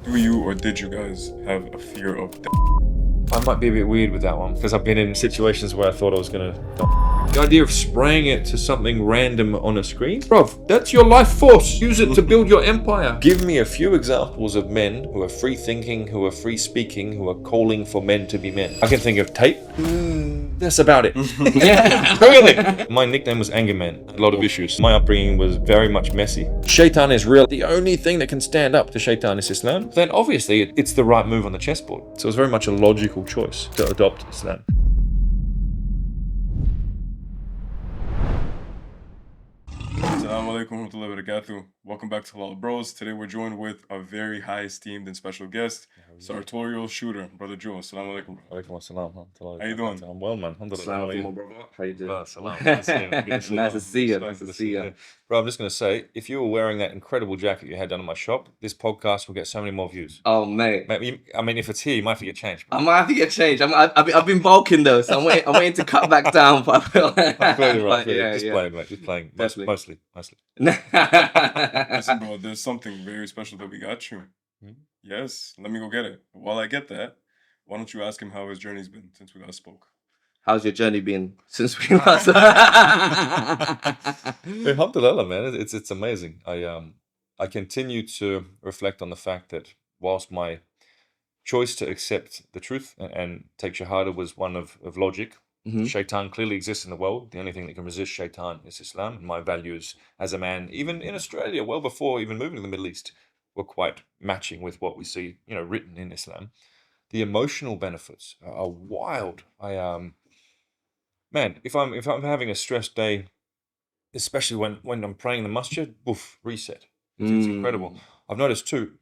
Do you or did you guys have a fear of death? I might be a bit weird with that one because I've been in situations where I thought I was gonna die. The idea of spraying it to something random on a screen, bruv, that's your life force. Use it to build your empire. Give me a few examples of men who are free thinking, who are free speaking, who are calling for men to be men. I can think of Tate. That's about it. Really? My nickname was Anger Man. A lot of issues. My upbringing was very much messy. Shaitan is real. The only thing that can stand up to Shaitan is Islam. Then obviously it's the right move on the chessboard. So it was very much a logical choice to adopt Islam. Assalamu alaikum warahmatullahi wabarakatuh. Welcome back to Halal Bros. Today we're joined with a very high esteemed and special guest, Sartorial Shooter, Brother Joule. Assalamu alaikum. Alaikum assalam. How you doing? I'm well, man. Assalamu alaikum, brother. How you doing? Nice Nice to see you. Nice to see you. Bro, I'm just going to say, if you were wearing that incredible jacket you had done in my shop, this podcast will get so many more views. Oh, mate. Mate, I mean, if it's here, you might have to get changed. I might have to get changed. I've been bulking though, so I'm waiting to cut back down. But I feel you, right? yeah, Just playing, mate. Just playing. Mostly. Listen, bro, there's something very special that we got you. Yes, let me go get it. While I get that, why don't you ask him how his journey's been since we last spoke? How's your journey been since we last? Alhamdulillah, man. It's amazing. I continue to reflect on the fact that whilst my choice to accept the truth and take Shahada was one of logic, Shaitan clearly exists in the world. The only thing that can resist Shaitan is Islam. And my values as a man, even in Australia, well before even moving to the Middle East, were quite matching with what we see, written in Islam. The emotional benefits are wild. Man, if I'm having a stressed day, especially when I'm praying in the masjid, boof, reset. It's incredible. I've noticed too,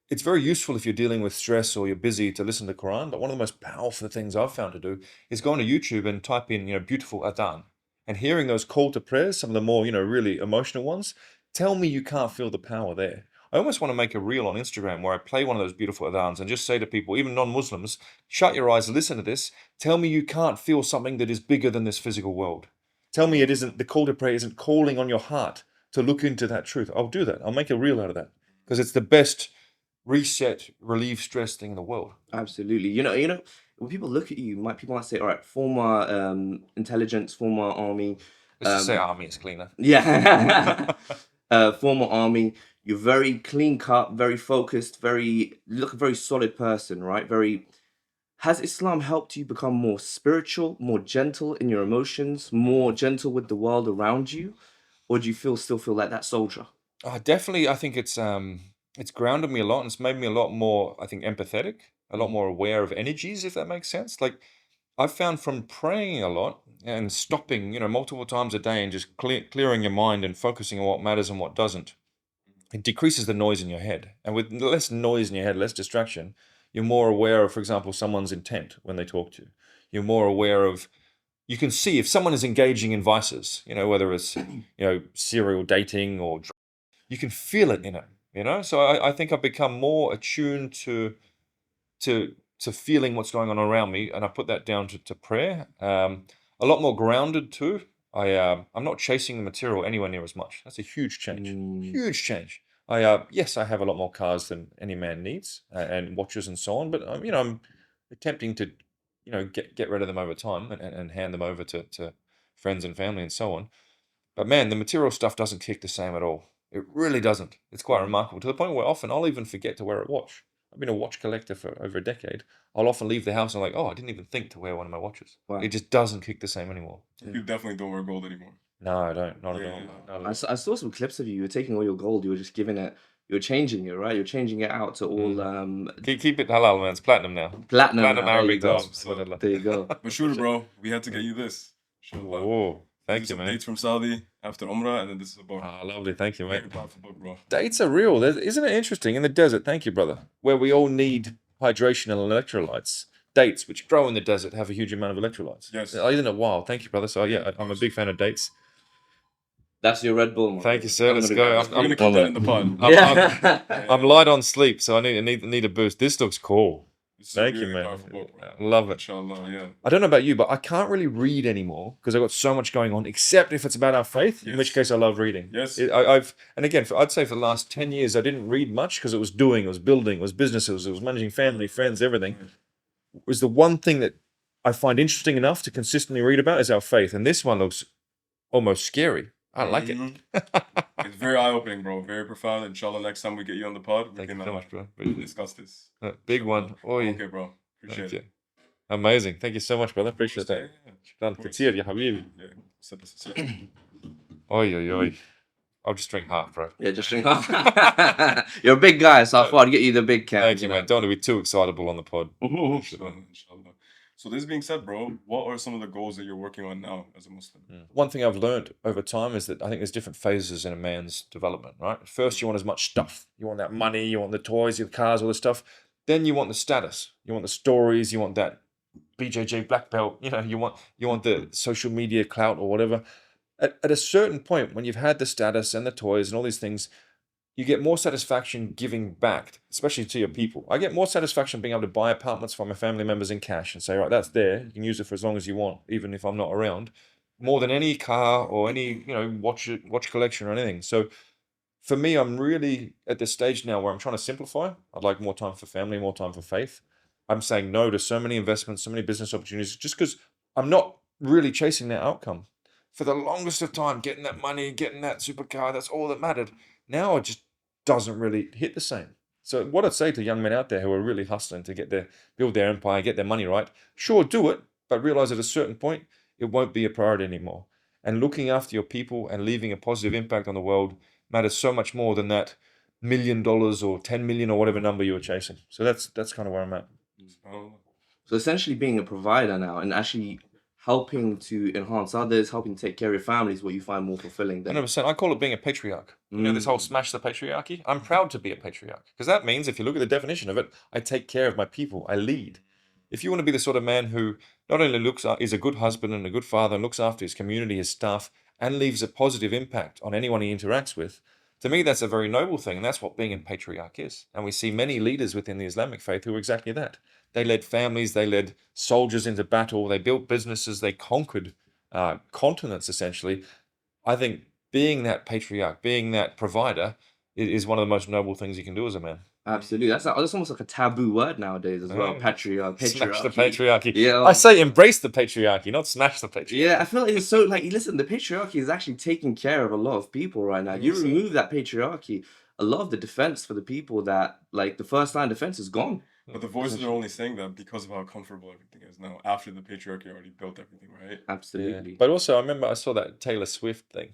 it's very useful if you're dealing with stress or you're busy to listen to the Quran, but one of the most powerful things I've found to do is go on to YouTube and type in, beautiful adhan. And hearing those call to prayers, some of the more, really emotional ones, tell me you can't feel the power there. I almost want to make a reel on Instagram where I play one of those beautiful adhans and just say to people, even non-Muslims, shut your eyes, listen to this. Tell me you can't feel something that is bigger than this physical world. Tell me the call to pray isn't calling on your heart to look into that truth. I'll do that. I'll make a reel out of that because it's the best reset, relieve stress thing in the world. Absolutely. When people look at you, people might say, all right, former intelligence, former army. Let's just say army is cleaner. Yeah. Former army. You're very clean cut, very focused, look a very solid person, right? Has Islam helped you become more spiritual, more gentle in your emotions, more gentle with the world around you? Or do you still feel like that soldier? Definitely, I think it's grounded me a lot and it's made me a lot more, I think, empathetic, a lot more aware of energies, if that makes sense. Like, I've found from praying a lot and stopping, multiple times a day and just clearing your mind and focusing on what matters and what doesn't, it decreases the noise in your head. And with less noise in your head, less distraction, you're more aware of, for example, someone's intent when they talk to you. You're more aware of, you can see if someone is engaging in vices, whether it's, serial dating or you can feel it in it, So I think I've become more attuned to feeling what's going on around me, and I put that down to prayer. A lot more grounded too. I'm not chasing the material anywhere near as much. That's a huge change. Huge change. Yes, I have a lot more cars than any man needs, and watches and so on. But I'm attempting to, get rid of them over time and hand them over to friends and family and so on. But man, the material stuff doesn't kick the same at all. It really doesn't. It's quite remarkable to the point where often I'll even forget to wear a watch. I've been a watch collector for over a decade. I'll often leave the house and I'm like, oh, I didn't even think to wear one of my watches. Wow. It just doesn't kick the same anymore. You definitely don't wear gold anymore. No, I don't. Not at all. I saw some clips of you. You were taking all your gold. You were just giving it. You were changing it, right? You're changing it out to all. Keep it halal, man. It's platinum now. Platinum Arabic gold. There you go. But Shooter, bro, we had to get you this. Oh, thank you, man. Dates from Saudi after Umrah, and then this is a book. Lovely. Thank you, mate. Very powerful book, bro. Dates are real. Isn't it interesting? In the desert, thank you, brother, where we all need hydration and electrolytes. Dates, which grow in the desert, have a huge amount of electrolytes. Yes. Isn't it wild? Thank you, brother. So, yeah, I'm a big fan of dates. That's your Red Bull, man. Thank you, sir. Let's go. I'm going to keep that in the pod. I'm light on sleep, so I need a boost. This looks cool. This is Thank a you, really man. powerful book, bro. I love it. Inshallah, yeah. I don't know about you, but I can't really read anymore because I've got so much going on, except if it's about our faith, in which case I love reading. Yes. And again, I'd say for the last 10 years, I didn't read much because it was doing, it was building, it was businesses, it was managing family, friends, everything. It was the one thing that I find interesting enough to consistently read about is our faith. And this one looks almost scary. I like it. It's very eye-opening, bro. Very profound. Inshallah, next time we get you on the pod, we Thank can you so much, bro. discuss this. Big one. Oi. Okay, bro. Appreciate it. Amazing. Thank you so much, brother. Appreciate that. شكراً كثير يا حبيبي. Oi. I'll just drink half, bro. Yeah, just drink half. You're a big guy, so I thought I'd get you the big can. Thank you, man. Don't want to be too excitable on the pod. Inshallah. So this being said, bro, what are some of the goals that you're working on now as a Muslim? One thing I've learned over time is that I think there's different phases in a man's development, right? First, you want as much stuff. You want that money, you want the toys, your cars, all this stuff. Then you want the status. You want the stories, you want that BJJ black belt, you want the social media clout or whatever. At a certain point, when you've had the status and the toys and all these things, you get more satisfaction giving back, especially to your people. I get more satisfaction being able to buy apartments for my family members in cash and say, right, that's there. You can use it for as long as you want, even if I'm not around, more than any car or any, watch collection or anything. So for me, I'm really at this stage now where I'm trying to simplify. I'd like more time for family, more time for faith. I'm saying no to so many investments, so many business opportunities, just because I'm not really chasing that outcome. For the longest of time, getting that money, getting that supercar, that's all that mattered. Now it just doesn't really hit the same. So what I'd say to young men out there who are really hustling to build their empire, get their money right, sure, do it, but realize at a certain point, it won't be a priority anymore. And looking after your people and leaving a positive impact on the world matters so much more than that $1 million or 10 million or whatever number you were chasing. So that's kind of where I'm at. So essentially being a provider now and actually helping to enhance others, helping to take care of your family is what you find more fulfilling than 100%. I call it being a patriarch. This whole smash the patriarchy. I'm proud to be a patriarch because that means, if you look at the definition of it, I take care of my people. I lead. If you want to be the sort of man who not only is a good husband and a good father and looks after his community, his staff, and leaves a positive impact on anyone he interacts with, to me, that's a very noble thing. And that's what being a patriarch is. And we see many leaders within the Islamic faith who are exactly that. They led families, they led soldiers into battle, they built businesses, they conquered continents, essentially. I think being that patriarch, being that provider is one of the most noble things you can do as a man. Absolutely. That's almost like a taboo word nowadays as well. Patriarchy. Smash the patriarchy. Yeah. I say embrace the patriarchy, not smash the patriarchy. Yeah, I feel like it's so, listen, the patriarchy is actually taking care of a lot of people right now. You remove that patriarchy, a lot of the defense for the people that, the first line defense is gone. But the voices are only saying that because of how comfortable everything is now, after the patriarchy already built everything, right? Absolutely. Yeah. But also, I remember I saw that Taylor Swift thing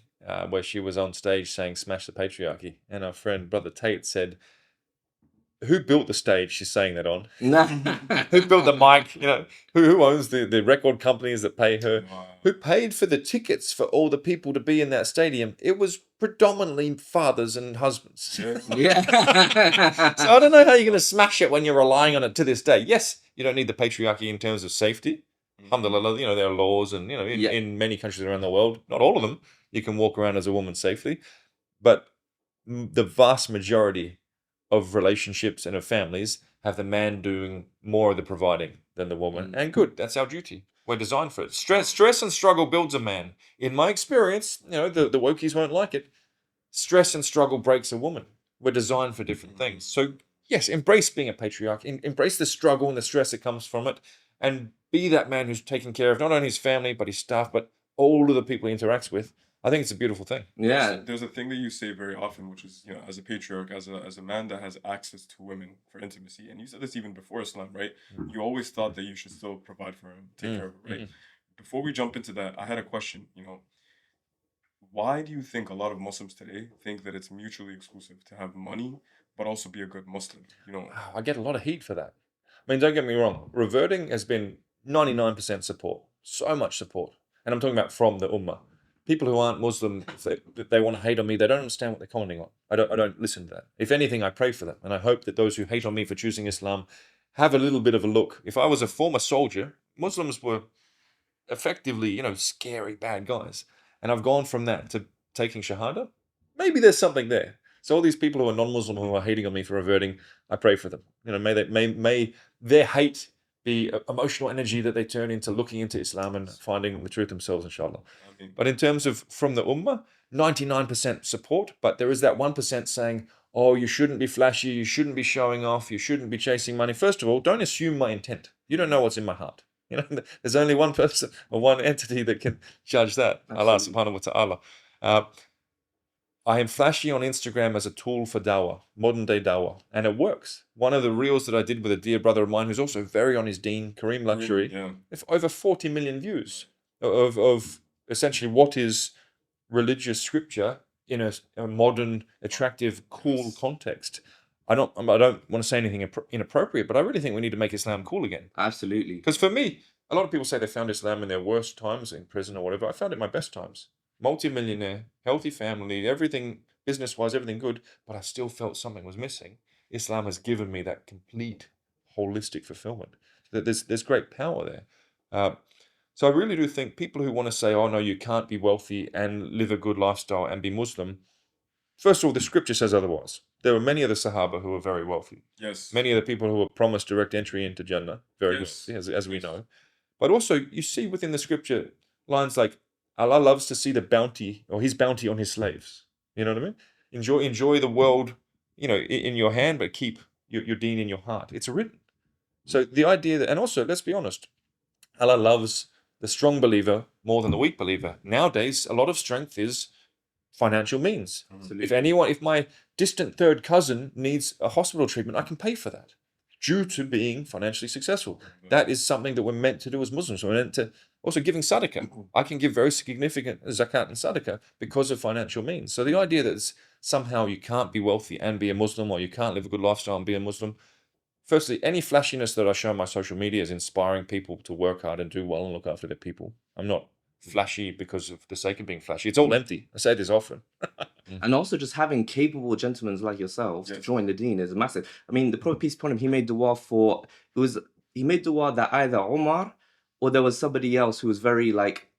where she was on stage saying smash the patriarchy. And our friend, Brother Tate, said, who built the stage she's saying that on? Who built the mic? Who owns the record companies that pay her? Wow. Who paid for the tickets for all the people to be in that stadium? It was predominantly fathers and husbands. Yeah. So I don't know how you're going to smash it when you're relying on it to this day. Yes, you don't need the patriarchy in terms of safety. Alhamdulillah, there are laws and, in many countries around the world, not all of them, you can walk around as a woman safely. But the vast majority of relationships and of families have the man doing more of the providing than the woman. And good, that's our duty. We're designed for it. Stress and struggle builds a man. In my experience, the wokies won't like it. Stress and struggle breaks a woman. We're designed for different things. So yes, embrace being a patriarch. Embrace the struggle and the stress that comes from it. And be that man who's taking care of not only his family, but his staff, but all of the people he interacts with. I think it's a beautiful thing. Yeah. There's a thing that you say very often, which is, as a patriarch, as a man that has access to women for intimacy, and you said this even before Islam, right? You always thought that you should still provide for her, take care of her, right? Before we jump into that, I had a question, why do you think a lot of Muslims today think that it's mutually exclusive to have money, but also be a good Muslim? I get a lot of heat for that. I mean, don't get me wrong. Reverting has been 99% support. So much support. And I'm talking about from the Ummah. People who aren't Muslim, if they want to hate on me, they don't understand what they're commenting on. I don't listen to that. If anything, I pray for them. And I hope that those who hate on me for choosing Islam have a little bit of a look. If I was a former soldier, Muslims were effectively, scary, bad guys. And I've gone from that to taking Shahada. Maybe there's something there. So all these people who are non-Muslim who are hating on me for reverting, I pray for them. You know, may their hate be emotional energy that they turn into looking into Islam and finding the truth themselves, inshallah. But in terms of from the ummah, 99% support, but there is that 1% saying, oh, you shouldn't be flashy, you shouldn't be showing off, you shouldn't be chasing money. First of all, don't assume my intent. You don't know what's in my heart. You know, there's only one person or one entity that can judge that. Absolutely. Allah subhanahu wa ta'ala. I am flashy on Instagram as a tool for dawah, modern day dawah, and it works. One of the reels that I did with a dear brother of mine who's also very on his deen, Kareem Luxury, over 40 million views of essentially what is religious scripture in a modern, attractive, cool context. I don't want to say anything inappropriate, but I really think we need to make Islam cool again. Absolutely. Because for me, a lot of people say they found Islam in their worst times, in prison or whatever. I found it in my best times. Multi-millionaire, healthy family, everything, business-wise, everything good, but I still felt something was missing. Islam has given me that complete, holistic fulfillment. There's great power there. So I really do think people who want to say, oh, no, you can't be wealthy and live a good lifestyle and be Muslim, first of all, the scripture says otherwise. There were many of the Sahaba who were very wealthy. Yes. Many of the people who were promised direct entry into Jannah, very wealthy, as we know. But also, you see within the scripture lines like, Allah loves to see the bounty or his bounty on his slaves. You know what I mean? Enjoy the world, you know, in your hand, but keep your deen in your heart. It's written. So the idea that, and also, let's be honest, Allah loves the strong believer more than the weak believer. Nowadays, a lot of strength is financial means. Absolutely. If my distant third cousin needs a hospital treatment, I can pay for that due to being financially successful. That is something that we're meant to do as Muslims. We're meant to also giving sadaqah. I can give very significant zakat and sadaqah because of financial means. So the idea that somehow you can't be wealthy and be a Muslim, or you can't live a good lifestyle and be a Muslim. Firstly, any flashiness that I show on my social media is inspiring people to work hard and do well and look after their people. I'm not flashy because of the sake of being flashy. It's all empty. I say this often. And also just having capable gentlemen like yourselves to join the deen is massive. I mean, the Prophet, peace upon him, he made dua that either Umar or there was somebody else who was very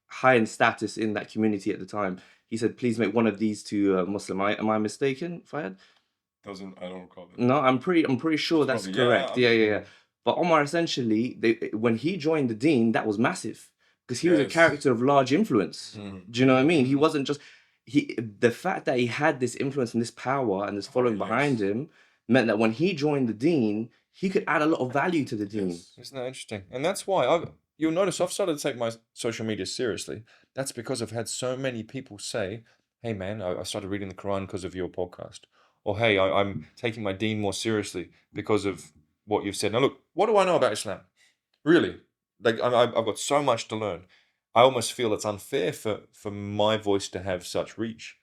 high in status in that community at the time. He said, please make one of these two Muslim. Am I mistaken, Fayyad? I don't recall that. No, I'm pretty sure that's correct. Yeah. But Omar, essentially, when he joined the deen, that was massive because he was a character of large influence. Do you know what I mean? He wasn't just the fact that he had this influence and this power and this following behind him meant that when he joined the deen, he could add a lot of value to the deen. Isn't that interesting? And that's why you'll notice I've started to take my social media seriously. That's because I've had so many people say, hey man, I started reading the Quran because of your podcast. Or hey, I'm taking my deen more seriously because of what you've said. Now look, what do I know about Islam? Really? I've got so much to learn. I almost feel it's unfair for my voice to have such reach.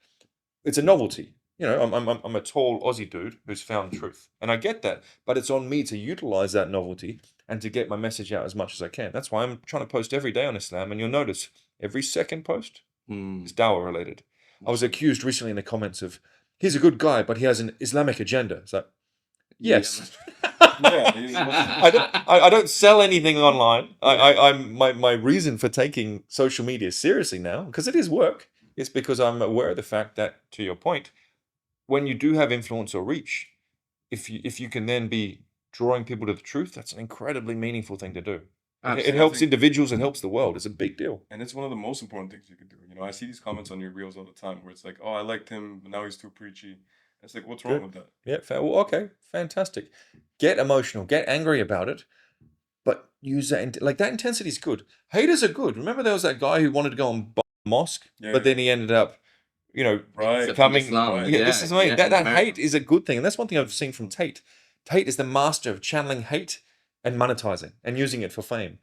It's a novelty. You know, I'm a tall Aussie dude who's found truth. And I get that. But it's on me to utilize that novelty and to get my message out as much as I can. That's why I'm trying to post every day on Islam. And you'll notice every second post is dawah related. I was accused recently in the comments of, he's a good guy, but he has an Islamic agenda. It's like, yes. I don't sell anything online. My reason for taking social media seriously now, because it is work, is because I'm aware of the fact that, to your point, when you do have influence or reach, if you can then be drawing people to the truth, that's an incredibly meaningful thing to do. Absolutely. It helps individuals and helps the world. It's a big deal. And it's one of the most important things you can do. You know, I see these comments on your reels all the time where it's like, oh, I liked him, but now he's too preachy. It's like, what's wrong with that? Yeah, fair. Well, okay, fantastic. Get emotional, get angry about it, but use that. That intensity is good. Haters are good. Remember there was that guy who wanted to go and buy a mosque, but then he ended up, becoming Islam. This is amazing. That hate is a good thing. And that's one thing I've seen from Tate. Tate is the master of channeling hate and monetizing and using it for fame.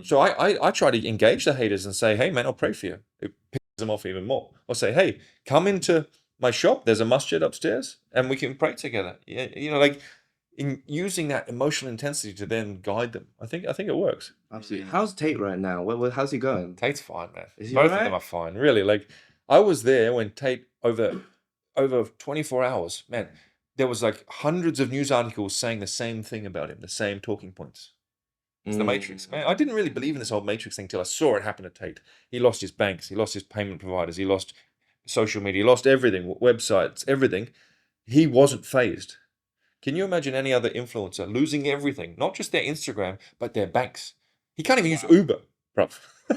So I try to engage the haters and say, hey man, I'll pray for you. It pisses them off even more. I'll say, hey, come into my shop, there's a masjid upstairs and we can pray together. In using that emotional intensity to then guide them. I think it works. Absolutely. How's Tate right now? How's he going? Tate's fine, man. Is he Both right? of them are fine, really. I was there when Tate over 24 hours, man, there was hundreds of news articles saying the same thing about him, the same talking points. It's the Matrix. Man, I didn't really believe in this whole Matrix thing till I saw it happen to Tate. He lost his banks, he lost his payment providers, he lost social media, he lost everything, websites, everything. he wasn't fazed. Can you imagine any other influencer losing everything, not just their Instagram, but their banks? He can't even use Uber, bro.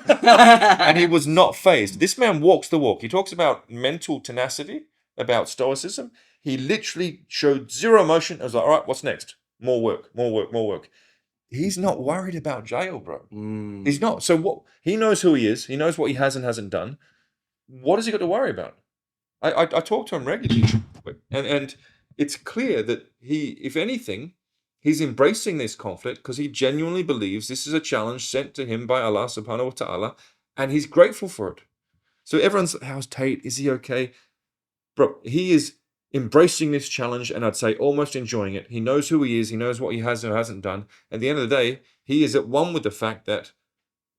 And he was not fazed. This man walks the walk. He talks about mental tenacity, about stoicism. He literally showed zero emotion. I was like, all right, what's next? More work, more work, more work. He's not worried about jail, bro. He's not. So what? He knows who he is. He knows what he has and hasn't done. What has he got to worry about? I talk to him regularly, and it's clear that he, if anything, he's embracing this conflict because he genuinely believes this is a challenge sent to him by Allah subhanahu wa ta'ala, and he's grateful for it. So everyone's, how's Tate? Is he okay? Bro, he is embracing this challenge, and I'd say almost enjoying it. He knows who he is. He knows what he has and hasn't done. At the end of the day, he is at one with the fact that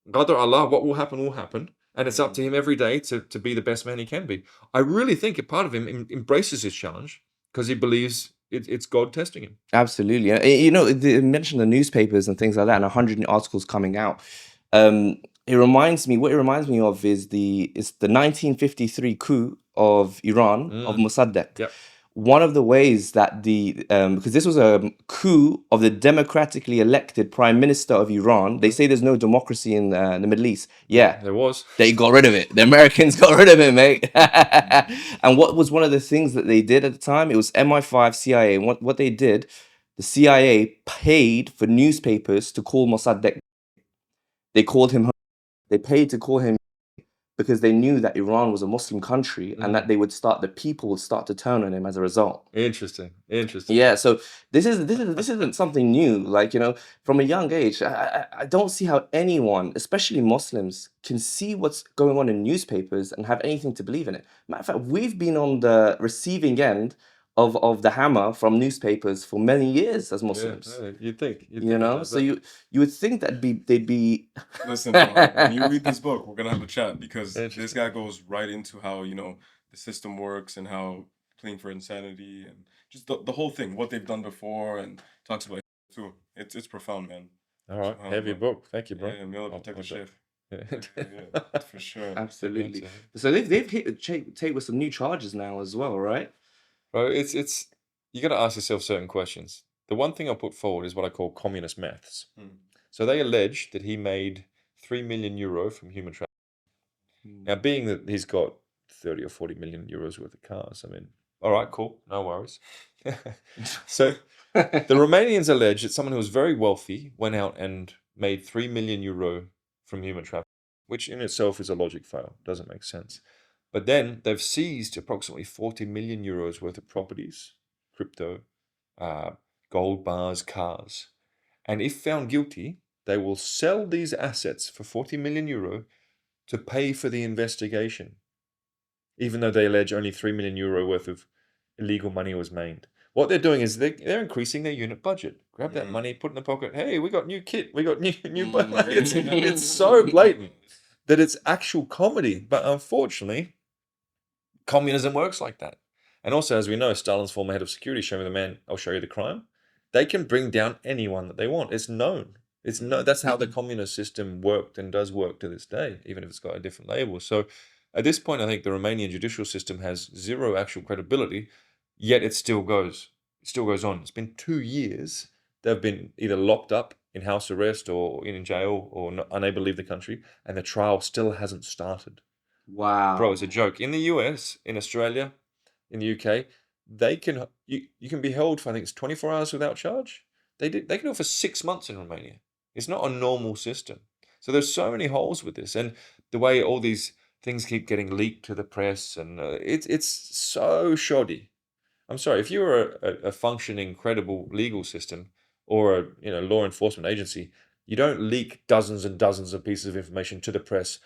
Qadar Allah, what will happen. And it's up to him every day to be the best man he can be. I really think a part of him embraces his challenge because he believes it's God testing him. Absolutely. You know, you mentioned the newspapers and things like that, and 100 articles coming out. What it reminds me of is the 1953 coup of Iran, of Mossadegh. Yep. One of the ways that because this was a coup of the democratically elected prime minister of Iran. They say there's no democracy in the Middle East. Yeah, There was. they got rid of it. The Americans got rid of it, mate. And what was one of the things that they did at the time? It was MI5, CIA. And what they did, the CIA paid for newspapers to call Mossadegh. They called him. They paid to call him because they knew that Iran was a Muslim country and that the people would start to turn on him as a result. Interesting. Yeah, so this isn't something new. Like, you know, from a young age, I don't see how anyone, especially Muslims, can see what's going on in newspapers and have anything to believe in it. Matter of fact, we've been on the receiving end of the hammer from newspapers for many years as Muslims. Yeah, you'd think. You know, so you would think that they'd be. Listen, bro, when you read this book, we're gonna have a chat because this guy goes right into how, you know, the system works and how pleading for insanity and just the whole thing, what they've done before, and talks about it too. It's profound, man. All right, heavy book. Thank you, bro. Yeah, Mila, take a shift. Yeah. Yeah, for sure. Absolutely. So they've hit Tate with some new charges now as well, right? Bro, it's you got to ask yourself certain questions. The one thing I'll put forward is what I call communist maths. So they allege that he made €3 million from human trafficking. Now, being that he's got 30 or 40 million euros worth of cars, I mean, all right, cool, no worries. So the Romanians allege that someone who was very wealthy went out and made €3 million from human trafficking, which in itself is a logic fail. Doesn't make sense. But then they've seized approximately 40 million euros worth of properties, crypto, gold bars, cars. And if found guilty, they will sell these assets for 40 million euro to pay for the investigation, even though they allege only 3 million euro worth of illegal money was made. What they're doing is they're increasing their unit budget. Grab that money, put it in the pocket. Hey, we got new kit. We got new. It's so blatant that it's actual comedy. But unfortunately, communism works like that. And also, as we know, Stalin's former head of security, show me the man, I'll show you the crime. They can bring down anyone that they want. It's known. That's how the communist system worked and does work to this day, even if it's got a different label. So at this point, I think the Romanian judicial system has zero actual credibility, yet it still goes. It still goes on. It's been 2 years. They've been either locked up in house arrest or in jail or unable to leave the country, and the trial still hasn't started. Wow. Bro, it's a joke. In the US, in Australia, in the UK, you can be held for, I think it's 24 hours without charge. They can do it for 6 months in Romania. It's not a normal system. So there's so many holes with this, and the way all these things keep getting leaked to the press, and it's so shoddy. I'm sorry, if you were a functioning, credible legal system or a law enforcement agency, you don't leak dozens and dozens of pieces of information to the press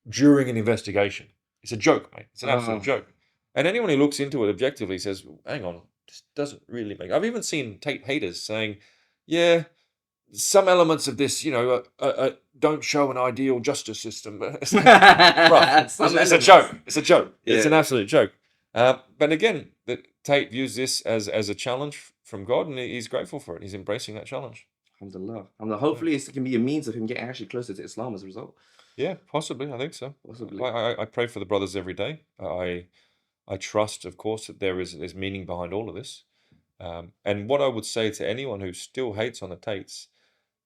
during an investigation. It's a joke, mate. It's an absolute joke. And anyone who looks into it objectively says, hang on, this doesn't really make... I've even seen Tate haters saying, yeah, some elements of this, don't show an ideal justice system. It's a joke. It's a joke. Yeah. It's an absolute joke. But again, Tate views this as a challenge from God, and he's grateful for it. He's embracing that challenge. Alhamdulillah. Hopefully it can be a means of him getting actually closer to Islam as a result. Yeah, possibly. I think so. Possibly. I pray for the brothers every day. I I trust, of course, that there's meaning behind all of this. And what I would say to anyone who still hates on the Tates,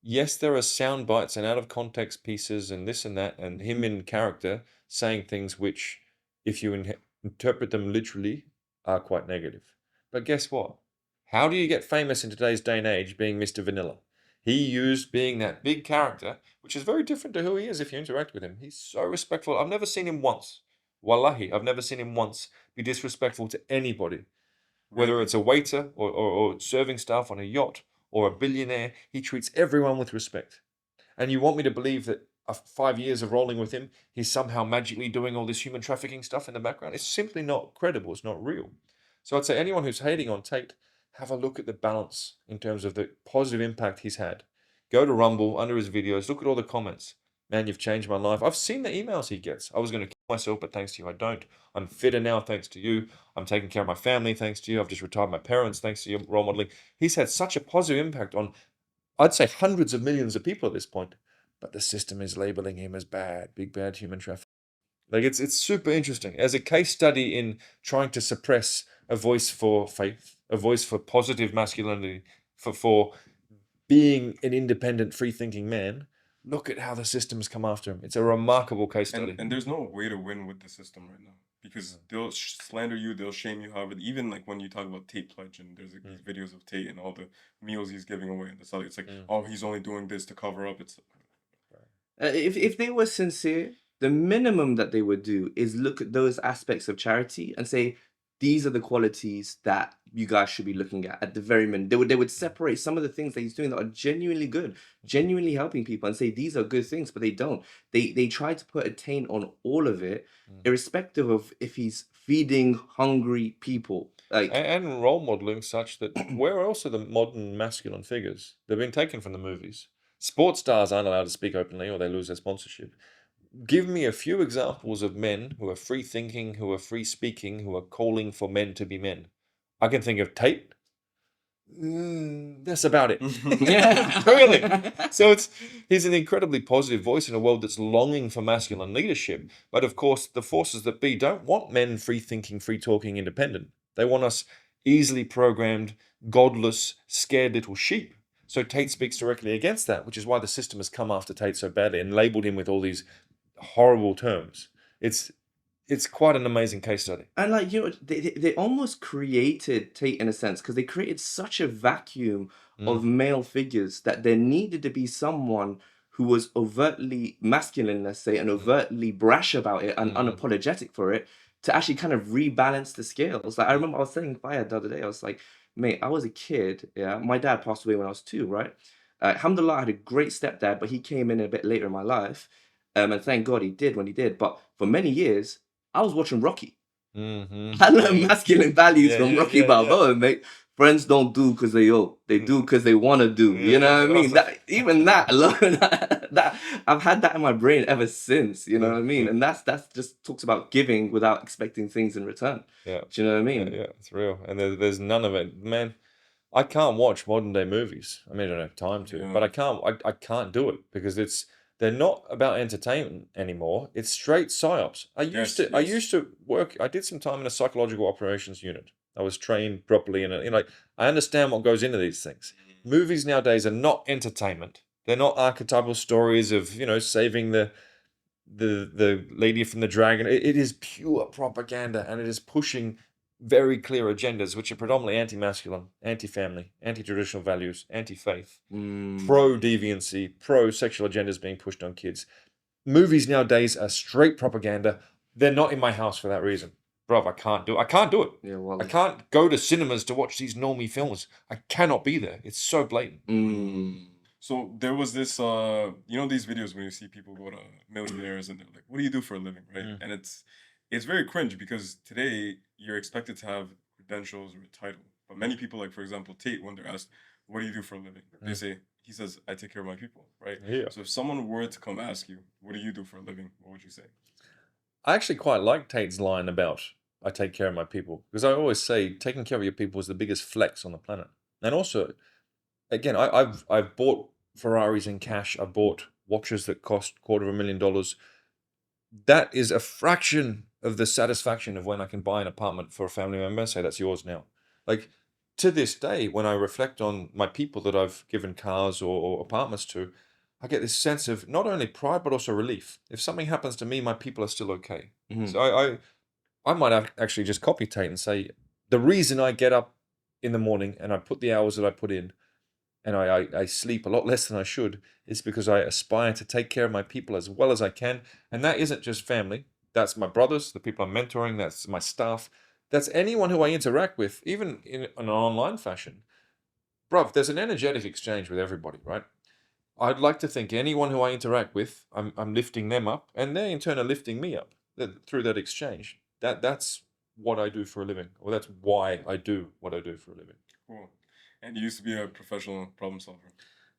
yes, there are sound bites and out of context pieces and this and that, and him in character saying things which, if you interpret them literally, are quite negative. But guess what? How do you get famous in today's day and age being Mr. Vanilla? He used being that big character, which is very different to who he is if you interact with him. He's so respectful. I've never seen him once. Wallahi, I've never seen him once be disrespectful to anybody. Whether it's a waiter or serving staff on a yacht or a billionaire, he treats everyone with respect. And you want me to believe that after 5 years of rolling with him, he's somehow magically doing all this human trafficking stuff in the background? It's simply not credible. It's not real. So I'd say anyone who's hating on Tate, have a look at the balance in terms of the positive impact he's had. Go to Rumble, under his videos, look at all the comments. Man, you've changed my life. I've seen the emails he gets. I was going to kill myself, but thanks to you, I don't. I'm fitter now, thanks to you. I'm taking care of my family, thanks to you. I've just retired my parents, thanks to your role modeling. He's had such a positive impact on, I'd say, hundreds of millions of people at this point. But the system is labeling him as bad, big bad human trafficking. Like it's super interesting. As a case study in trying to suppress a voice for faith, a voice for positive masculinity, for being an independent, free-thinking man, look at how the system's come after him. It's a remarkable case study. And there's no way to win with the system right now, because they'll slander you, they'll shame you. However, even like when you talk about Tate Pledge and there's like these videos of Tate and all the meals he's giving away and the it's like, oh, he's only doing this to cover up. It's if they were sincere, the minimum that they would do is look at those aspects of charity and say, these are the qualities that you guys should be looking at the very minimum. They would separate some of the things that he's doing that are genuinely good, genuinely helping people, and say these are good things, but they don't. They try to put a taint on all of it, irrespective of if he's feeding hungry people. Like and role modeling such that where else are the modern masculine figures? They've been taken from the movies. Sports stars aren't allowed to speak openly or they lose their sponsorship. Give me a few examples of men who are free thinking, who are free speaking, who are calling for men to be men. I can think of Tate. That's about it. Really. So he's an incredibly positive voice in a world that's longing for masculine leadership. But of course, the forces that be don't want men free thinking, free talking, independent. They want us easily programmed, godless, scared little sheep. So Tate speaks directly against that, which is why the system has come after Tate so badly and labeled him with all these horrible terms. It's quite an amazing case study. And like, you know, they almost created Tate in a sense, because they created such a vacuum of male figures that there needed to be someone who was overtly masculine, let's say, and overtly brash about it and unapologetic for it, to actually kind of rebalance the scales. Like I remember I was saying Fayad the other day, I was like, mate, I was a kid, yeah. My dad passed away when I was 2, right? Alhamdulillah, I had a great stepdad, but he came in a bit later in my life. And thank God he did when he did. But for many years, I was watching Rocky. I learned masculine values from Rocky Balboa, mate. Friends don't do because they owe. They do because they want to do. You know what I mean? Even that alone, that I've had that in my brain ever since. You know what I mean? And that's just talks about giving without expecting things in return. Yeah. Do you know what I mean? Yeah, it's real. And there's none of it. Man, I can't watch modern day movies. I mean, I don't have time to, but I can't do it because they're not about entertainment anymore. It's straight psyops. I used to work. I did some time in a psychological operations unit. I was trained properly, and I understand what goes into these things. Movies nowadays are not entertainment. They're not archetypal stories of saving the lady from the dragon. It is pure propaganda, and it is pushing very clear agendas, which are predominantly anti-masculine, anti-family, anti-traditional values, anti-faith, pro-deviancy, pro-sexual agendas being pushed on kids. Movies nowadays are straight propaganda. They're not in my house for that reason. Bruv, I can't do it. Yeah, well, I can't go to cinemas to watch these normie films. I cannot be there. It's so blatant. So there was this, these videos when you see people go to millionaires and they're like, what do you do for a living, right? And it's very cringe because today you're expected to have credentials or a title. But many people, like, for example, Tate, when they're asked, what do you do for a living? He says, I take care of my people, right? Yeah. So if someone were to come ask you, what do you do for a living? What would you say? I actually quite like Tate's line about I take care of my people, because I always say taking care of your people is the biggest flex on the planet. And also, again, I've bought Ferraris in cash. I've bought watches that cost $250,000. that is a fraction of the satisfaction of when I can buy an apartment for a family member and say, that's yours now. Like, to this day, when I reflect on my people that I've given cars or apartments to, I get this sense of not only pride, but also relief. If something happens to me, my people are still okay. So I might actually just copy Tate and say, the reason I get up in the morning and I put the hours that I put in, and I sleep a lot less than I should, is because I aspire to take care of my people as well as I can. And that isn't just family. That's my brothers, the people I'm mentoring, that's my staff. That's anyone who I interact with, even in an online fashion. Bruv, there's an energetic exchange with everybody, right? I'd like to think anyone who I interact with, I'm lifting them up, and they in turn are lifting me up through that exchange. That's what I do for a living, or that's why I do what I do for a living. Cool. And you used to be a professional problem solver.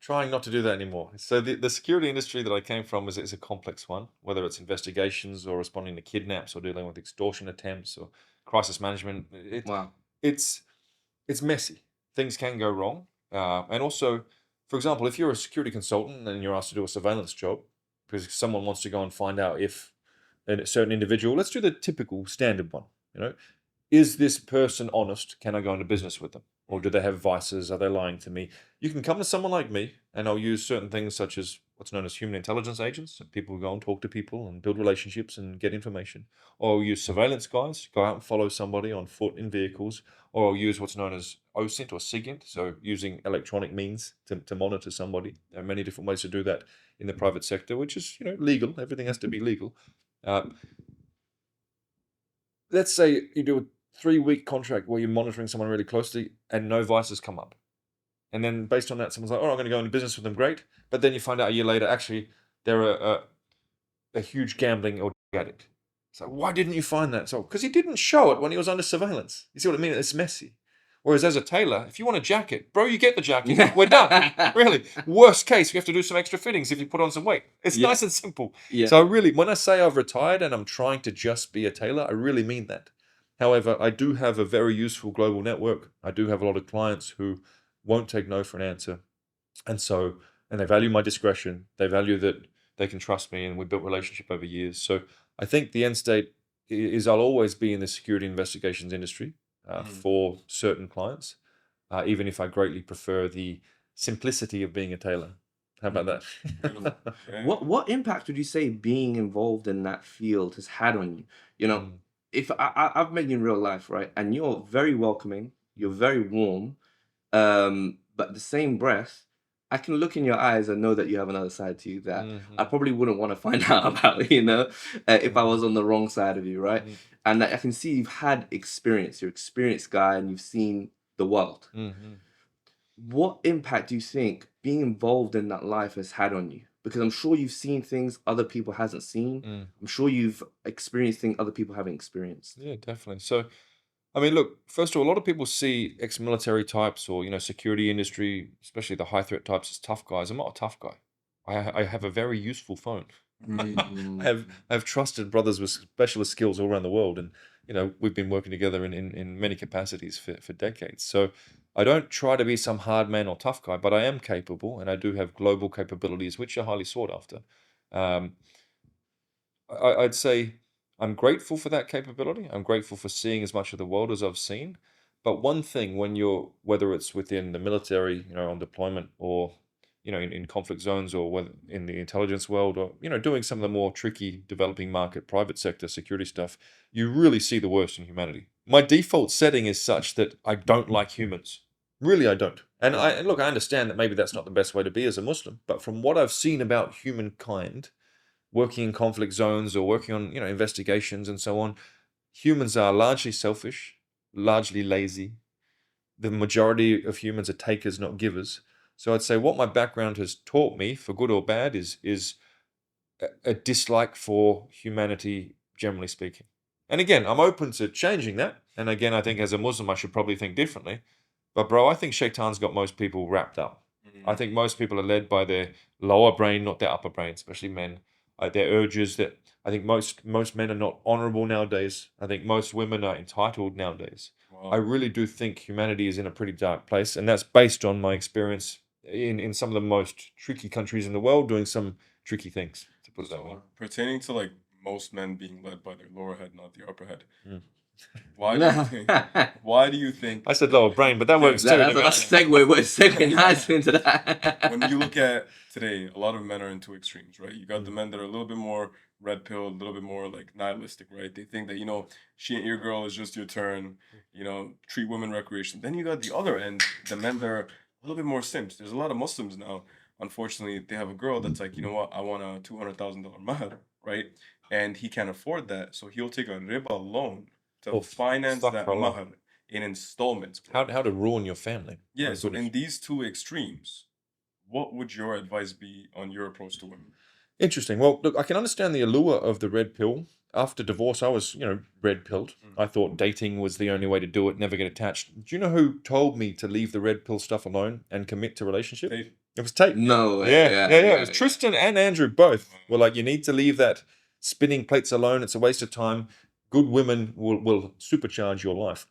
Trying not to do that anymore. So the security industry that I came from is a complex one, whether it's investigations or responding to kidnaps or dealing with extortion attempts or crisis management. Wow. It's messy. Things can go wrong. And also, for example, if you're a security consultant and you're asked to do a surveillance job because someone wants to go and find out if a certain individual, let's do the typical standard one, is this person honest? Can I go into business with them? Or do they have vices? Are they lying to me? You can come to someone like me and I'll use certain things such as what's known as human intelligence agents. So people who go and talk to people and build relationships and get information. Or I'll use surveillance guys, go out and follow somebody on foot in vehicles. Or I'll use what's known as OSINT or SIGINT, so using electronic means to monitor somebody. There are many different ways to do that in the private sector, which is legal. Everything has to be legal. Let's say you do a 3-week contract where you're monitoring someone really closely and no vices come up. And then based on that, someone's like, oh, I'm going to go into business with them. Great. But then you find out a year later, actually, they're a huge gambling or drug addict. So why didn't you find that? So because he didn't show it when he was under surveillance. You see what I mean? It's messy. Whereas as a tailor, if you want a jacket, bro, you get the jacket. We're done. Really. Worst case, we have to do some extra fittings if you put on some weight. It's nice and simple. Yeah. So when I say I've retired and I'm trying to just be a tailor, I really mean that. However, I do have a very useful global network. I do have a lot of clients who won't take no for an answer. And they value my discretion. They value that they can trust me, and we built relationship over years. So I think the end state is I'll always be in the security investigations industry for certain clients, even if I greatly prefer the simplicity of being a tailor. How about that? What impact would you say being involved in that field has had on you? If I've met you in real life, right, and you're very welcoming, you're very warm, but the same breath, I can look in your eyes and know that you have another side to you that I probably wouldn't want to find out about, if I was on the wrong side of you, right? And I can see you've had experience, you're an experienced guy, and you've seen the world. What impact do you think being involved in that life has had on you? Because I'm sure you've seen things other people hasn't seen. I'm sure you've experienced things other people haven't experienced. Yeah, definitely. So, I mean, look, first of all, a lot of people see ex-military types or, security industry, especially the high threat types, as tough guys. I'm not a tough guy. I have a very useful phone. I have trusted brothers with specialist skills all around the world. And, we've been working together in many capacities for decades. So I don't try to be some hard man or tough guy, but I am capable, and I do have global capabilities, which are highly sought after. I'd say I'm grateful for that capability. I'm grateful for seeing as much of the world as I've seen. But one thing, whether it's within the military, on deployment, or, in conflict zones, or whether in the intelligence world, or, doing some of the more tricky developing market, private sector security stuff, you really see the worst in humanity. My default setting is such that I don't like humans. Really, I don't. And I understand that maybe that's not the best way to be as a Muslim, but from what I've seen about humankind, working in conflict zones or working on, investigations and so on, humans are largely selfish, largely lazy. The majority of humans are takers, not givers. So I'd say what my background has taught me, for good or bad, is a dislike for humanity, generally speaking. And again, I'm open to changing that. And again, I think as a Muslim, I should probably think differently. But bro, I think Shaitan's got most people wrapped up. I think most people are led by their lower brain, not their upper brain, especially men. Their urges that I think most men are not honorable nowadays. I think most women are entitled nowadays. Wow. I really do think humanity is in a pretty dark place. And that's based on my experience in some of the most tricky countries in the world doing some tricky things, to put it that way. Pertaining to like most men being led by their lower head, not the upper head. Mm. Why do you think? Why do you think? I said lower brain, but that works too. That's a segue. We're segueing nicely into that. When you look at today, a lot of men are into extremes, right? You got the men that are a little bit more red pill, a little bit more like nihilistic, right? They think that, she ain't your girl, it's just your turn, treat women recreation. Then you got the other end, the men that are a little bit more simps. There's a lot of Muslims now. Unfortunately, they have a girl that's like, you know what, I want a $200,000 mahr, right? And he can't afford that, so he'll take a riba loan to finance that mahr in installments. How to ruin your family. Yeah, so in these two extremes, what would your advice be on your approach to women? Interesting. Well, look, I can understand the allure of the red pill. After divorce, I was, red pilled. I thought dating was the only way to do it, never get attached. Do you know who told me to leave the red pill stuff alone and commit to relationship? Tate. It was Tate. No way. Yeah. It was Tristan and Andrew both were like, you need to leave that spinning plates alone. It's a waste of time. Good women will supercharge your life.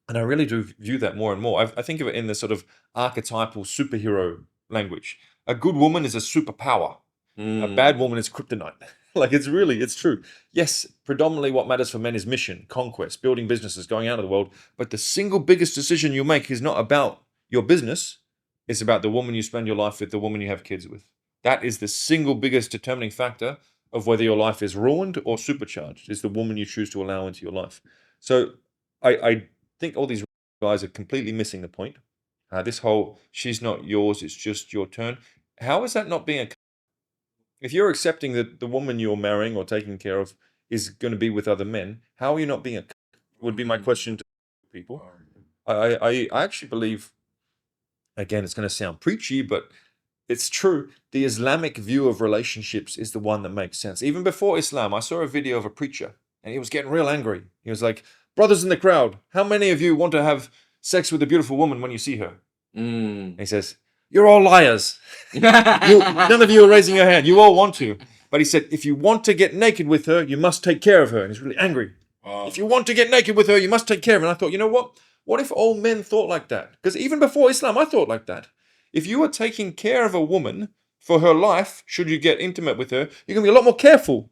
And I really do view that more and more. I think of it in the sort of archetypal superhero language. A good woman is a superpower. A bad woman is kryptonite. It's true. Yes, predominantly what matters for men is mission, conquest, building businesses, going out of the world. But the single biggest decision you make is not about your business. It's about the woman you spend your life with, the woman you have kids with. That is the single biggest determining factor of whether your life is ruined or supercharged, is the woman you choose to allow into your life. So I think all these guys are completely missing the point. This whole, she's not yours, it's just your turn. How is that not being a... If you're accepting that the woman you're marrying or taking care of is going to be with other men, how are you not being a... would be my question to people. I actually believe, again, it's going to sound preachy, but it's true. The Islamic view of relationships is the one that makes sense. Even before Islam, I saw a video of a preacher and he was getting real angry. He was like, brothers in the crowd, how many of you want to have sex with a beautiful woman when you see her? And he says, you're all liars. None of you are raising your hand. You all want to. But he said, if you want to get naked with her, you must take care of her. And he's really angry. If you want to get naked with her, you must take care of her. And I thought, you know what? What if all men thought like that? Because even before Islam, I thought like that. If you are taking care of a woman for her life, should you get intimate with her, you're going to be a lot more careful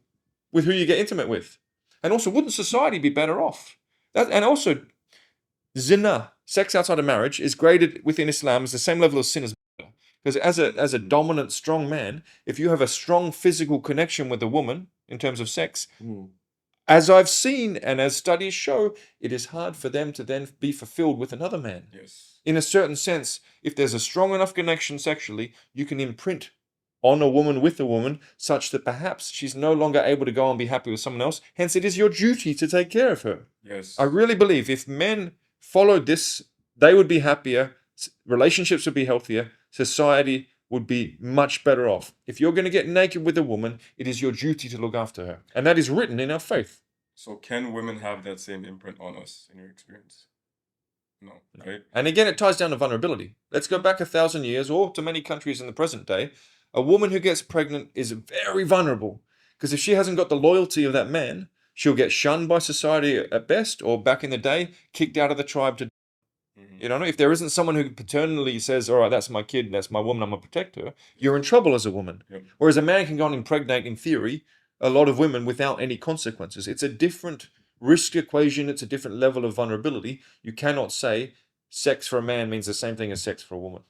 with who you get intimate with. And also, wouldn't society be better off? And also, zina, sex outside of marriage, is graded within Islam as the same level of sin as murder. Because as a dominant, strong man, if you have a strong physical connection with a woman in terms of sex, as I've seen and as studies show, it is hard for them to then be fulfilled with another man. Yes. In a certain sense, if there's a strong enough connection sexually, you can imprint on a woman with a woman such that perhaps she's no longer able to go and be happy with someone else. Hence, it is your duty to take care of her. Yes. I really believe if men followed this, they would be happier, relationships would be healthier, society would be much better off. If you're going to get naked with a woman, it is your duty to look after her. And that is written in our faith. So can women have that same imprint on us in your experience? No, right? And again, it ties down to vulnerability. Let's go back 1,000 years or to many countries in the present day. A woman who gets pregnant is very vulnerable because if she hasn't got the loyalty of that man, she'll get shunned by society at best, or back in the day, kicked out of the tribe to... You know, if there isn't someone who paternally says, all right, that's my kid, that's my woman, I'm going to protect her, you're in trouble as a woman. Yep. Whereas a man can go and impregnate, in theory, a lot of women without any consequences. It's a different risk equation. It's a different level of vulnerability. You cannot say sex for a man means the same thing as sex for a woman.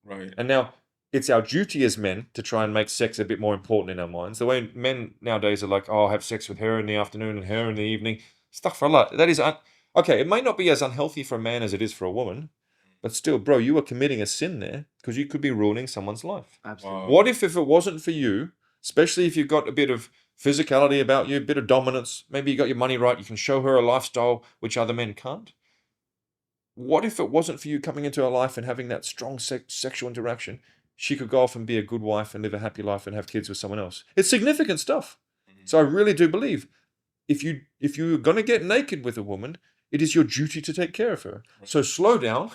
Right. And now, it's our duty as men to try and make sex a bit more important in our minds. The way men nowadays are like, oh, I'll have sex with her in the afternoon and her in the evening. Astaghfirullah. That is... Okay, it may not be as unhealthy for a man as it is for a woman, but still, bro, you are committing a sin there because you could be ruining someone's life. Absolutely. What if it wasn't for you, especially if you've got a bit of physicality about you, a bit of dominance, maybe you got your money right, you can show her a lifestyle which other men can't? What if it wasn't for you coming into her life and having that strong sexual interaction? She could go off and be a good wife and live a happy life and have kids with someone else. It's significant stuff. So I really do believe if you're going to get naked with a woman, it is your duty to take care of her. So slow down,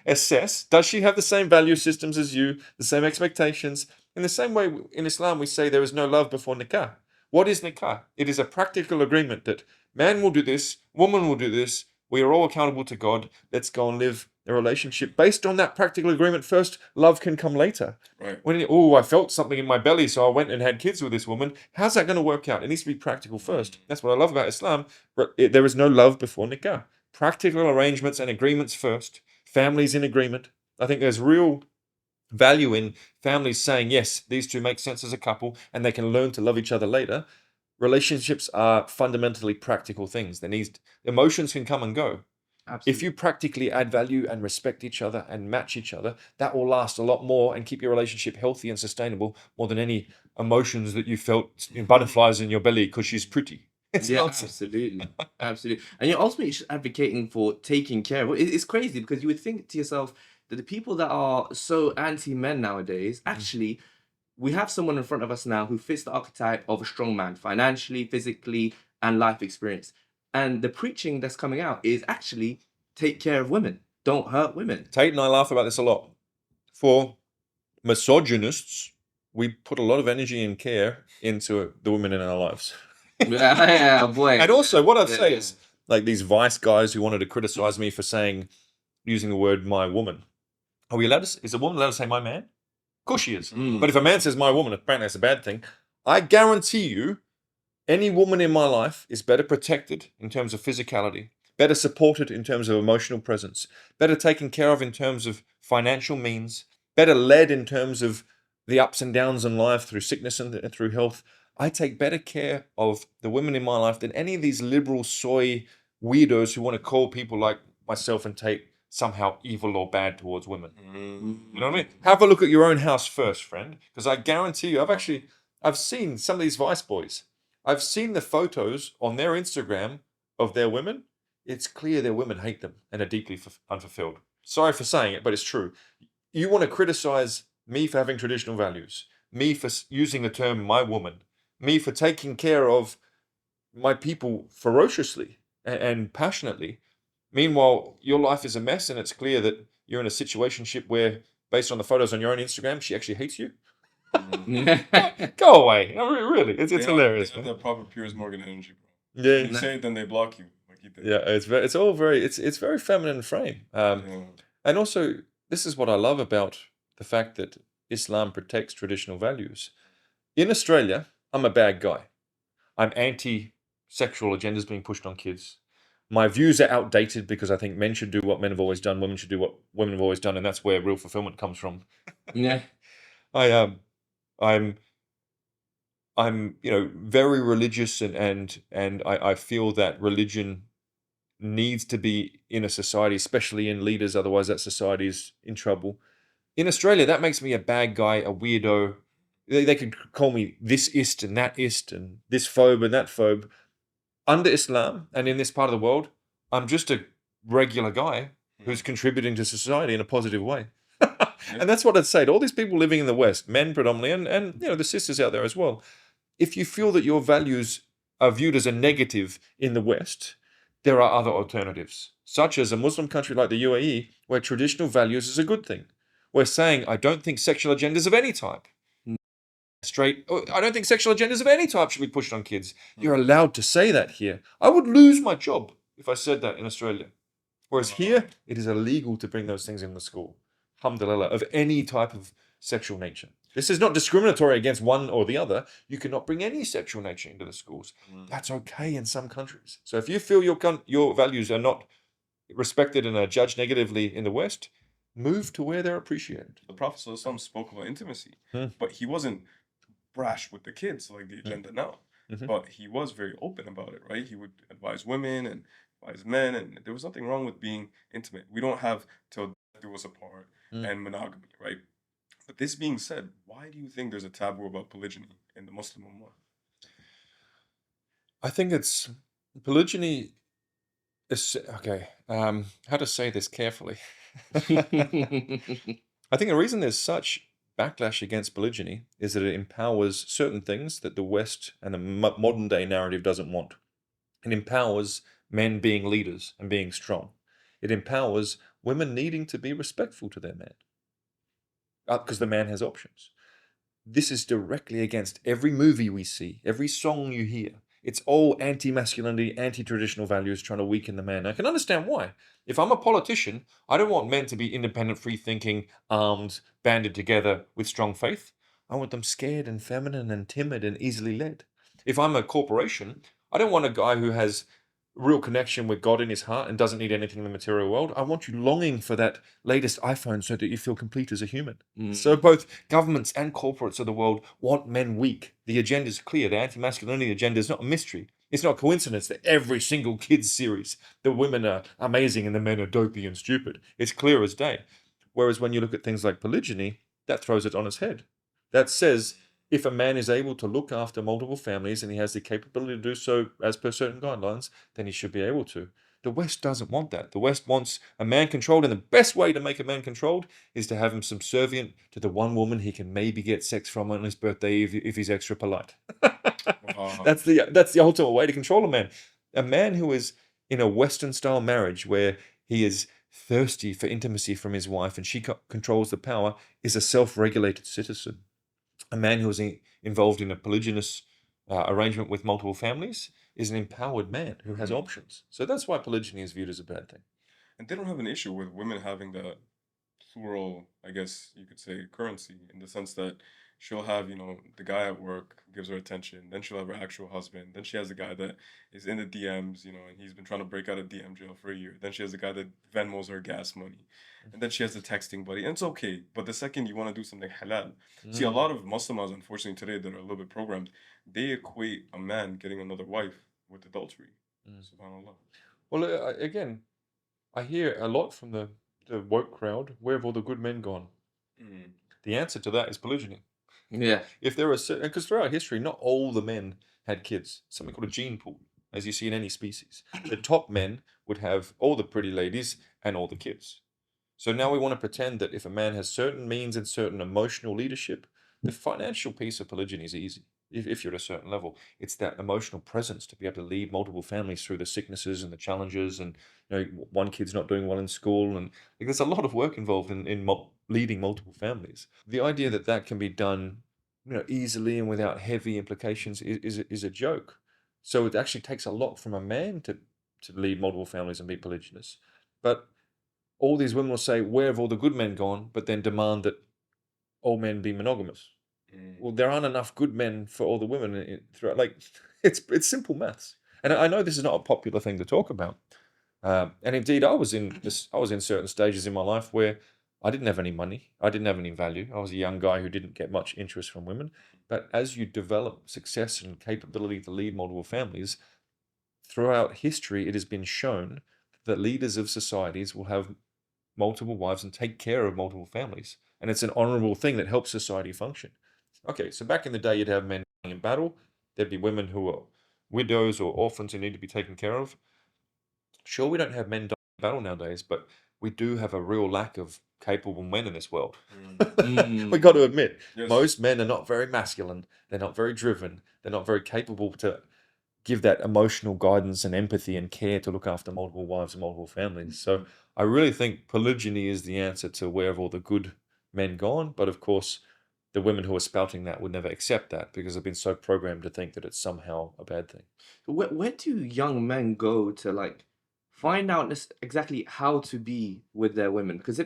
assess, does she have the same value systems as you, the same expectations? In the same way, in Islam, we say there is no love before nikah. What is nikah? It is a practical agreement that man will do this, woman will do this, we are all accountable to God, let's go and live a relationship based on that practical agreement first. Love can come later. Right. When I felt something in my belly, so I went and had kids with this woman. How's that going to work out? It needs to be practical first. That's what I love about Islam. But there is no love before nikah. Practical arrangements and agreements first. Families in agreement. I think there's real value in families saying, yes, these two make sense as a couple, and they can learn to love each other later. Relationships are fundamentally practical things. Emotions can come and go. Absolutely. If you practically add value and respect each other and match each other, that will last a lot more and keep your relationship healthy and sustainable more than any emotions that you felt butterflies in your belly because she's pretty. It's nonsense. Absolutely, absolutely. And you're ultimately just advocating for taking care of. It's crazy because you would think to yourself that the people that are so anti-men nowadays, actually, we have someone in front of us now who fits the archetype of a strong man, financially, physically, and life experience. And the preaching that's coming out is actually take care of women, don't hurt women. Tate and I laugh about this a lot. For misogynists, we put a lot of energy and care into the women in our lives. Yeah, boy. And also, what I'd say is, like these Vice guys who wanted to criticize me for using the word "my woman." Are we allowed to? Is a woman allowed to say "my man"? Of course she is. But if a man says "my woman," apparently that's a bad thing. I guarantee you, any woman in my life is better protected in terms of physicality, better supported in terms of emotional presence, better taken care of in terms of financial means, better led in terms of the ups and downs in life through sickness and through health. I take better care of the women in my life than any of these liberal soy weirdos who want to call people like myself and Tate somehow evil or bad towards women. You know what I mean? Have a look at your own house first, friend, because I guarantee you, I've seen some of these Vice boys. I've seen the photos on their Instagram of their women. It's clear their women hate them and are deeply unfulfilled. Sorry for saying it, but it's true. You want to criticize me for having traditional values, me for using the term "my woman," me for taking care of my people ferociously and passionately. Meanwhile, your life is a mess, and it's clear that you're in a situationship where, based on the photos on your own Instagram, she actually hates you. Go away. I mean, really, it's hilarious. They have that proper Piers Morgan energy, bro. Yeah, You say it, then they block you. Like he did. yeah. It's very feminine frame. And also, this is what I love about the fact that Islam protects traditional values. In Australia, I'm a bad guy. I'm anti-sexual agendas being pushed on kids. My views are outdated because I think men should do what men have always done, women should do what women have always done, and that's where real fulfillment comes from. Yeah. I'm very religious and I feel that religion needs to be in a society, especially in leaders, otherwise that society is in trouble. In Australia, that makes me a bad guy, a weirdo. They could call me this-ist and that-ist and this phobe and that phobe. Under Islam and in this part of the world, I'm just a regular guy who's contributing to society in a positive way. And that's what I'd say to all these people living in the West, men predominantly, and the sisters out there as well. If you feel that your values are viewed as a negative in the West, there are other alternatives, such as a Muslim country like the UAE, where traditional values is a good thing. We're saying, I don't think sexual agendas of any type, I don't think sexual agendas of any type should be pushed on kids. You're allowed to say that here. I would lose my job if I said that in Australia. Whereas here, it is illegal to bring those things in the school. Alhamdulillah, of any type of sexual nature. This is not discriminatory against one or the other. You cannot bring any sexual nature into the schools. That's okay in some countries. So if you feel your values are not respected and are judged negatively in the West, move to where they're appreciated. The Prophet ﷺ spoke about intimacy, but he wasn't brash with the kids like the agenda now. But he was very open about it, right? He would advise women and advise men, and there was nothing wrong with being intimate. We don't have till death do us apart and monogamy, right? But this being said, why do you think there's a taboo about polygyny in the Muslim Ummah? I think it's polygyny is okay. How to say this carefully? I think the reason there's such backlash against polygyny is that it empowers certain things that the West and the modern day narrative doesn't want. It empowers men being leaders and being strong. It empowers women needing to be respectful to their man because the man has options. This is directly against every movie we see, every song you hear. It's all anti-masculinity, anti-traditional values trying to weaken the man. I can understand why. If I'm a politician, I don't want men to be independent, free-thinking, armed, banded together with strong faith. I want them scared and feminine and timid and easily led. If I'm a corporation, I don't want a guy who has real connection with God in his heart and doesn't need anything in the material world. I want you longing for that latest iPhone so that you feel complete as a human. So both governments and corporates of the world want men weak. The agenda is clear. The anti-masculinity agenda is not a mystery. It's not a coincidence that every single kids series, the women are amazing and the men are dopey and stupid. It's clear as day. Whereas when you look at things like polygyny, that throws it on its head. That says if a man is able to look after multiple families and he has the capability to do so as per certain guidelines, then he should be able to. The West doesn't want that. The West wants a man controlled, and the best way to make a man controlled is to have him subservient to the one woman he can maybe get sex from on his birthday if he's extra polite. That's the ultimate way to control a man. A man who is in a Western-style marriage where he is thirsty for intimacy from his wife and she controls the power is a self-regulated citizen. A man who is involved in a polygynous arrangement with multiple families is an empowered man who has options. So that's why polygyny is viewed as a bad thing. And they don't have an issue with women having the plural, I guess you could say, currency, in the sense that she'll have, the guy at work gives her attention, then she'll have her actual husband, then she has a guy that is in the DMs, and he's been trying to break out of DM jail for a year, then she has a guy that Venmos her gas money, and then she has the texting buddy, and it's okay, but the second you want to do something halal, see, a lot of Muslims, unfortunately, today that are a little bit programmed, they equate a man getting another wife with adultery. SubhanAllah. Well, again, I hear a lot from the woke crowd, where have all the good men gone? The answer to that is polygyny. Yeah. If there are certain, because throughout history, not all the men had kids. Something called a gene pool, as you see in any species. The top men would have all the pretty ladies and all the kids. So now we want to pretend that if a man has certain means and certain emotional leadership, the financial piece of polygyny is easy. If you're at a certain level, it's that emotional presence to be able to lead multiple families through the sicknesses and the challenges, and one kid's not doing well in school, and there's a lot of work involved in leading multiple families. The idea that that can be done, easily and without heavy implications is a joke. So it actually takes a lot from a man to lead multiple families and be polygynous. But all these women will say, "Where have all the good men gone?" But then demand that all men be monogamous. Well, there aren't enough good men for all the women throughout. Like, it's simple maths. And I know this is not a popular thing to talk about. And indeed, I was in certain stages in my life where I didn't have any money. I didn't have any value. I was a young guy who didn't get much interest from women. But as you develop success and capability to lead multiple families, throughout history, it has been shown that leaders of societies will have multiple wives and take care of multiple families. And it's an honorable thing that helps society function. Okay, so back in the day, you'd have men in battle. There'd be women who are widows or orphans who need to be taken care of. Sure, we don't have men dying in battle nowadays, but we do have a real lack of capable men in this world. We got to admit, most men are not very masculine. They're not very driven. They're not very capable to give that emotional guidance and empathy and care to look after multiple wives and multiple families. So I really think polygyny is the answer to where have all the good men gone. But of course, the women who are spouting that would never accept that because they've been so programmed to think that it's somehow a bad thing. Where do young men go to find out exactly how to be with their women? Because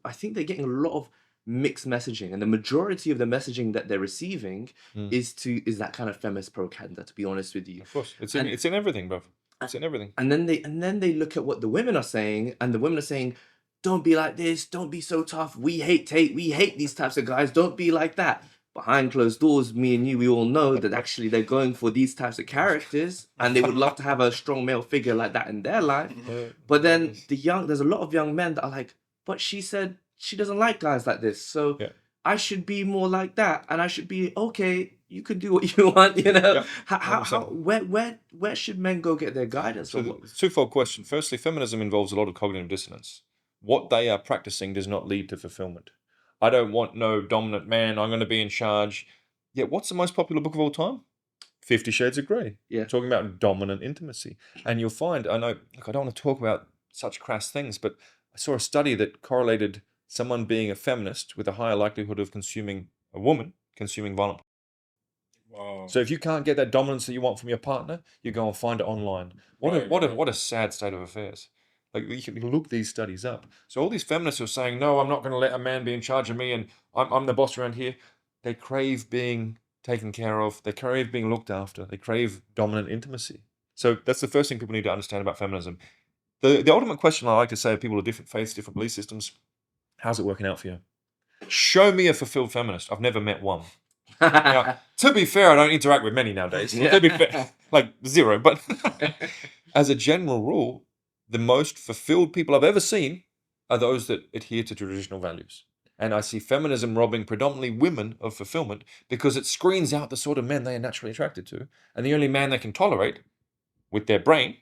I think they're getting a lot of mixed messaging, and the majority of the messaging that they're receiving is that kind of feminist propaganda. To be honest with you, of course, it's in everything, bro. It's in everything. And then they look at what the women are saying, and the women are saying, "Don't be like this. Don't be so tough. We hate Tate. We hate these types of guys. Don't be like that." Behind closed doors, me and you, we all know that actually they're going for these types of characters, and they would love to have a strong male figure like that in their life. But then there's a lot of young men that are like, "But she said she doesn't like guys like this, so I should be more like that, and I should be okay. You can do what you want, Yeah, where should men go get their guidance?" So twofold question. Firstly, feminism involves a lot of cognitive dissonance. What they are practicing does not lead to fulfillment. I don't want no dominant man. I'm going to be in charge. Yeah, what's the most popular book of all time? 50 Shades of Grey. Yeah. Talking about dominant intimacy. And you'll find, I know, I don't want to talk about such crass things, but I saw a study that correlated someone being a feminist with a higher likelihood of consuming violent. Wow. So if you can't get that dominance that you want from your partner, you go and find it online. What a sad state of affairs. Like, you can look these studies up. So all these feminists who are saying, no, I'm not going to let a man be in charge of me and I'm the boss around here. They crave being taken care of. They crave being looked after. They crave dominant intimacy. So that's the first thing people need to understand about feminism. The ultimate question I like to say to people of different faiths, different belief systems, how's it working out for you? Show me a fulfilled feminist. I've never met one. Now, to be fair, I don't interact with many nowadays. Yeah. To be fair, like zero. But as a general rule, the most fulfilled people I've ever seen are those that adhere to traditional values. And I see feminism robbing predominantly women of fulfillment because it screens out the sort of men they are naturally attracted to. And the only man they can tolerate with their brain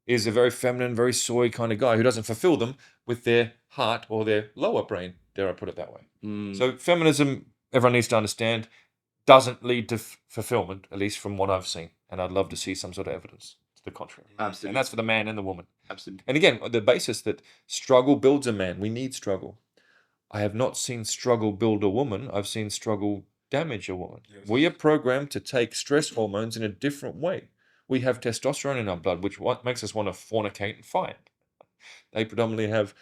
is a very feminine, very soy kind of guy who doesn't fulfill them with their heart or their lower brain, dare I put it that way. So feminism, everyone needs to understand, doesn't lead to fulfillment, at least from what I've seen. And I'd love to see some sort of evidence to the contrary. Absolutely. And that's for the man and the woman. Absolutely. And again, the basis that struggle builds a man. We need struggle. I have not seen struggle build a woman. I've seen struggle damage a woman. Yes. We are programmed to take stress hormones in a different way. We have testosterone in our blood, which makes us want to fornicate and fight. They predominantly have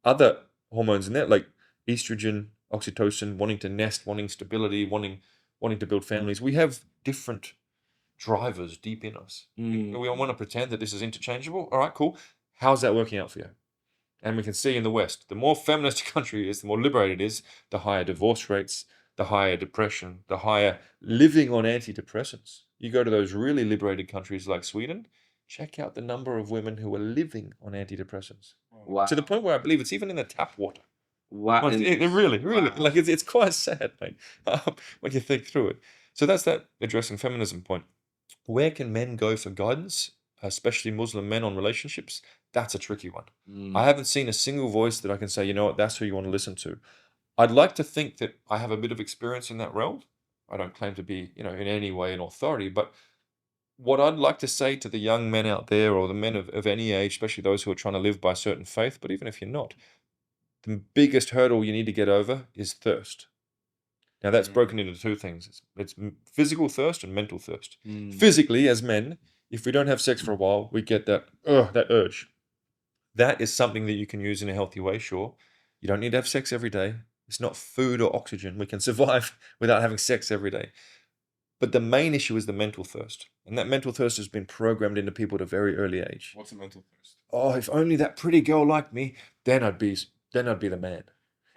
other hormones in there, like estrogen, oxytocin, wanting to nest, wanting stability, wanting to build families. We have different drivers deep in us. We want to pretend that this is interchangeable. All right, cool. How's that working out for you? And we can see in the West, the more feminist a country is, the more liberated it is, the higher divorce rates, the higher depression, the higher living on antidepressants. You go to those really liberated countries like Sweden, check out the number of women who are living on antidepressants. Wow. To the point where I believe it's even in the tap water. Wow. Like, it really, Wow. like it's quite sad, mate, when you think through it. So that's that addressing feminism point. Where can men go for guidance, especially Muslim men on relationships? That's a tricky one. I haven't seen a single voice that I can say, you know what, that's who you want to listen to. I'd like to think that I have a bit of experience in that realm. I don't claim to be, in any way an authority, but what I'd like to say to the young men out there, or the men of any age, especially those who are trying to live by a certain faith, but even if you're not, the biggest hurdle you need to get over is thirst. Now, that's broken into two things. It's physical thirst and mental thirst. Physically, as men, if we don't have sex for a while, we get that urge. That is something that you can use in a healthy way, sure. You don't need to have sex every day. It's not food or oxygen. We can survive without having sex every day. But the main issue is the mental thirst. And that mental thirst has been programmed into people at a very early age. What's a mental thirst? Oh, if only that pretty girl liked me, then I'd be the man.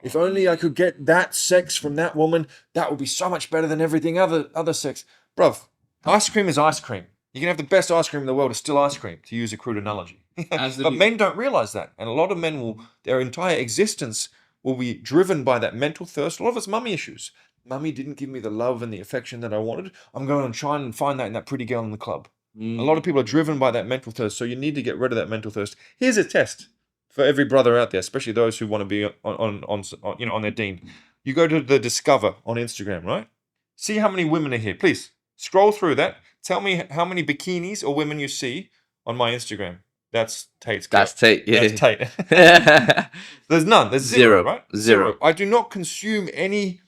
If only I could get that sex from that woman, that would be so much better than everything other sex. Bruv, ice cream is ice cream. You can have the best ice cream in the world, it's still ice cream, to use a crude analogy. But men don't realize that. And a lot of men their entire existence will be driven by that mental thirst. A lot of it's mummy issues. Mummy didn't give me the love and the affection that I wanted. I'm going to try and find that in that pretty girl in the club. A lot of people are driven by that mental thirst. So you need to get rid of that mental thirst. Here's a test for every brother out there, especially those who want to be on their deen. You go to the Discover on Instagram, right? See how many women are here. Please scroll through that. Tell me how many bikinis or women you see on my Instagram. That's Tate's girl. That's Tate, yeah. That's Tate. There's none. There's zero, right? Zero. I do not consume any.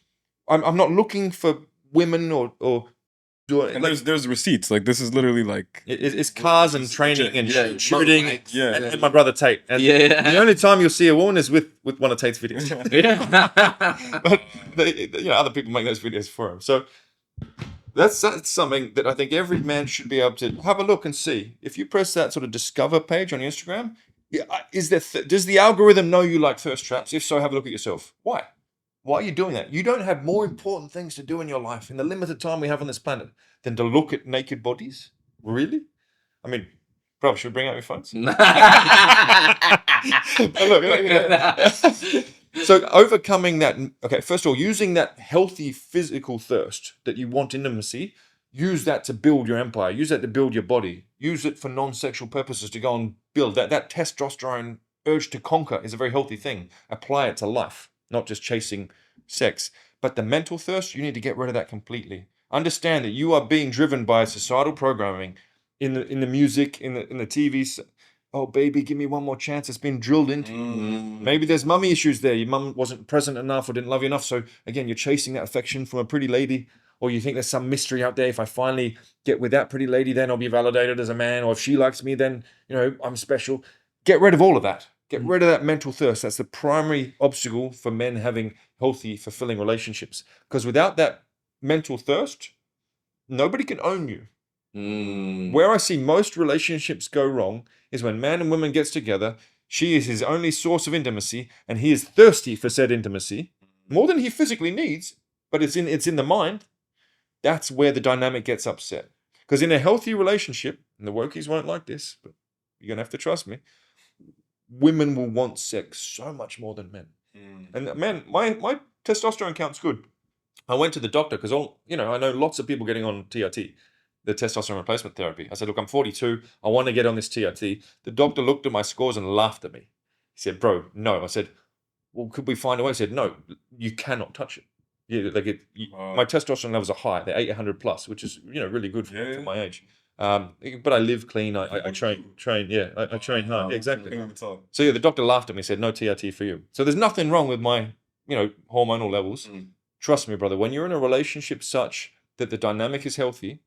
I'm not looking for women or And there's receipts. Like, this is literally like it's cars and training and Yeah, shooting motorbikes. and my brother Tate. And the only time you'll see a woman is with one of Tate's videos. But other people make those videos for him. So that's something that I think every man should be able to have a look and see. If you press that sort of discover page on Instagram, does the algorithm know you like thirst traps? If so, have a look at yourself. Why? Why are you doing that? You don't have more important things to do in your life in the limited time we have on this planet than to look at naked bodies? Really? I mean, bro, should we bring out your phones? So overcoming that, okay, first of all, using that healthy physical thirst that you want intimacy, use that to build your empire, use that to build your body, use it for non-sexual purposes to go and build. That testosterone urge to conquer is a very healthy thing. Apply it to life, not just chasing sex. But the mental thirst, you need to get rid of that completely. Understand that you are being driven by societal programming in the music, in the TVs. Oh, baby, give me one more chance. It's been drilled into you. Maybe there's mummy issues there. Your mum wasn't present enough or didn't love you enough. So again, you're chasing that affection from a pretty lady. or you think there's some mystery out there. If I finally get with that pretty lady, then I'll be validated as a man, or if she likes me, then, you know, I'm special. Get rid of all of that. Get rid of that mental thirst. That's the primary obstacle for men having healthy, fulfilling relationships. Because without that mental thirst, nobody can own you. Where I see most relationships go wrong is when man and woman gets together, she is his only source of intimacy, and he is thirsty for said intimacy, more than he physically needs, but it's in the mind. That's where the dynamic gets upset. Because in a healthy relationship, and the wokies won't like this, but you're going to have to trust me, women will want sex so much more than men. And men, my testosterone count's good. I went to the doctor because I know lots of people getting on TRT, the testosterone replacement therapy. I said, look, I'm 42. I want to get on this TRT. The doctor looked at my scores and laughed at me. He said, bro, no. I said, well, could we find a way? He said, no, you cannot touch it. My testosterone levels are high. They're 800 plus, which is, really good for my age. But I live clean. I train. I train hard. Yeah, exactly. So yeah, the doctor laughed at me and said, no TRT for you. So there's nothing wrong with my, hormonal levels. Trust me, brother, when you're in a relationship such that the dynamic is healthy,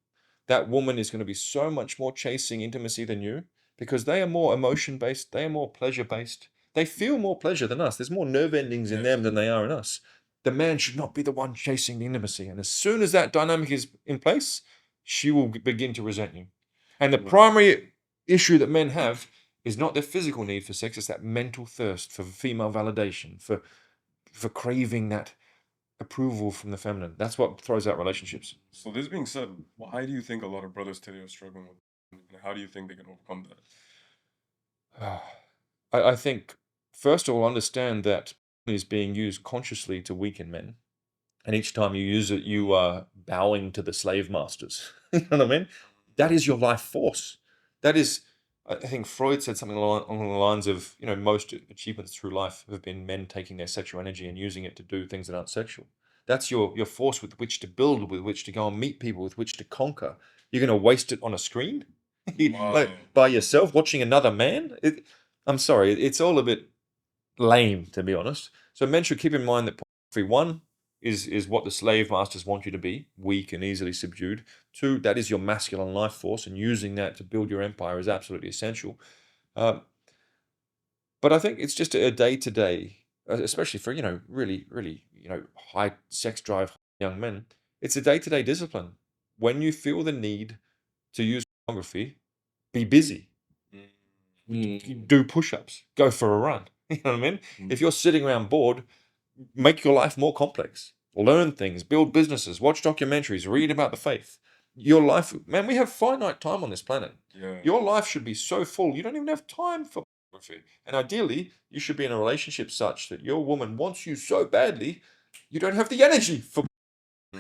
that woman is going to be so much more chasing intimacy than you, because they are more emotion-based, they are more pleasure-based. They feel more pleasure than us. There's more nerve endings in them than they are in us. The man should not be the one chasing the intimacy. And as soon as that dynamic is in place, she will begin to resent you. And the primary issue that men have is not their physical need for sex, it's that mental thirst for female validation, for craving that approval from the feminine. That's what throws out relationships. So this being said, why do you think a lot of brothers today are struggling with it? And how do you think they can overcome that? I think, first of all, understand that is being used consciously to weaken men. And each time you use it, you are bowing to the slave masters. You know what I mean? That is your life force. That is, I think Freud said something along the lines of, most achievements through life have been men taking their sexual energy and using it to do things that aren't sexual. That's your force with which to build, with which to go and meet people, with which to conquer. You're going to waste it on a screen? Like, by yourself, watching another man? I'm sorry, it's all a bit lame, to be honest. So men should keep in mind that pornography, one, is what the slave masters want you to be, weak and easily subdued. Two, that is your masculine life force, and using that to build your empire is absolutely essential. But I think it's just a day-to-day, especially for, really, really, high sex drive young men, it's a day-to-day discipline. When you feel the need to use pornography, be busy. Do push-ups, go for a run. You know what I mean? If you're sitting around bored, make your life more complex. Learn things, build businesses, watch documentaries, read about the faith. Your life, man, we have finite time on this planet. Your life should be so full, you don't even have time for pornography. And ideally, you should be in a relationship such that your woman wants you so badly, you don't have the energy for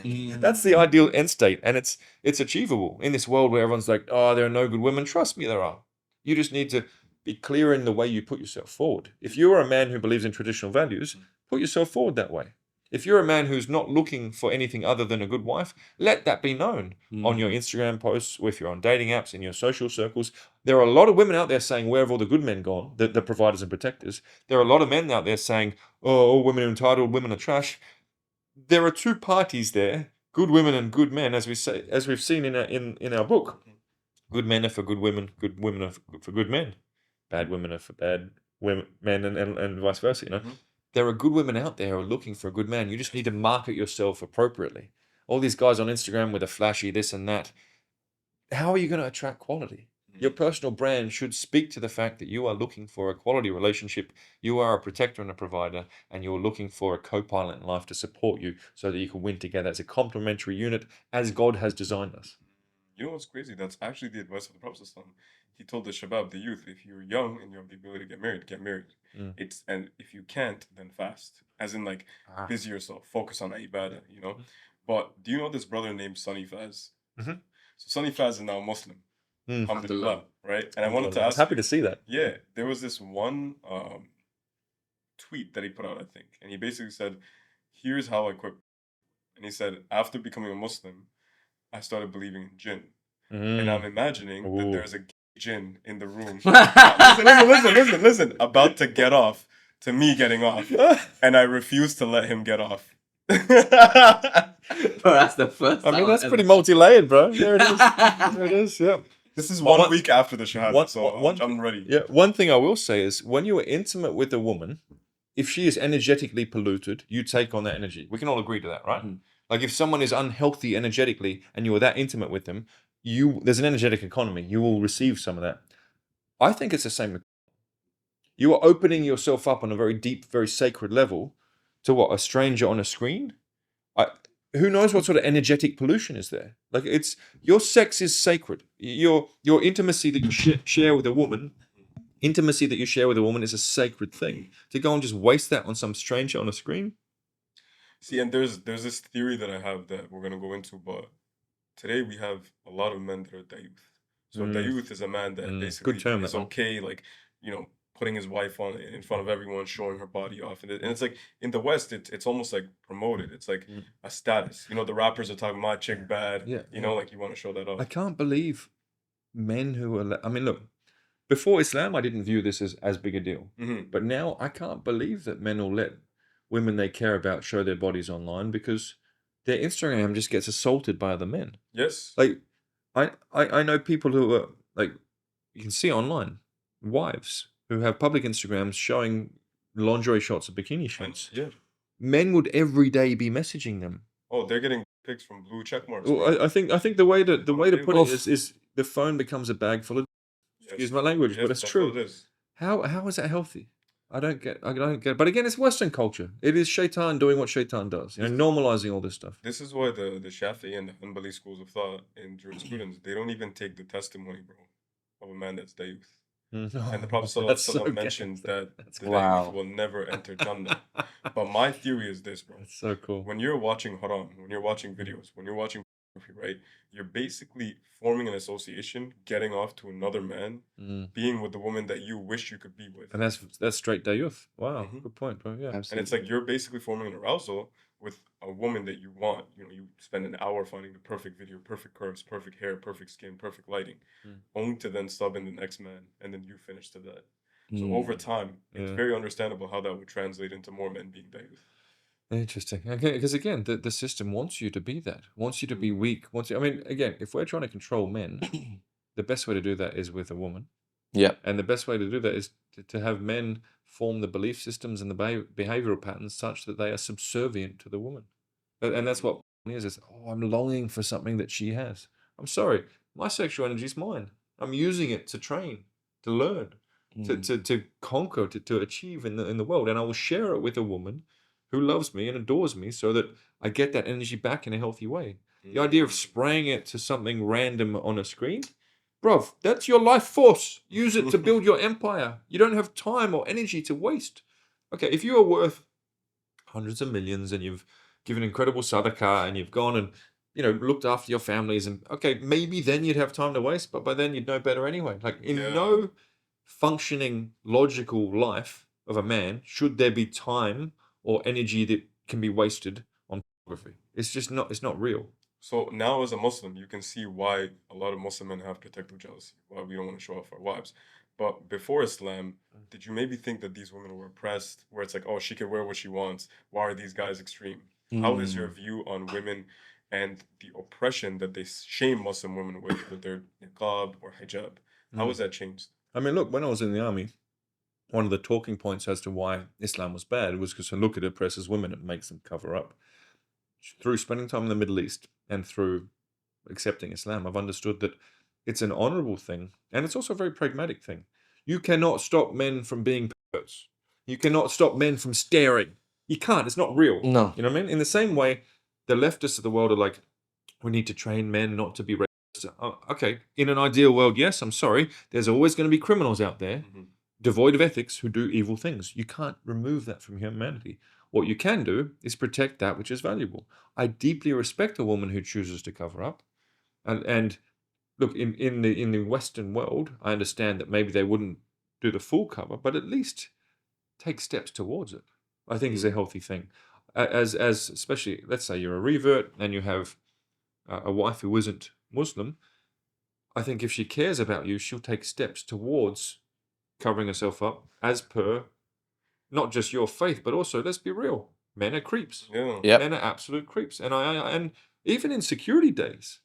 That's the ideal end state, and it's achievable in this world where everyone's like, oh, there are no good women. Trust me, there are. You just need to be clear in the way you put yourself forward. If you're a man who believes in traditional values, put yourself forward that way. If you're a man who's not looking for anything other than a good wife, let that be known on your Instagram posts, or if you're on dating apps, in your social circles. There are a lot of women out there saying, where have all the good men gone, the providers and protectors? There are a lot of men out there saying, oh, all women are entitled, women are trash. There are two parties there, good women and good men, as we've seen in our book. Good men are for good women are for good men. Bad women are for bad women, men, and vice versa, There are good women out there who are looking for a good man. You just need to market yourself appropriately. All these guys on Instagram with a flashy this and that. How are you going to attract quality? Your personal brand should speak to the fact that you are looking for a quality relationship. You are a protector and a provider, and you're looking for a co-pilot in life to support you so that you can win together as a complementary unit as God has designed us. You know what's crazy? That's actually the advice of the Prophet. He told the shabab, the youth, if you're young and you have the ability to get married. And if you can't, then fast. As in, like, busy yourself, focus on ibadah, But do you know this brother named Sunny Faz? So Sunny Faz is now Muslim. Alhamdulillah, right? And I wanted to ask. I was happy to see that. Yeah, there was this one tweet that he put out, I think, and he basically said, "Here's how I quit." And he said, after becoming a Muslim, I started believing in jinn, and I'm imagining that there's a jinn in the room. Listen, about to get off to me getting off, and I refuse to let him get off. Bro, that's the first. I mean, time that's I've pretty ever- multi-layered, bro. There it is. There it is. Yeah. This is One- one week after the shahada, so one- I'm ready. Yeah. One thing I will say is, when you are intimate with a woman, if she is energetically polluted, you take on that energy. We can all agree to that, right? Mhm. Like, if someone is unhealthy energetically and you are that intimate with them, there's an energetic economy. You will receive some of that. I think it's the same with you are opening yourself up on a very deep, very sacred level to what, a stranger on a screen? Who knows what sort of energetic pollution is there? Like, it's your sex is sacred. Your intimacy that you share with a woman, is a sacred thing. To go and just waste that on some stranger on a screen. See, and there's this theory that I have that we're gonna go into, but today we have a lot of men that are dayuth. So dayuth is a man that basically Good term, is that one. okay, like, you know, putting his wife on in front of everyone, showing her body off, and it's like in the West, it's almost like promoted. It's like a status. You know, the rappers are talking my chick bad. Yeah, You know, like you want to show that off. I can't believe men who are. I mean, look, before Islam, I didn't view this as big a deal. Mhm. But now I can't believe that men will let women they care about show their bodies online, because their Instagram just gets assaulted by other men. Yes. Like, I know people who are, like, you can see online, wives who have public Instagrams showing lingerie shots of bikini shots. Yeah. Men would every day be messaging them. Oh, they're getting pics from blue check marks. Well, bro. I think the way to put it Oof. is the phone becomes a bag full of. Yes. Excuse my language, but it's that's true. what it is. How is that healthy? I don't get. But again, it's Western culture. It is shaitan doing what shaitan does. You know, normalizing all this stuff. This is why the Shafi'i and the Hanbali schools of thought in jurisprudence, they don't even take the testimony, bro, of a man that's dayuth. And the Prophet That's so ﷺ mentioned that the Wow. dayuth will never enter Jannah. But my theory is this, bro. That's so cool. When you're watching haram, when you're watching videos, when you're watching pornography, right, you're basically forming an association, getting off to another man, being with the woman that you wish you could be with. And that's straight dayuth. Wow, Mhm. good point, bro. Yeah. Absolutely. And it's like you're basically forming an arousal with a woman that you want. You know, you spend an hour finding the perfect video, perfect curves, perfect hair, perfect skin, perfect lighting, only to then sub in the next man, and then you finish to that. So over time, it's Yeah. very understandable how that would translate into more men being dayuth. Interesting. Okay, because again, the system wants you to be that. Wants you to be weak. I mean, again, if we're trying to control men, the best way to do that is with a woman. Yeah. And the best way to do that is to have men form the belief systems and the behavioral patterns such that they are subservient to the woman. And that's what is, oh, I'm longing for something that she has. I'm sorry, my sexual energy is mine. I'm using it to train, to learn, to conquer, to achieve in the world. And I will share it with a woman who loves me and adores me so that I get that energy back in a healthy way. The idea of spraying it to something random on a screen, bruv, that's your life force. Use it to build your empire. You don't have time or energy to waste. Okay, if you are worth hundreds of millions and you've given incredible sadaqah and you've gone and, you know, looked after your families, and okay, maybe then you'd have time to waste, but by then you'd know better anyway. Like, in no functioning, logical life of a man should there be time or energy that can be wasted on pornography. It's just not, it's not real. So now, as a Muslim, you can see why a lot of Muslim men have protective jealousy, why we don't want to show off our wives. But before Islam, did you maybe think that these women were oppressed, where it's like, oh, she can wear what she wants? Why are these guys extreme? How is your view on women and the oppression that they shame Muslim women with their niqab or hijab? How has that changed? I mean, look, when I was in the army, one of the talking points as to why Islam was bad was because, look, it oppresses women, it makes them cover up. Through spending time in the Middle East and through accepting Islam, I've understood that it's an honorable thing, and it's also a very pragmatic thing. You cannot stop men from being perverts. You cannot stop men from staring. You can't. It's not real. No. You know what I mean? In the same way, the leftists of the world are like, we need to train men not to be racist. Okay, in an ideal world, yes, I'm sorry. There's always going to be criminals out there, devoid of ethics, who do evil things. You can't remove that from humanity. What you can do is protect that which is valuable. I deeply respect a woman who chooses to cover up. And look, in the Western world, I understand that maybe they wouldn't do the full cover, but at least take steps towards it. I think is a healthy thing. As especially, let's say you're a revert and you have a wife who isn't Muslim, I think if she cares about you, she'll take steps towards covering herself up as per not just your faith, but also, let's be real, men are creeps. Yeah. Yep. Men are absolute creeps. And even in security days,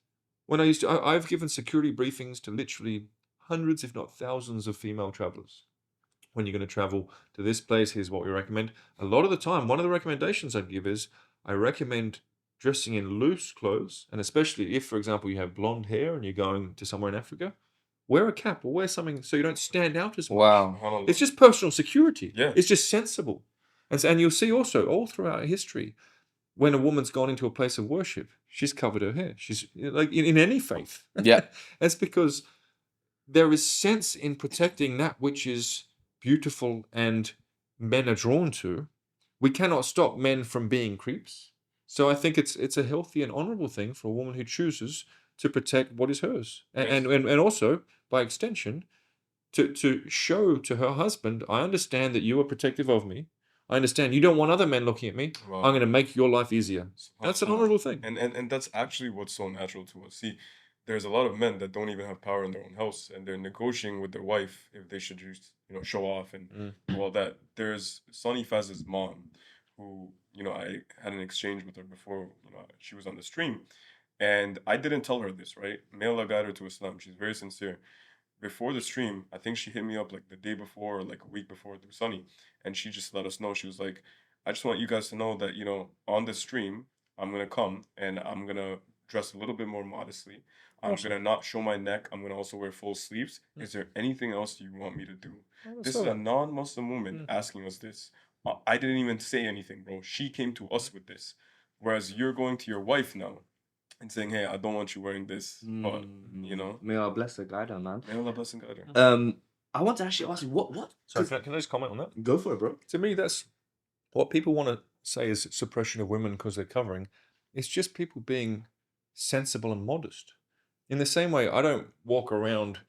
when I've given security briefings to literally hundreds, if not thousands, of female travelers. When you're going to travel to this place, here's what we recommend. A lot of the time, one of the recommendations I give is I recommend dressing in loose clothes, and especially if, for example, you have blonde hair and you're going to somewhere in Africa, wear a cap or wear something so you don't stand out as much. Wow. It's just personal security. Yeah. It's just sensible. And you'll see also all throughout history, when a woman's gone into a place of worship, she's covered her hair. She's like in any faith. Yeah. That's because there is sense in protecting that which is beautiful and men are drawn to. We cannot stop men from being creeps. So I think it's a healthy and honorable thing for a woman who chooses to protect what is hers. And also, by extension, to show to her husband, I understand that you are protective of me. I understand you don't want other men looking at me. Wow. I'm going to make your life easier. That's an honorable thing. And that's actually what's so natural to us. See, there's a lot of men that don't even have power in their own house, and they're negotiating with their wife if they should just, show off and do all that. There's Sonny Faz's mom, who, I had an exchange with her before, she was on the stream, and I didn't tell her this, right? May Allah guide her to Islam. She's very sincere. Before the stream, I think she hit me up like the day before, or like a week bore through Sonny, and she just let us know. She was like, I just want you guys to know that, on the stream, I'm going to come and I'm going to dress a little bit more modestly. I'm going to not show my neck. I'm going to also wear full sleeves. Is there anything else you want me to do? This is a non-Muslim woman asking us this. I didn't even say anything, bro. She came to us with this. Whereas you're going to your wife now and saying, hey, I don't want you wearing this. But, May Allah bless her, guide her, man. May Allah bless and guide her. I want to actually ask you, what? So can I just comment on that? Go for it, bro. To me, that's what people want to say is suppression of women because they're covering. It's just people being sensible and modest. In the same way, I don't walk around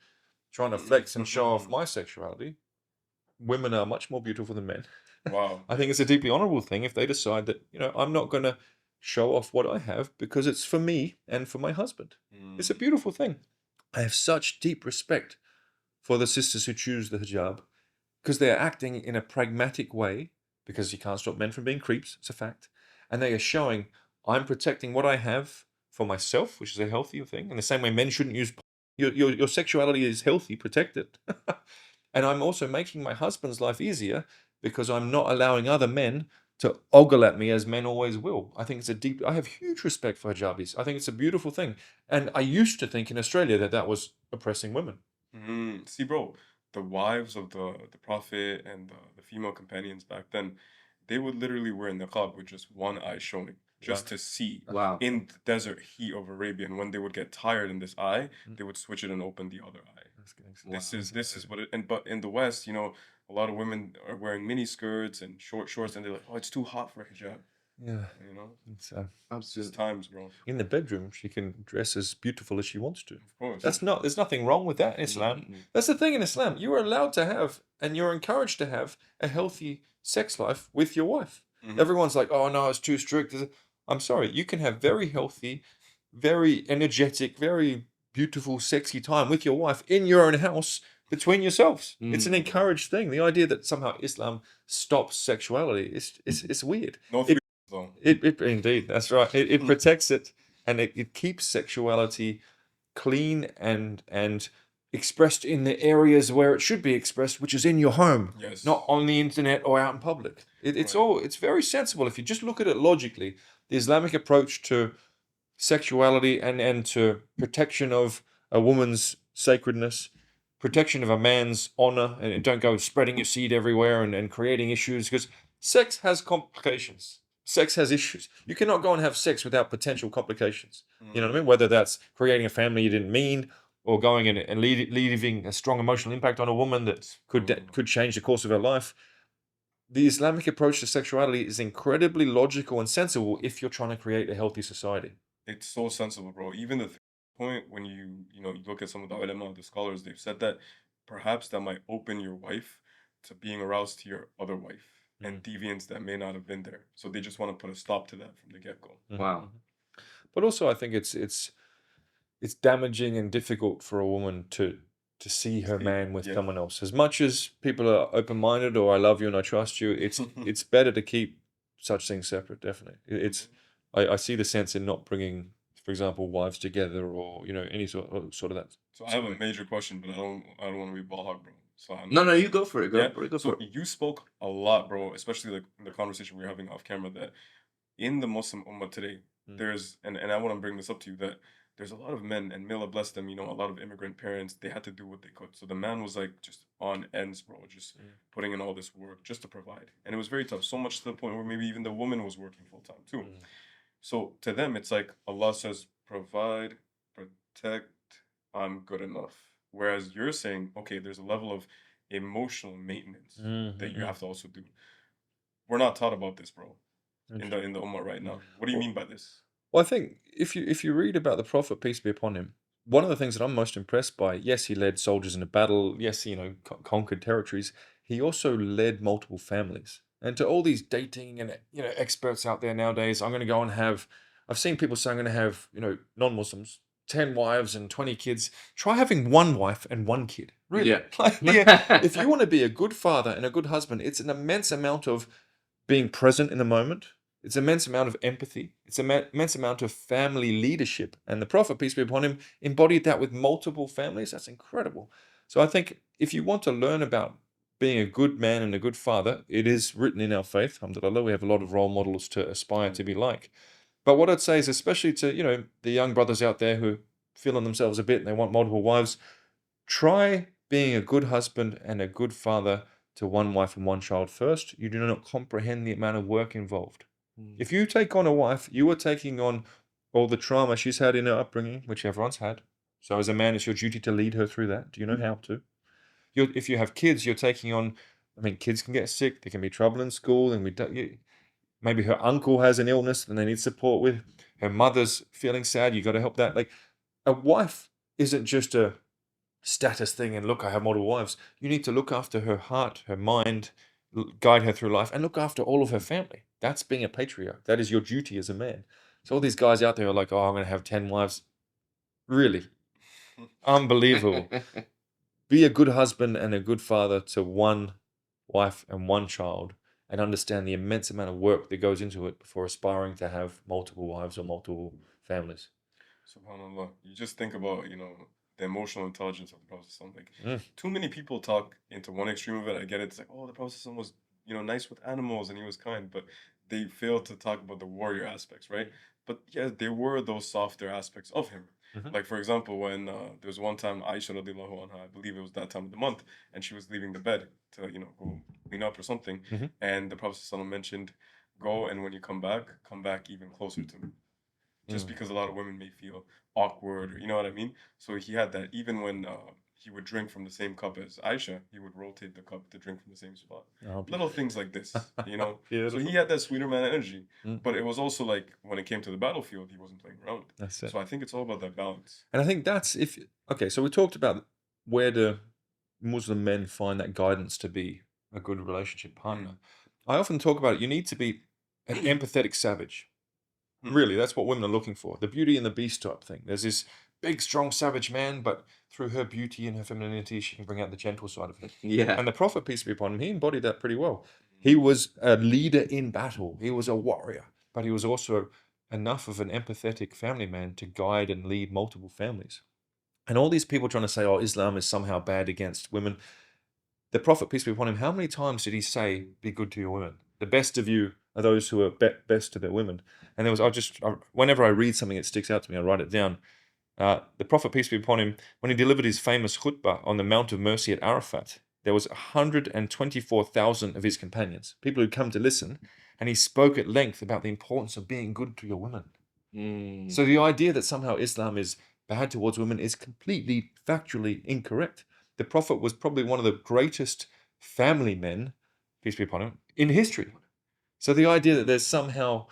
trying to flex and show off my sexuality. Women are much more beautiful than men. Wow. I think it's a deeply honorable thing if they decide that, I'm not going to show off what I have because it's for me and for my husband. It's a beautiful thing. I have such deep respect for the sisters who choose the hijab because they are acting in a pragmatic way, because you can't stop men from being creeps. It's a fact. And they are showing I'm protecting what I have for myself, which is a healthy thing. In the same way, men shouldn't use your sexuality is healthy, protect it. And I'm also making my husband's life easier because I'm not allowing other men to ogle at me as men always will. I think I have huge respect for hijabis. I think it's a beautiful thing. And I used to think in Australia that was oppressing women. See, bro, the wives of the Prophet and the female companions back then, they would literally wear niqab with just one eye showing, just to see. Wow. In the desert heat of Arabia, and when they would get tired in this eye, they would switch it and open the other eye. This is what it. But in the West, a lot of women are wearing mini skirts and short shorts, and they're like, "Oh, it's too hot for a hijab." Yeah, It's Absolutely. just times, bro. in the bedroom, she can dress as beautiful as she wants to. Of course. There's nothing wrong with that in Islam. That's the thing in Islam. You are allowed to have, and you're encouraged to have, a healthy sex life with your wife. Everyone's like, oh no, it's too strict. I'm sorry, you can have very healthy, very energetic, very beautiful, sexy time with your wife in your own house between yourselves. It's an encouraged thing. The idea that somehow Islam stops sexuality, it's weird. No, It indeed, that's right. It protects it, and it keeps sexuality clean and expressed in the areas where it should be expressed, which is in your home, not on the internet or out in public. It's very sensible if you just look at it logically. The Islamic approach to sexuality and to protection of a woman's sacredness, protection of a man's honor, and don't go spreading your seed everywhere and creating issues, because sex has complications. Sex has issues. You cannot go and have sex without potential complications. You know what I mean? Whether that's creating a family you didn't mean, or going and leaving a strong emotional impact on a woman that could change the course of her life. The Islamic approach to sexuality is incredibly logical and sensible if you're trying to create a healthy society. It's so sensible, bro. Even the point when you look at some of the ulama, the scholars, they've said that perhaps that might open your wife to being aroused to your other wife and deviance that may not have been there. So they just want to put a stop to that from the get-go. Wow. But also, I think it's damaging and difficult for a woman to see her man with someone else. As much as people are open-minded or I love you and I trust you, it's better to keep such things separate. Definitely, I see the sense in not bringing, for example, wives together, or any sort of that. So I have a major question, but I don't want to be ball hog, bro. So No, you go for it. Go yeah. for it. Go So for it. you spoke a lot, bro, especially like in the conversation we were having off camera, that in the Muslim Ummah today, there's and I want to bring this up to you, that there's a lot of men, and may Allah bless them, a lot of immigrant parents, they had to do what they could. So the man was like just on ends, bro, just putting in all this work just to provide. And it was very tough, so much to the point where maybe even the woman was working full time too. So to them, it's like Allah says, provide, protect, I'm good enough. Whereas you're saying, okay, there's a level of emotional maintenance that you have to also do. We're not taught about this, bro, in the Ummah right now. What do you mean by this? Well, I think if you read about the Prophet, peace be upon him, one of the things that I'm most impressed by, yes, he led soldiers into battle, yes, he conquered territories. He also led multiple families. And to all these dating and experts out there nowadays, I've seen people say I'm going to have non-Muslims 10 wives and 20 kids. Try having one wife and one kid. Really? Yeah. If you want to be a good father and a good husband, it's an immense amount of being present in the moment. It's an immense amount of empathy. It's an immense amount of family leadership. And the Prophet, peace be upon him, embodied that with multiple families. That's incredible. So I think if you want to learn about being a good man and a good father, it is written in our faith. Alhamdulillah, we have a lot of role models to aspire to be like. But what I'd say is, especially to, the young brothers out there who feel on themselves a bit and they want multiple wives, try being a good husband and a good father to one wife and one child first. You do not comprehend the amount of work involved. If you take on a wife, you are taking on all the trauma she's had in her upbringing, which everyone's had. So as a man, it's your duty to lead her through that. Do you know how to? If you have kids, you're taking on, kids can get sick. There can be trouble in school, and maybe her uncle has an illness and they need support with. Her mother's feeling sad. You got to help that. Like, a wife isn't just a status thing and look, I have multiple wives. You need to look after her heart, her mind, guide her through life, and look after all of her family. That's being a patriarch. That is your duty as a man. So all these guys out there are like, oh, I'm going to have 10 wives. Really? Unbelievable. Be a good husband and a good father to one wife and one child, and understand the immense amount of work that goes into it before aspiring to have multiple wives or multiple families. SubhanAllah. You just think about, the emotional intelligence of the Prophet. Like, too many people talk into one extreme of it. I get it. It's like, oh, the Prophet was, nice with animals and he was kind, but they fail to talk about the warrior aspects, right? But yeah, there were those softer aspects of him. Like, for example, when there was one time Aisha radiallahu anha, I believe it was that time of the month, and she was leaving the bed to, go clean up or something. And the Prophet ﷺ mentioned, go, and when you come back even closer to me. Just because a lot of women may feel awkward, or, you know what I mean? So he had that. Even when he would drink from the same cup as Aisha, he would rotate the cup to drink from the same spot. Little things like this, So he had that sweeter man energy. But it was also like, when it came to the battlefield, he wasn't playing around. That's it. So I think it's all about that balance. And I think that's so we talked about where do Muslim men find that guidance to be a good relationship partner. I often talk about it. You need to be an empathetic savage. Really, that's what women are looking for. The Beauty and the Beast type thing. There's this big, strong, savage man, but through her beauty and her femininity, she can bring out the gentle side of him. Yeah. And the Prophet, peace be upon him, he embodied that pretty well. He was a leader in battle. He was a warrior, but he was also enough of an empathetic family man to guide and lead multiple families. And all these people trying to say, oh, Islam is somehow bad against women. The Prophet, peace be upon him, how many times did he say, be good to your women? The best of you are those who are best to their women. And whenever I read something that sticks out to me, I write it down. The Prophet, peace be upon him, when he delivered his famous khutbah on the Mount of Mercy at Arafat, there was 124,000 of his companions, people who'd come to listen, and he spoke at length about the importance of being good to your women. So the idea that somehow Islam is bad towards women is completely factually incorrect. The Prophet was probably one of the greatest family men, peace be upon him, in history. So the idea that there's somehow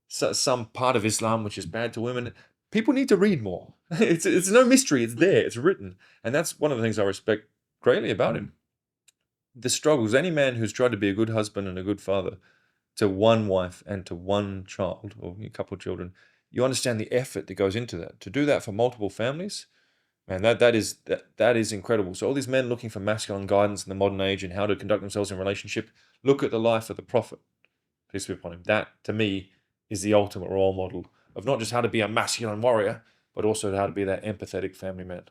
some part of Islam which is bad to women, people need to read more. It's no mystery. It's there. It's written. And that's one of the things I respect greatly about him. The struggles. Any man who's tried to be a good husband and a good father to one wife and to one child or a couple of children, you understand the effort that goes into that. To do that for multiple families, man, that is incredible. So all these men looking for masculine guidance in the modern age and how to conduct themselves in relationship, look at the life of the Prophet. peace be upon him. That, to me, is the ultimate role model of not just how to be a masculine warrior, but also how to be that empathetic family man.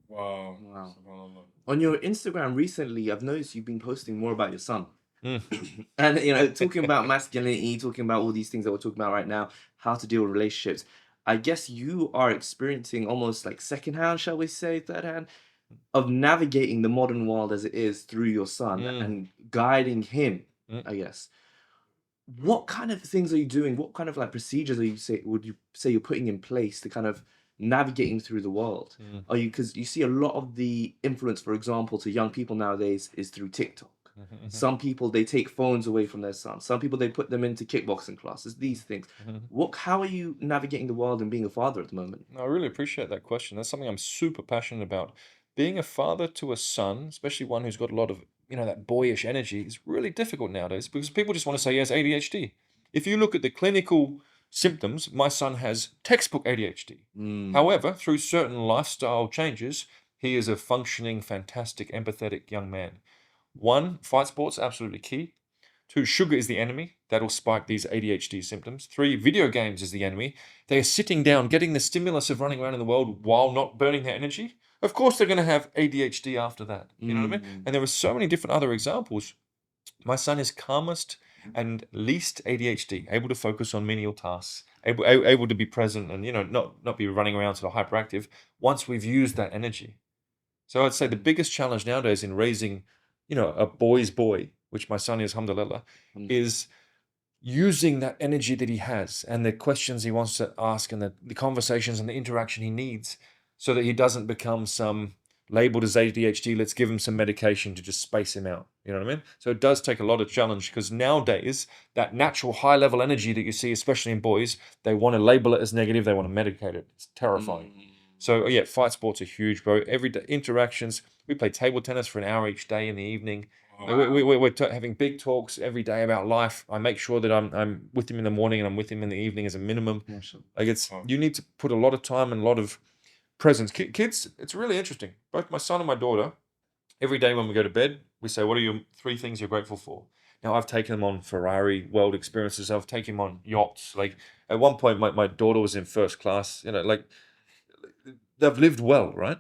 Wow. Wow. Subhanallah. On your Instagram recently, I've noticed you've been posting more about your son. Mm. And, you know, talking about masculinity, talking about all these things that we're talking about right now, how to deal with relationships. I guess you are experiencing almost like secondhand, shall we say, third hand, of navigating the modern world as it is through your son and guiding him, I guess. What kind of things are you doing? What kind of like procedures would you say you're putting in place to kind of navigating through the world? Are you, because you see a lot of the influence, for example, to young people nowadays is through TikTok. Some people, they take phones away from their sons. Some people, they put them into kickboxing classes, these things. How are you navigating the world and being a father at the moment? I really appreciate that question. That's something I'm super passionate about. Being a father to a son, especially one who's got a lot of, that boyish energy, is really difficult nowadays because people just want to say he has ADHD. If you look at the clinical symptoms, my son has textbook ADHD. However, through certain lifestyle changes, he is a functioning, fantastic, empathetic young man. 1, fight sports, absolutely key. 2, sugar is the enemy. That'll spike these ADHD symptoms. 3, video games is the enemy. They are sitting down, getting the stimulus of running around in the world while not burning their energy. Of course, they're going to have ADHD after that. You know what I mean? And there are so many different other examples. My son is calmest and least ADHD, able to focus on menial tasks, able to be present and, not be running around sort of hyperactive once we've used that energy. So I'd say the biggest challenge nowadays in raising, a boy's boy, which my son is, alhamdulillah, is using that energy that he has and the questions he wants to ask and the conversations and the interaction he needs so that he doesn't become some labeled as ADHD, let's give him some medication to just space him out. You know what I mean? So it does take a lot of challenge because nowadays that natural high level energy that you see, especially in boys, they want to label it as negative. They want to medicate it. It's terrifying. So yeah, fight sports are huge, bro. Everyday interactions. We play table tennis for an hour each day in the evening. Wow. We're having big talks every day about life. I make sure that I'm with him in the morning and I'm with him in the evening as a minimum. Like you need to put a lot of time and a lot of presence. Kids, it's really interesting. Both my son and my daughter, every day when we go to bed, we say, what are your 3 things you're grateful for? Now, I've taken them on Ferrari world experiences. I've taken them on yachts. Like at one point, my daughter was in first class. Like they've lived well, right?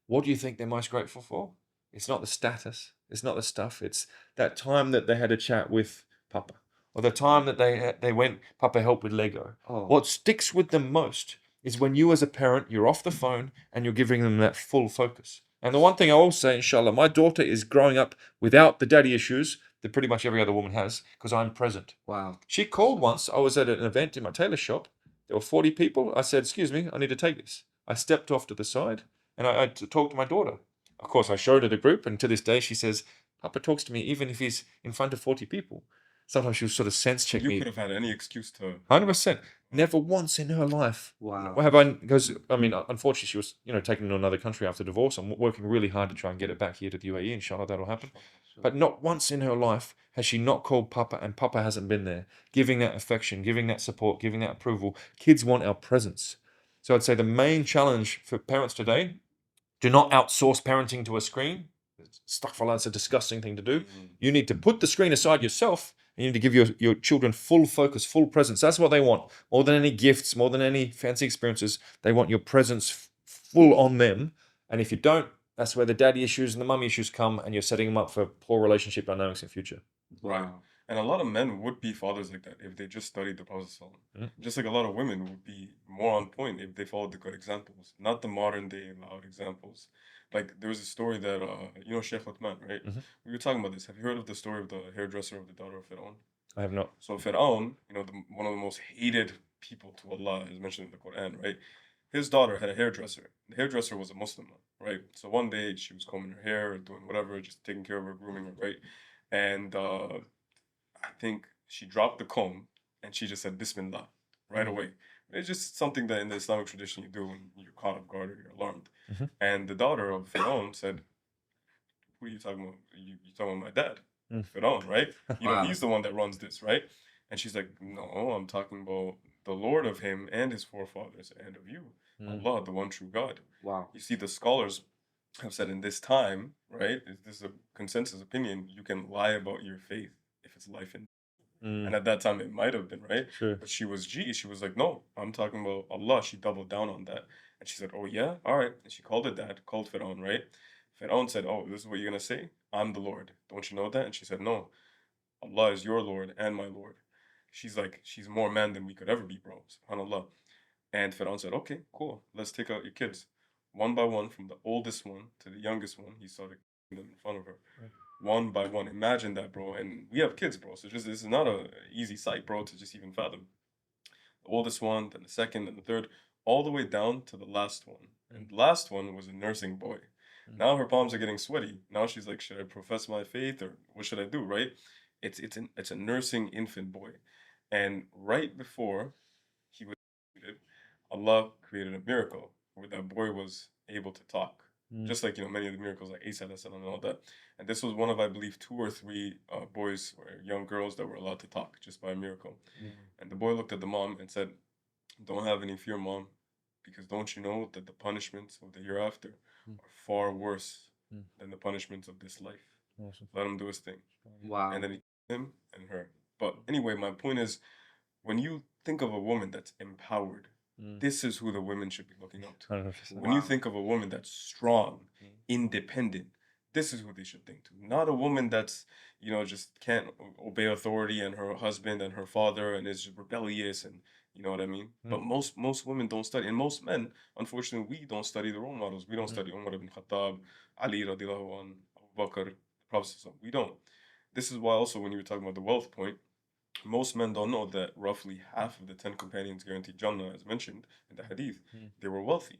What do you think they're most grateful for? It's not the status. It's not the stuff. It's that time that they had a chat with Papa, or the time that they went, Papa helped with Lego. What sticks with them most is when you as a parent, you're off the phone and you're giving them that full focus. And the one thing I will say, inshallah, my daughter is growing up without the daddy issues that pretty much every other woman has because I'm present. Wow. She called once. I was at an event in my tailor shop. There were 40 people. I said, excuse me, I need to take this. I stepped off to the side and I talked to my daughter. Of course, I showed her the group, and to this day, she says, Papa talks to me even if he's in front of 40 people. Sometimes she'll sort of sense check me. You could have had any excuse to... 100%. Never once in her life. Wow. Have I? Because, unfortunately, she was, taken to another country after divorce. I'm working really hard to try and get it back here to the UAE. Inshallah, that'll happen. But not once in her life has she not called Papa, and Papa hasn't been there, giving that affection, giving that support, giving that approval. Kids want our presence. So I'd say the main challenge for parents today, do not outsource parenting to a screen. Astaghfirullah, it's a disgusting thing to do. You need to put the screen aside yourself, and you need to give your children full focus, full presence. That's what they want. More than any gifts, more than any fancy experiences, they want your presence full on them. And if you don't, that's where the daddy issues and the mummy issues come, and you're setting them up for poor relationship dynamics in future. Right. And a lot of men would be fathers like that if they just studied the Prophet. Just like a lot of women would be more on point if they followed the good examples, not the modern day loud examples. Like there was a story that, Sheikh Uthman, right? We were talking about this. Have you heard of the story of the hairdresser of the daughter of Pharaoh? I have not. So Pharaoh, one of the most hated people to Allah, is mentioned in the Quran, right? His daughter had a hairdresser. The hairdresser was a Muslim, right? So one day she was combing her hair, doing whatever, just taking care of her, grooming her, right? And I think she dropped the comb and she just said Bismillah right away. It's just something that in the Islamic tradition you do when you're caught off guard or you're alarmed. And the daughter of Pharaoh said, "Who are you talking about? You talking about my dad, Pharaoh, right? He's the one that runs this, right?" And she's like, "No, I'm talking about the Lord of him and his forefathers and of you, Allah, the one true God." Wow. You see, the scholars have said in this time, right? This is a consensus opinion. You can lie about your faith if it's life and And at that time, it might have been, right? Sure. But she was she was like, no, I'm talking about Allah. She doubled down on that. And she said, oh, yeah? All right. And she called it that, called Pharaoh, right? Pharaoh said, oh, this is what you're going to say? I'm the Lord. Don't you know that? And she said, no, Allah is your Lord and my Lord. She's like, she's more man than we could ever be, bro. SubhanAllah. And Pharaoh said, okay, cool. Let's take out your kids. One by one, from the oldest one to the youngest one, he started killing them in front of her. Right. One by one. Imagine that, bro. And we have kids, bro. So just this is not a easy sight, bro, to just even fathom. The oldest one, then the second, then the third, all the way down to the last one. And the last one was a nursing boy. Now her palms are getting sweaty. Now she's like, should I profess my faith or what should I do, right? It's a nursing infant boy. And right before he was created, Allah created a miracle where that boy was able to talk. Just like, many of the miracles like Isa and all that. And this was one of, I believe, 2 or 3 boys or young girls that were allowed to talk just by a miracle. And the boy looked at the mom and said, don't have any fear, mom, because don't you know that the punishments of the hereafter are far worse than the punishments of this life. Awesome. Let him do his thing. Wow. And then he killed him and her. But anyway, my point is, when you think of a woman that's empowered, this is who the women should be looking up to. 100%. When you think of a woman that's strong, independent, this is who they should think to. Not a woman that's, just can't obey authority and her husband and her father and is rebellious and you know what I mean? But most women don't study. And most men, unfortunately, we don't study the role models. We don't study Umar ibn Khattab, Ali radiallahu an, Abu Bakr, the Prophet. We don't. This is why also when you were talking about the wealth point, most men don't know that roughly half of the 10 companions guaranteed Jannah, as mentioned in the hadith, they were wealthy.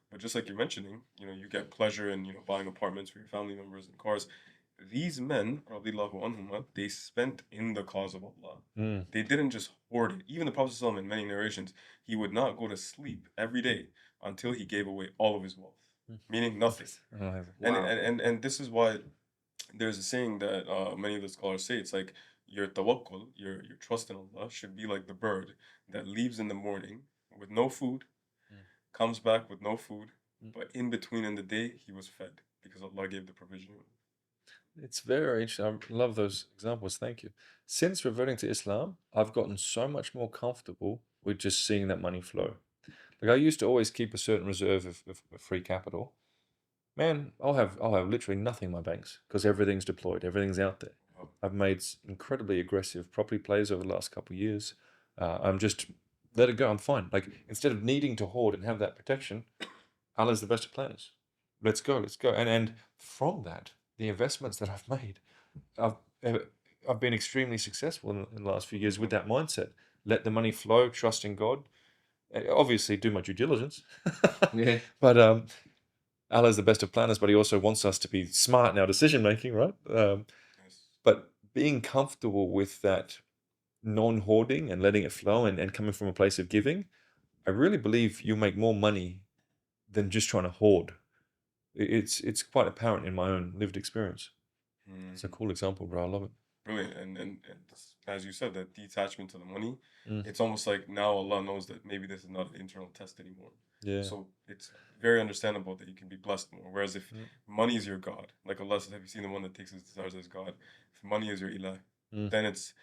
But just like you're mentioning, you get pleasure in, buying apartments for your family members and cars. These men, radiallahu anhum, they spent in the cause of Allah. They didn't just hoard it. Even the Prophet ﷺ, in many narrations, he would not go to sleep every day until he gave away all of his wealth, meaning nothing. Wow. And this is why there's a saying that many of the scholars say, it's like your tawakkul, your trust in Allah should be like the bird that leaves in the morning with no food, comes back with no food, but in between in the day he was fed because Allah gave the provision. It's very interesting. I love those examples. Thank you. Since reverting to Islam, I've gotten so much more comfortable with just seeing that money flow. Like I used to always keep a certain reserve of free capital. Man, I'll have literally nothing in my banks because everything's deployed, everything's out there. I've made incredibly aggressive property plays over the last couple of years. I'm just let it go. I'm fine. Like instead of needing to hoard and have that protection, Allah's the best of planners. Let's go. And from that, the investments that I've made, I've been extremely successful in the last few years with that mindset. Let the money flow, trust in God. Obviously, do my due diligence. Yeah. But Allah's the best of planners, but He also wants us to be smart in our decision making, right? But being comfortable with that non-hoarding and letting it flow and coming from a place of giving, I really believe you'll make more money than just trying to hoard. It's quite apparent in my own lived experience. It's a cool example, bro. I love it. Brilliant. And as you said, that detachment to the money, it's almost like now Allah knows that maybe this is not an internal test anymore. Yeah. So it's very understandable that you can be blessed more. Whereas if money is your God, like Allah says, have you seen the one that takes his desires as God? If money is your ilah, then it's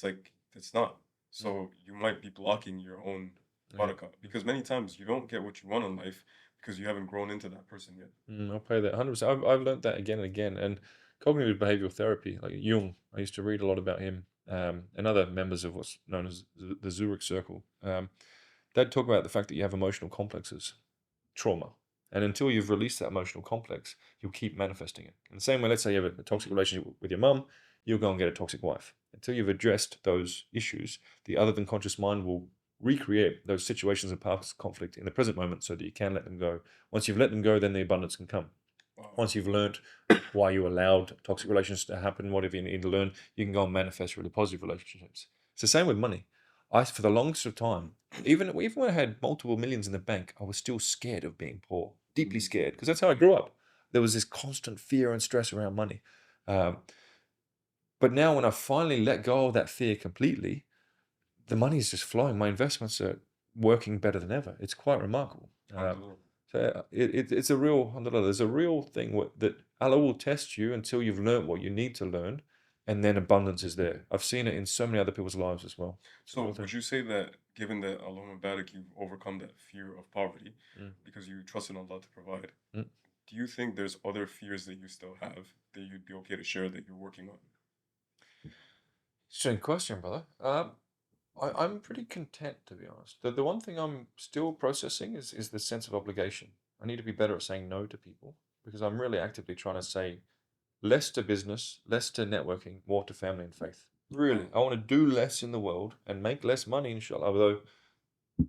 like it's not. So you might be blocking your own barakah. Because many times you don't get what you want in life because you haven't grown into that person yet. I'll pay that 100%. I've learned that again and again. And cognitive behavioral therapy, like Jung, I used to read a lot about him, and other members of what's known as the Zurich Circle. They'd talk about the fact that you have emotional complexes, trauma. And until you've released that emotional complex, you'll keep manifesting it. In the same way, let's say you have a toxic relationship with your mum, you'll go and get a toxic wife. Until you've addressed those issues, the other than conscious mind will recreate those situations of past conflict in the present moment so that you can let them go. Once you've let them go, then the abundance can come. Once you've learned why you allowed toxic relations to happen, whatever you need to learn, you can go and manifest really positive relationships. It's the same with money. For the longest of time, even when I had multiple millions in the bank, I was still scared of being poor, deeply scared, because that's how I grew up. There was this constant fear and stress around money. But now when I finally let go of that fear completely, the money is just flowing. My investments are working better than ever. It's quite remarkable. So it's a real, there's a real thing that Allah will test you until you've learned what you need to learn and then abundance is there. I've seen it in so many other people's lives as well. So would you say that given that along with Barak you've overcome that fear of poverty because you trusted Allah to provide, do you think there's other fears that you still have that you'd be okay to share that you're working on? Interesting question, brother. I'm pretty content, to be honest. The one thing I'm still processing is the sense of obligation. I need to be better at saying no to people because I'm really actively trying to say less to business, less to networking, more to family and faith. Really, I want to do less in the world and make less money, inshallah. Although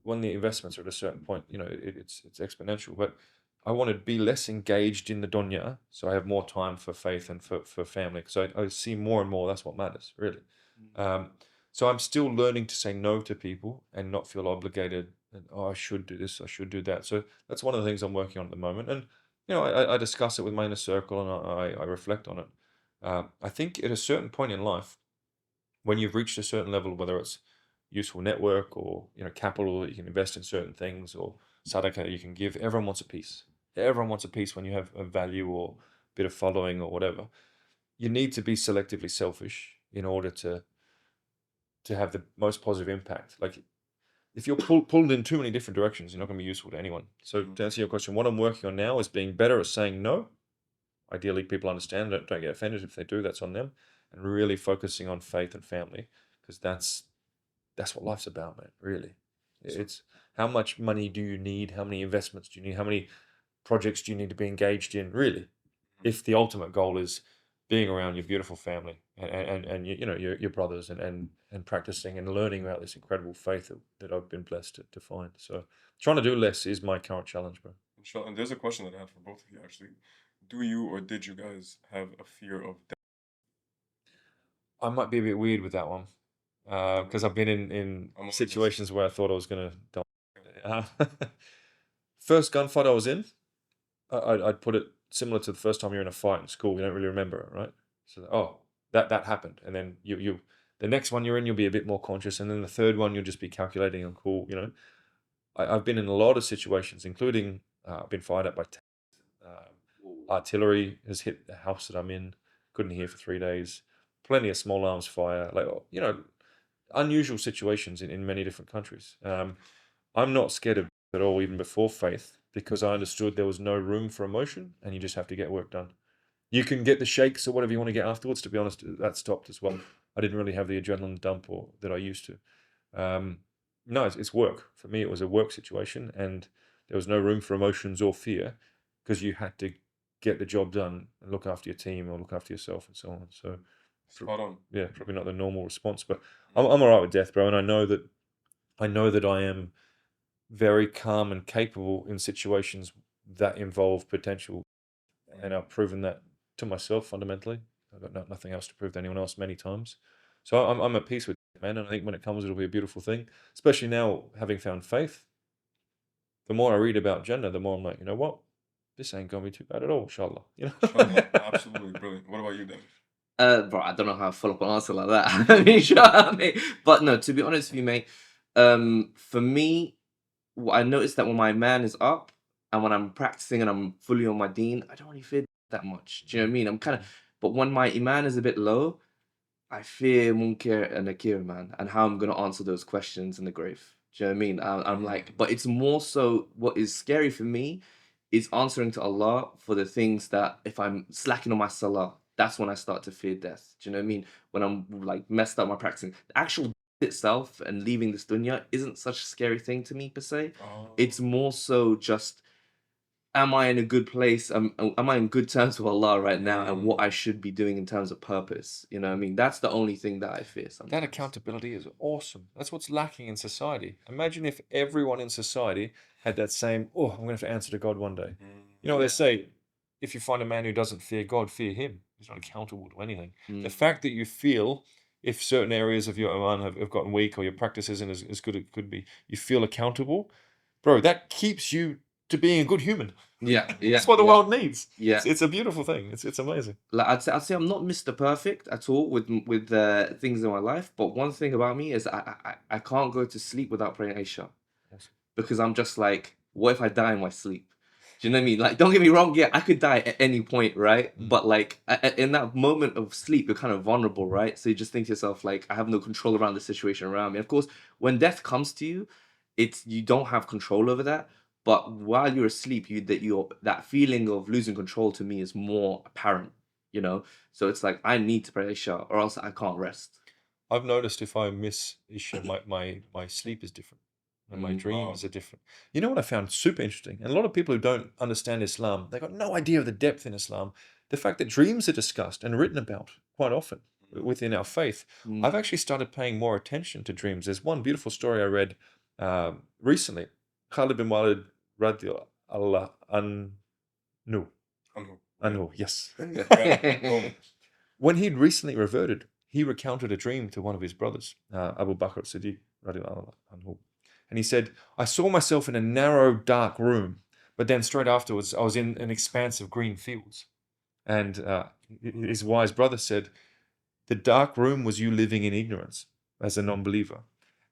when the investments are at a certain point, it's exponential. But I want to be less engaged in the dunya, so I have more time for faith and for family. So I see more and more that's what matters, really. So I'm still learning to say no to people and not feel obligated. And, I should do this, I should do that. So that's one of the things I'm working on at the moment. And I discuss it with my inner circle and I reflect on it. I think at a certain point in life, when you've reached a certain level, whether it's useful network or capital that you can invest in certain things or sadaqah you can give, everyone wants a piece. Everyone wants a piece when you have a value or bit of following or whatever. You need to be selectively selfish in order to have the most positive impact. Like if you're pulled in too many different directions, you're not going to be useful to anyone. So to answer your question, what I'm working on now is being better at saying no. Ideally, people understand, don't get offended. If they do, that's on them. And really focusing on faith and family, because that's what life's about, man, really. It's how much money do you need? How many investments do you need? How many projects do you need to be engaged in, really? If the ultimate goal is being around your beautiful family and your brothers and practicing and learning about this incredible faith that I've been blessed to find. So trying to do less is my current challenge, bro. Inshallah. And there's a question that I have for both of you, actually. Do you or did you guys have a fear of death? I might be a bit weird with that one because I've been in situations where I thought I was going to die. First gunfight I was in, I'd put it similar to the first time you're in a fight in school. You don't really remember it, right? So, that happened. And then you the next one you're in, you'll be a bit more conscious. And then the third one, you'll just be calculating and cool, I've been in a lot of situations, including I've been fired at by artillery has hit the house that I'm in. Couldn't hear for 3 days. Plenty of small arms fire, unusual situations in many different countries. I'm not scared of at all, even before faith, because I understood there was no room for emotion and you just have to get work done. You can get the shakes or whatever you want to get afterwards. To be honest, that stopped as well. I didn't really have the adrenaline dump that I used to. No, it's work. For me, it was a work situation and there was no room for emotions or fear because you had to get the job done and look after your team or look after yourself and so on. So, spot on. Yeah, probably not the normal response, but I'm all right with death, bro. And I know that I am very calm and capable in situations that involve potential, and I've proven that to myself fundamentally. I've got nothing else to prove to anyone else many times. So I'm at peace with it, man, and I think when it comes, it'll be a beautiful thing. Especially now, having found faith. The more I read about Jannah, the more I'm like, you know what? This ain't gonna be too bad at all, inshallah. Inshallah. Absolutely brilliant. What about you, Dan? Bro, I don't know how to follow up an answer like that. I mean, sure, but no, to be honest with you, mate, for me, I noticed that when my man is up and when I'm practicing and I'm fully on my deen, I don't really fear that much. Do you know what I mean? I'm kind of, but when my iman is a bit low, I fear munkar and nakir, man, and how I'm gonna answer those questions in the grave. Do you know what I mean? I'm like, but it's more so what is scary for me is answering to Allah for the things that if I'm slacking on my salah, that's when I start to fear death. Do you know what I mean? When I'm like messed up my practicing, the actual itself and leaving this dunya isn't such a scary thing to me per se. It's more so just, am I in a good place? Am I in good terms with Allah right now and what I should be doing in terms of purpose? You know what I mean? That's the only thing that I fear sometimes. That accountability is awesome. That's what's lacking in society. Imagine if everyone in society had that same, I'm going to have to answer to God one day. You know what they say? If you find a man who doesn't fear God, fear him. He's not accountable to anything. The fact that you feel, if certain areas of your iman have gotten weak or your practice isn't as good as it could be, you feel accountable, bro, that keeps you to being a good human. Yeah. That's what the world needs. Yeah. It's a beautiful thing. It's amazing. Like I'd say I'm not Mr. Perfect at all with things in my life, but one thing about me is I can't go to sleep without praying Isha. Awesome. Because I'm just like, what if I die in my sleep? Do you know what I mean? Like, don't get me wrong, yeah, I could die at any point, right? Mm. But like in that moment of sleep, you're kind of vulnerable, right? So you just think to yourself, like, I have no control around the situation around me. Of course, when death comes to you, you don't have control over that. But while you're asleep, that feeling of losing control to me is more apparent, you know? So it's like, I need to pray Isha or else I can't rest. I've noticed if I miss Isha, my sleep is different and my dreams are different. You know what I found super interesting? And a lot of people who don't understand Islam, they got no idea of the depth in Islam. The fact that dreams are discussed and written about quite often within our faith. I've actually started paying more attention to dreams. There's one beautiful story I read recently. Khalid bin Walid radiallahu anhu, yes. When he'd recently reverted, he recounted a dream to one of his brothers, Abu Bakr Siddiq radiallahu anhu. And he said, I saw myself in a narrow, dark room, but then straight afterwards, I was in an expanse of green fields. And his wise brother said, the dark room was you living in ignorance as a non-believer.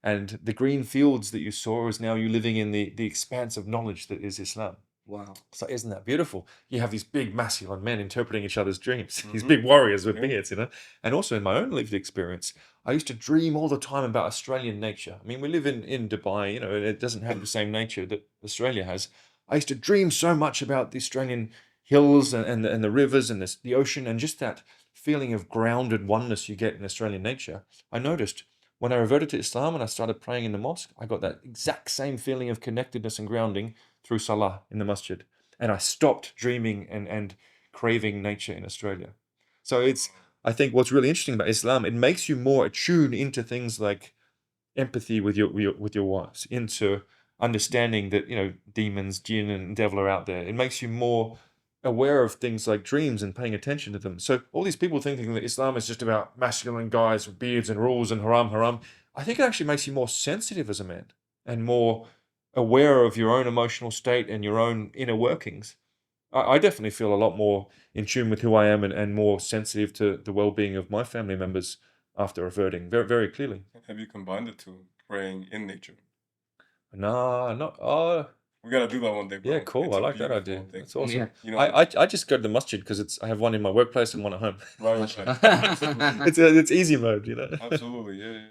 And the green fields that you saw is now you living in the expanse of knowledge that is Islam. Wow. So isn't that beautiful? You have these big masculine men interpreting each other's dreams, these big warriors with beards, you know. And also in my own lived experience, I used to dream all the time about Australian nature. I mean, we live in Dubai, you know, and it doesn't have the same nature that Australia has. I used to dream so much about the Australian hills and the rivers and the ocean and just that feeling of grounded oneness you get in Australian nature. I noticed when I reverted to Islam and I started praying in the mosque, I got that exact same feeling of connectedness and grounding through Salah in the masjid. And I stopped dreaming and craving nature in Australia. So I think what's really interesting about Islam, it makes you more attuned into things like empathy with your wives, into understanding that, you know, demons, jinn and devil are out there. It makes you more aware of things like dreams and paying attention to them. So all these people thinking that Islam is just about masculine guys with beards and rules and haram, I think it actually makes you more sensitive as a man and more aware of your own emotional state and your own inner workings. I definitely feel a lot more in tune with who I am and more sensitive to the well-being of my family members after reverting very, very clearly. Have you combined the two, praying in nature? Nah, not. We gotta do that one day, bro. Yeah, cool. It's I a like that beautiful idea. thing. That's awesome. Yeah. You know, I just go to the masjid because I have one in my workplace and one at home. right. It's easy mode, you know. Absolutely, yeah.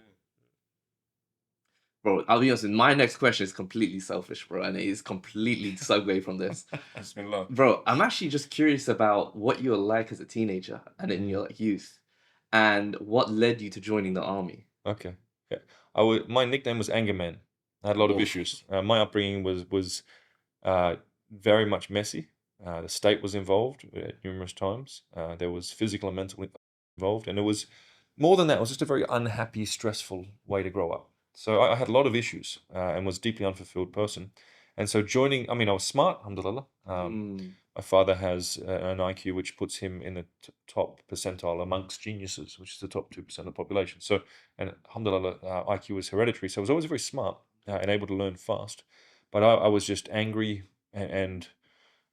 Bro, I'll be honest, my next question is completely selfish, bro, and it is completely segue from this. Bismillah. Bro, I'm actually just curious about what you were like as a teenager and in your youth, and what led you to joining the army. Okay. Yeah. My nickname was Anger Man. I had a lot of Whoa. issues. My upbringing was very much messy. The state was involved at numerous times. There was physical and mental involved, and it was more than that. It was just a very unhappy, stressful way to grow up. So I had a lot of issues and was a deeply unfulfilled person. And so I was smart, alhamdulillah. My father has an IQ which puts him in the top percentile amongst geniuses, which is the top 2% of the population. So, and alhamdulillah, IQ was hereditary. So I was always very smart and able to learn fast. But I was just angry and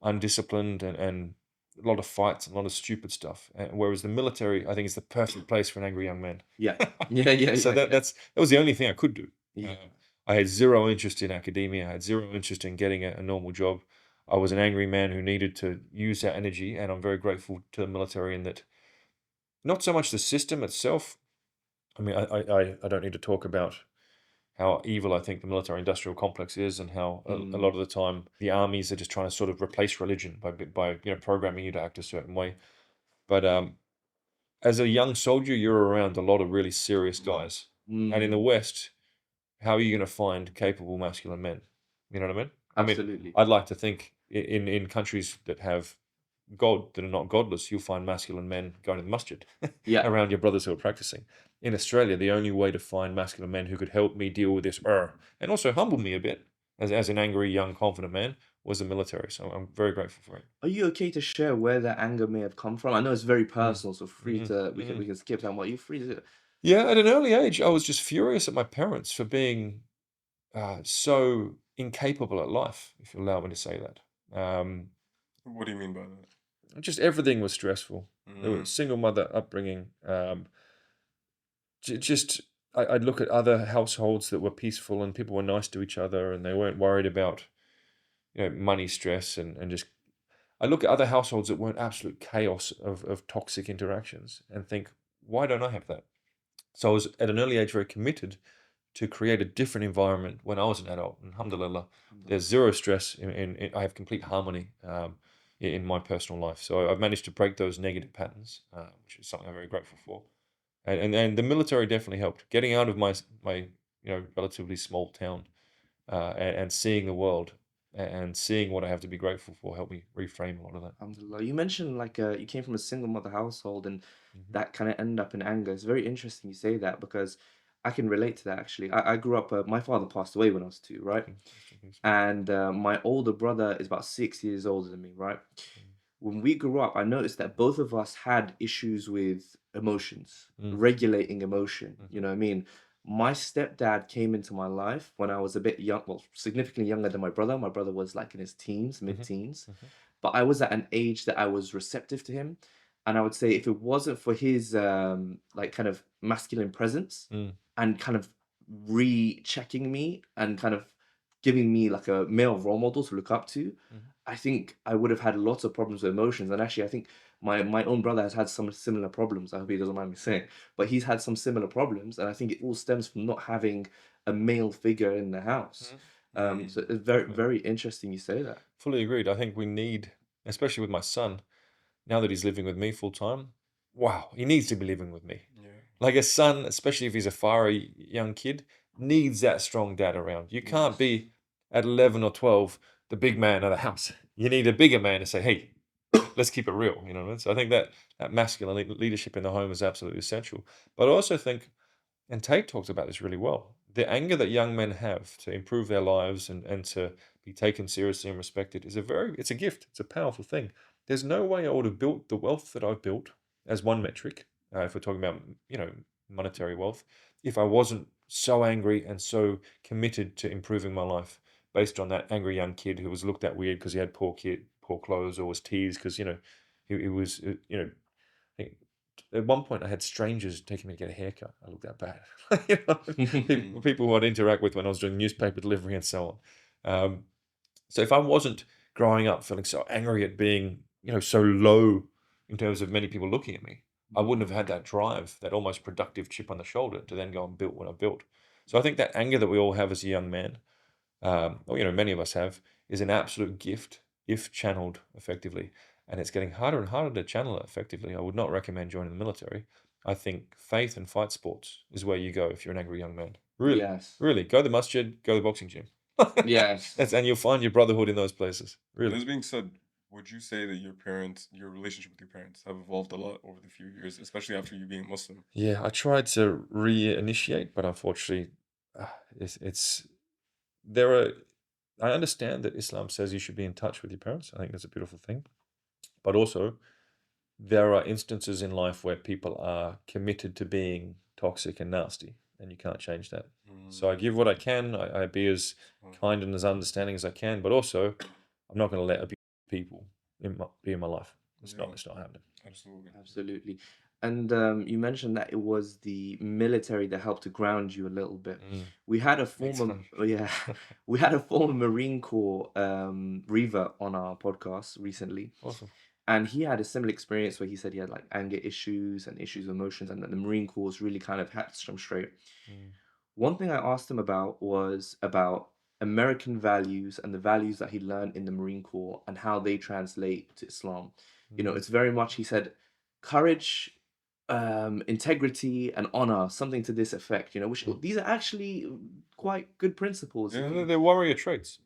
undisciplined and a lot of fights and a lot of stupid stuff. Whereas the military, I think, is the perfect place for an angry young man. Yeah. So that was the only thing I could do. Yeah. I had zero interest in academia. I had zero interest in getting a normal job. I was an angry man who needed to use that energy, and I'm very grateful to the military in that. Not so much the system itself. I mean, I don't need to talk about how evil I think the military-industrial complex is, and how a lot of the time the armies are just trying to sort of replace religion by programming you to act a certain way. But as a young soldier, you're around a lot of really serious guys, and in the West, how are you going to find capable masculine men? You know what I mean? Absolutely. I'd like to think in countries that have God, that are not godless, you'll find masculine men going to the masjid around your brothers who are practicing. In Australia, the only way to find masculine men who could help me deal with this and also humble me a bit as an angry, young, confident man was the military. So I'm very grateful for it. Are you okay to share where that anger may have come from? I know it's very personal, so we can skip that. What you free to? Yeah, at an early age, I was just furious at my parents for being so incapable at life, if you allow me to say that. What do you mean by that? Just everything was stressful. There was a single mother upbringing. I'd look at other households that were peaceful and people were nice to each other and they weren't worried about money stress and just. I look at other households that weren't absolute chaos of toxic interactions and think, why don't I have that? So I was at an early age very committed to create a different environment when I was an adult. And alhamdulillah, there's zero stress. I have complete harmony in my personal life. So I've managed to break those negative patterns, which is something I'm very grateful for. And the military definitely helped. Getting out of my relatively small town and seeing the world and seeing what I have to be grateful for helped me reframe a lot of that. Alhamdulillah. You mentioned you came from a single mother household and Mhm. that kind of ended up in anger. It's very interesting you say that because I can relate to that actually. I grew up, my father passed away when I was 2, right? And my older brother is about 6 years older than me, right? When we grew up, I noticed that both of us had issues with emotions, regulating emotion. You know what I mean? My stepdad came into my life when I was a bit young, well, significantly younger than my brother. My brother was like in his teens, mid-teens. But I was at an age that I was receptive to him. And I would say if it wasn't for his kind of masculine presence and kind of rechecking me and kind of giving me like a male role model to look up to, I think I would have had lots of problems with emotions. And actually, I think my own brother has had some similar problems. I hope he doesn't mind me saying, but he's had some similar problems. And I think it all stems from not having a male figure in the house. So it's very, very interesting you say that. Fully agreed. I think we need, especially with my son, now that he's living with me full time, wow, he needs to be living with me. Yeah. Like a son, especially if he's a fiery young kid, needs that strong dad around. You can't be at 11 or 12 the big man of the house. You need a bigger man to say, hey, let's keep it real. So I think that masculine leadership in the home is absolutely essential. But I also think, and Tate talks about this really well, the anger that young men have to improve their lives and to be taken seriously and respected is it's a gift. It's a powerful thing. There's no way I would have built the wealth that I've built as one metric, if we're talking about, monetary wealth, if I wasn't so angry and so committed to improving my life based on that angry young kid who was looked at weird because he had poor clothes or was teased because, he was, I think at one point I had strangers taking me to get a haircut. I looked that bad. People who I'd interact with when I was doing newspaper delivery and so on. So if I wasn't growing up feeling so angry at being, so low in terms of many people looking at me, I wouldn't have had that drive, that almost productive chip on the shoulder to then go and build what I built. So I think that anger that we all have as a young man, or many of us have, is an absolute gift if channeled effectively. And it's getting harder and harder to channel it effectively. I would not recommend joining the military. I think faith and fight sports is where you go if you're an angry young man. Really, really, go to the masjid, go to the boxing gym. Yes. And you'll find your brotherhood in those places. Really. This being said, would you say that your relationship with your parents have evolved a lot over the few years, especially after you being Muslim? Yeah, I tried to reinitiate, but unfortunately, I understand that Islam says you should be in touch with your parents. I think that's a beautiful thing. But also, there are instances in life where people are committed to being toxic and nasty, and you can't change that. So I give what I can. I be as kind and as understanding as I can, but also, I'm not going to let people be in my life. It's not happening. Absolutely. And you mentioned that it was the military that helped to ground you a little bit. We had a former Marine Corps revert on our podcast recently. Awesome. And he had a similar experience where he said he had like anger issues and issues with emotions, and that the Marine Corps really kind of had him straight. One thing I asked him about was about American values and the values that he learned in the Marine Corps and how they translate to Islam. It's very much, he said, courage, integrity, and honor, something to this effect, which these are actually quite good principles. Yeah, they're warrior traits.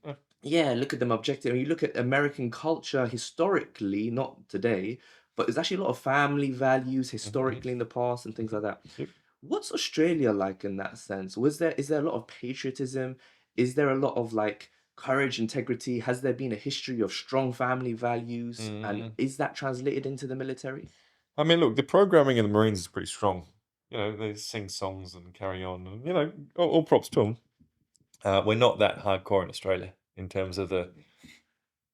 Yeah, look at them objectively. You look at American culture historically, not today, but there's actually a lot of family values historically in the past and things like that. Yep. What's Australia like in that sense? Is there a lot of patriotism? Is there a lot of like courage, integrity? Has there been a history of strong family values? And is that translated into the military? I mean, look, the programming in the Marines is pretty strong. They sing songs and carry on, and all props to them. We're not that hardcore in Australia in terms of the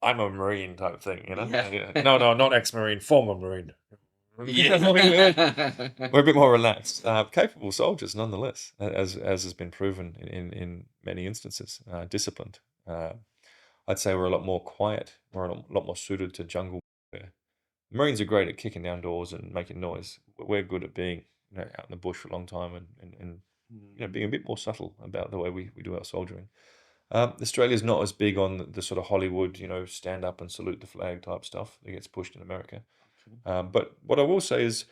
I'm a Marine type thing, Yeah. No, not ex-Marine, former Marine. We're a bit more relaxed, capable soldiers nonetheless, as has been proven in many instances, disciplined. I I'd say we're a lot more quiet. We're a lot more suited to jungle warfare. Marines are great at kicking down doors and making noise. We're good at being out in the bush for a long time and being a bit more subtle about the way we do our soldiering. Australia's not as big on the sort of Hollywood, stand up and salute the flag type stuff that gets pushed in America. But what I will say is,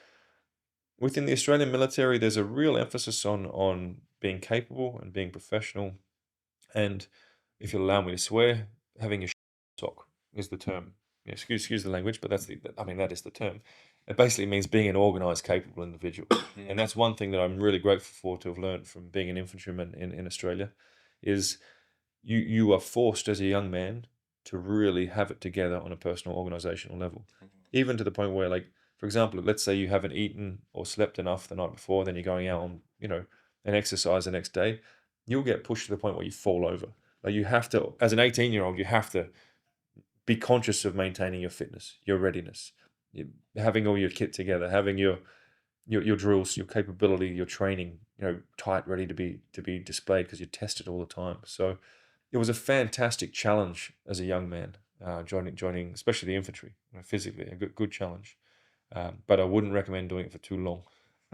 within the Australian military, there's a real emphasis on being capable and being professional. And if you'll allow me to swear, having your sock is the term. Excuse the language, but that is the term. It basically means being an organised, capable individual. And that's one thing that I'm really grateful for to have learned from being an infantryman in Australia, is you are forced as a young man to really have it together on a personal organisational level. Even to the point where, like, for example, let's say you haven't eaten or slept enough the night before, then you're going out on, an exercise the next day, you'll get pushed to the point where you fall over. Like, you have to, as an 18-year-old, you have to be conscious of maintaining your fitness, your readiness, having all your kit together, having your drills, your capability, your training, tight, ready to be displayed, because you're tested all the time. So it was a fantastic challenge as a young man, joining especially the infantry, physically, a good challenge. But I wouldn't recommend doing it for too long.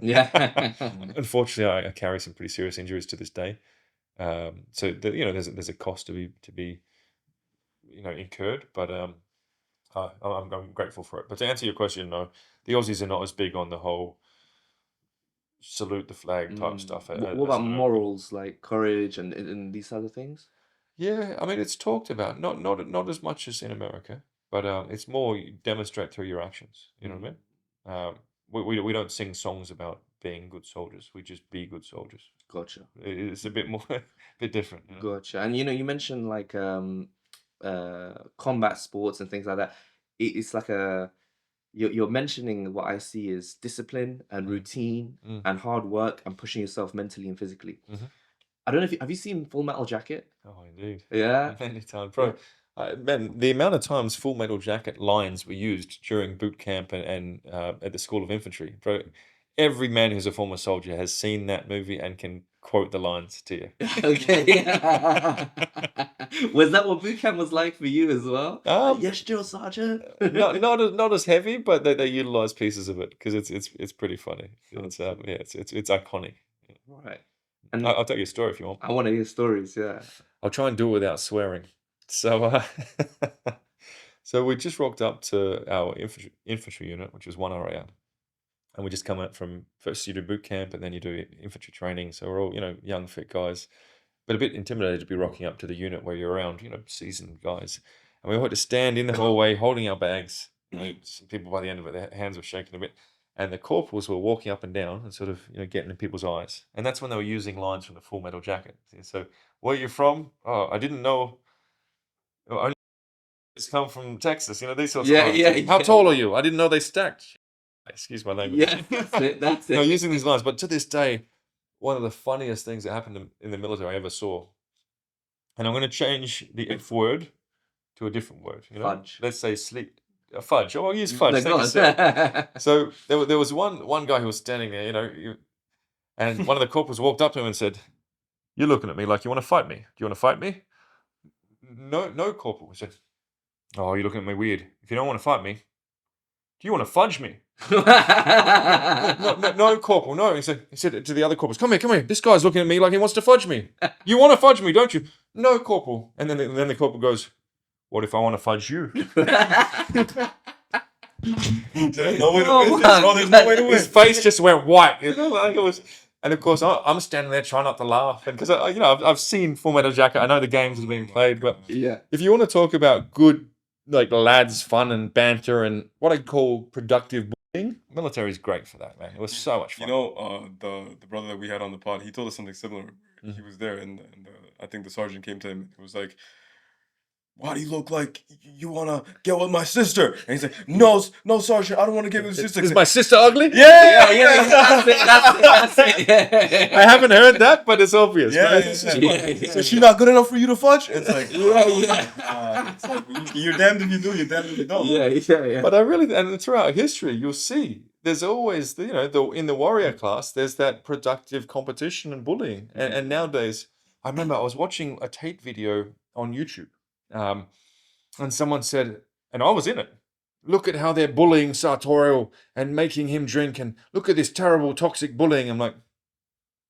Yeah. Unfortunately, I carry some pretty serious injuries to this day. So there's a cost to be incurred, but I'm grateful for it. But to answer your question, no, the Aussies are not as big on the whole salute the flag type stuff. What about morals, like courage and these other things? Yeah, I mean, it's talked about, not as much as in America, but it's more you demonstrate through your actions. You know what I mean? We don't sing songs about being good soldiers. We just be good soldiers. Gotcha. It's a bit more, a bit different. Gotcha. And you mentioned like combat sports and things like that. It's like you're mentioning what I see is discipline and routine and hard work and pushing yourself mentally and physically. I don't know if have you seen Full Metal Jacket? Oh, indeed. Yeah. Many times, bro. Man, the amount of times Full Metal Jacket lines were used during boot camp and at the School of Infantry, bro. Every man who's a former soldier has seen that movie and can quote the lines to you. Okay. Was that what boot camp was like for you as well? Yes, drill sergeant. not as heavy, but they utilize pieces of it because it's pretty funny. It's iconic. Right. And I'll tell you a story if you want. I want to hear stories. Yeah. I'll try and do it without swearing. So, so we just rocked up to our infantry unit, which was 1 RAR. And we just come out from, first you do boot camp and then you do infantry training. So we're all, young, fit guys, but a bit intimidated to be rocking up to the unit where you're around, seasoned guys. And we all had to stand in the hallway holding our bags. Some people by the end of it, their hands were shaking a bit. And the corporals were walking up and down and sort of, getting in people's eyes. And that's when they were using lines from the Full Metal Jacket. So, where are you from? Oh, I didn't know. I just come from Texas, these sorts of lines. Yeah. How tall are you? I didn't know they stacked. Excuse my language. Yeah, that's it. No, using these lines. But to this day, one of the funniest things that happened in the military I ever saw. And I'm going to change the F word to a different word. Fudge. Let's say sleep. Fudge. Oh, I'll use fudge. So there was one guy who was standing there, and one of the corporals walked up to him and said, "You're looking at me like you want to fight me. Do you want to fight me?" No, corporal. He said, "Oh, you're looking at me weird. If you don't want to fight me, do you want to fudge me?" no, corporal, no. He said to the other corporals, come here. This guy's looking at me like he wants to fudge me. You want to fudge me, don't you? No, corporal. And then the corporal goes, what if I want to fudge you? There's no way to win. His face just went white. Like it was. And of course, I'm standing there trying not to laugh, because I've seen Full Metal Jacket. I know the games are being played, but if you want to talk about good, like, lads, fun and banter and what I call productive bullying, military is great for that, man. It was so much fun. The brother that we had on the pod, he told us something similar. He was there, and I think the sergeant came to him. It was like, why do you look like you want to get with my sister? And he's like, no, sergeant, I don't want to get with your sister. Is my sister ugly? Yeah. That's it. Yeah. I haven't heard that, but it's obvious. Yeah. So she's not good enough for you to fudge? It's like, It's like, you're damned if you do, you're damned if you don't. Yeah. But and throughout history, you'll see there's always, in the warrior class, there's that productive competition and bullying. And nowadays, I remember I was watching a Tate video on YouTube. and someone said, and I was in it, look at how they're bullying Sartorial and making him drink, and look at this terrible toxic bullying. I'm like,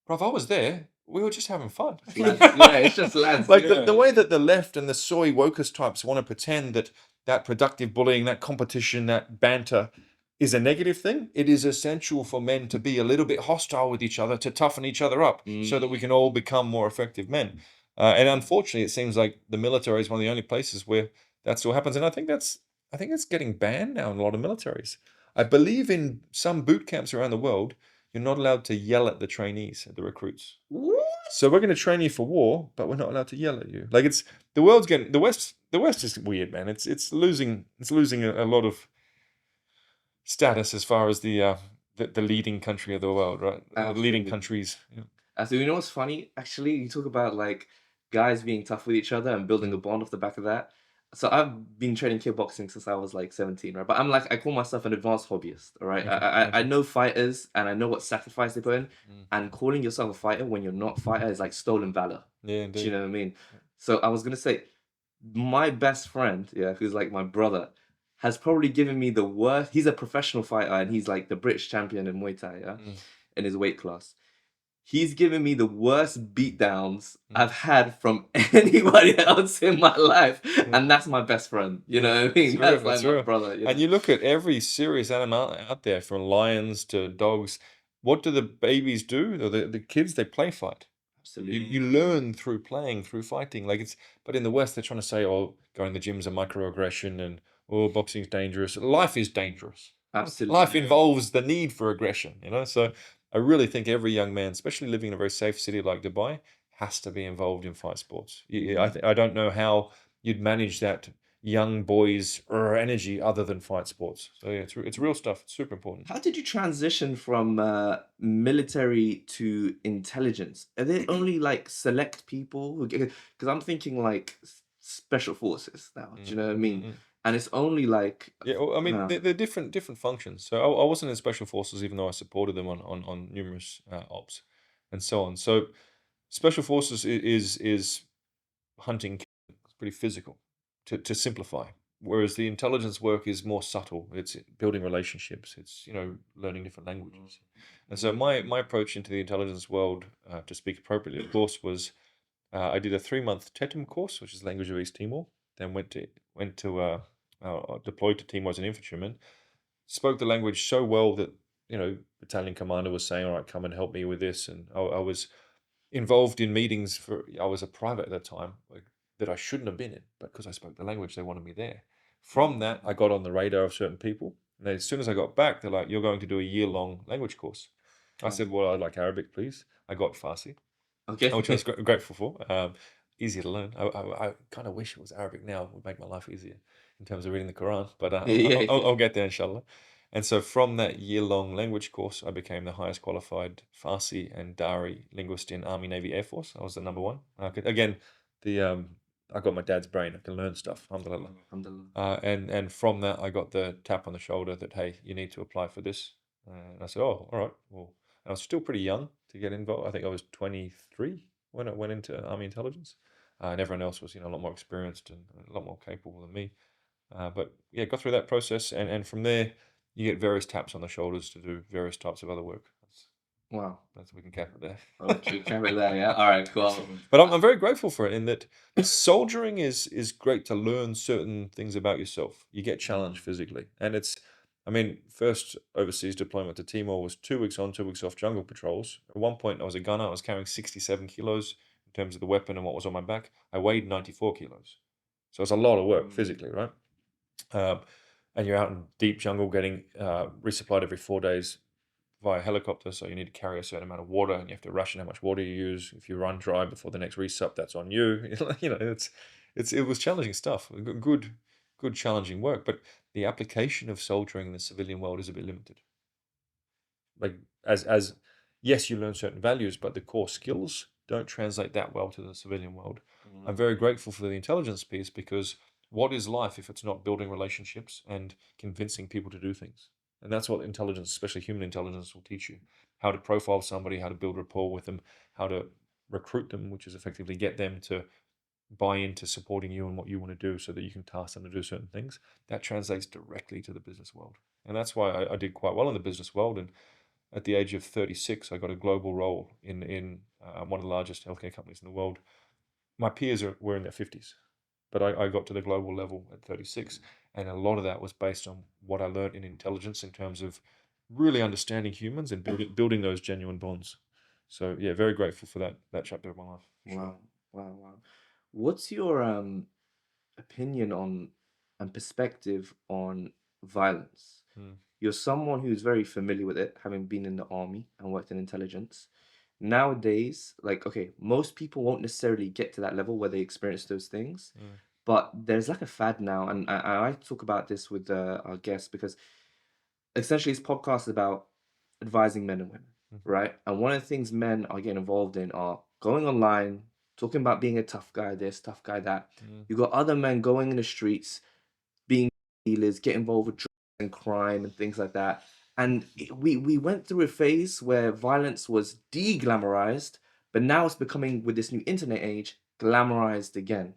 bro, if I was there, we were just having fun. Yeah, it's just lads. Like Yeah. the way that the left and the soy wokest types want to pretend that productive bullying, that competition, that banter is a negative thing. It is essential for men to be a little bit hostile with each other, to toughen each other up, so that we can all become more effective men. And unfortunately, it seems like the military is one of the only places where that still happens. And I think it's getting banned now in a lot of militaries. I believe in some boot camps around the world, you're not allowed to yell at the trainees, at the recruits. So we're going to train you for war, but we're not allowed to yell at you. Like the world's getting the West is weird, man. It's losing a lot of status as far as the leading country of the world, right? The leading countries. Yeah. So you know what's funny? Actually, you talk about like guys being tough with each other and building a bond off the back of that. So I've been training kickboxing since I was like 17, right? But I call myself an advanced hobbyist, all right? I know fighters and I know what sacrifice they put in. And calling yourself a fighter when you're not a fighter is like stolen valor. Yeah, Do indeed. you know what I mean? So I was gonna say, my best friend, who's like my brother, has probably given me the worst. He's a professional fighter and he's like the British champion in Muay Thai, in his weight class. He's given me the worst beatdowns I've had from anybody else in my life, and that's my best friend. You know what I mean? That's like my brother. And you look at every serious animal out there, from lions to dogs. What do the babies do? The kids, they play fight. Absolutely. You learn through playing, through fighting. But in the West, they're trying to say, oh, going to the gym's a microaggression, and boxing's dangerous. Life is dangerous. Absolutely. Life involves the need for aggression, So I really think every young man, especially living in a very safe city like Dubai, has to be involved in fight sports. I don't know how you'd manage that young boys' energy other than fight sports. So yeah, it's real stuff. It's super important. How did you transition from military to intelligence? Are there only like select people who get? Because I'm thinking like special forces now. Do you know what I mean? And it's only like I mean they're different functions. So I wasn't in special forces, even though I supported them on numerous ops and so on. So special forces is hunting. It's pretty physical to simplify. Whereas the intelligence work is more subtle. It's building relationships. It's learning different languages. And so my approach into the intelligence world, to speak appropriately, of course, was I did a 3-month TETM course, which is Language of East Timor. Then went to deployed to Timor as an infantryman. Spoke the language so well that battalion commander was saying, "All right, come and help me with this." And I was involved in meetings I was a private at that time, that I shouldn't have been in, but because I spoke the language, they wanted me there. From that, I got on the radar of certain people. And as soon as I got back, they're like, "You're going to do a year-long language course." I said, "Well, I'd like Arabic, please." I got Farsi, okay, which I was grateful for. Easier to learn. I kind of wish it was Arabic now. It would make my life easier in terms of reading the Quran, but I'll get there, inshallah. And so from that year-long language course, I became the highest qualified Farsi and Dari linguist in Army, Navy, Air Force. I was the number one. I got my dad's brain. I can learn stuff. Alhamdulillah. And from that, I got the tap on the shoulder that, hey, you need to apply for this. And I said, oh, all right. Well, I was still pretty young to get involved. I think I was 23 when I went into Army Intelligence. And everyone else was, a lot more experienced and a lot more capable than me. But yeah, got through that process. And from there, you get various taps on the shoulders to do various types of other work. Wow. We can cap it there. Okay, cap it there, yeah. All right, cool. But I'm very grateful for it, in that soldiering is great to learn certain things about yourself. You get challenged physically. And first overseas deployment to Timor was 2 weeks on, 2 weeks off jungle patrols. At one point, I was a gunner. I was carrying 67 kilos in terms of the weapon and what was on my back. I weighed 94 kilos. So it's a lot of work physically, right? And you're out in deep jungle getting resupplied every 4 days via helicopter, so you need to carry a certain amount of water, and you have to ration how much water you use. If you run dry before the next resup, that's on you. It was challenging stuff. Good challenging work, but the application of soldiering in the civilian world is a bit limited. Like as yes, you learn certain values, but the core skills don't translate that well to the civilian world. I'm very grateful for the intelligence piece, because what is life if it's not building relationships and convincing people to do things? And that's what intelligence, especially human intelligence, will teach you. How to profile somebody, how to build rapport with them, how to recruit them, which is effectively get them to buy into supporting you and what you want to do so that you can task them to do certain things, that translates directly to the business world. And that's why I did quite well in the business world. And at the age of 36, I got a global role in one of the largest healthcare companies in the world. My peers were in their 50s, but I got to the global level at 36. And a lot of that was based on what I learned in intelligence in terms of really understanding humans and building those genuine bonds. So yeah, very grateful for that chapter of my life. Wow, wow. What's your opinion on and perspective on violence? You're someone who's very familiar with it, having been in the army and worked in intelligence. Nowadays, like, okay, most people won't necessarily get to that level where they experience those things, but there's like a fad now, and I talk about this with our guests because essentially this podcast is about advising men and women, right? And one of the things men are getting involved in are going online, talking about being a tough guy this, tough guy that. You got other men going in the streets, being dealers, get involved with drugs and crime and things like that. And we went through a phase where violence was de-glamorized, but now it's becoming, with this new internet age, glamorized again.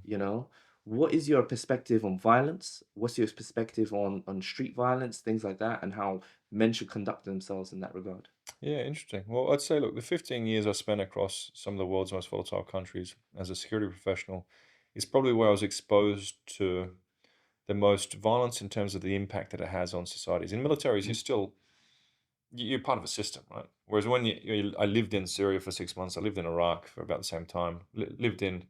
You know, what is your perspective on violence? What's your perspective on street violence, things like that, and how men should conduct themselves in that regard? Yeah, interesting. Well, I'd say, look, the 15 years I spent across some of the world's most volatile countries as a security professional is probably where I was exposed to the most violence in terms of the impact that it has on societies. In militaries, you're part of a system, right? Whereas when I lived in Syria for 6 months, I lived in Iraq for about the same time, lived in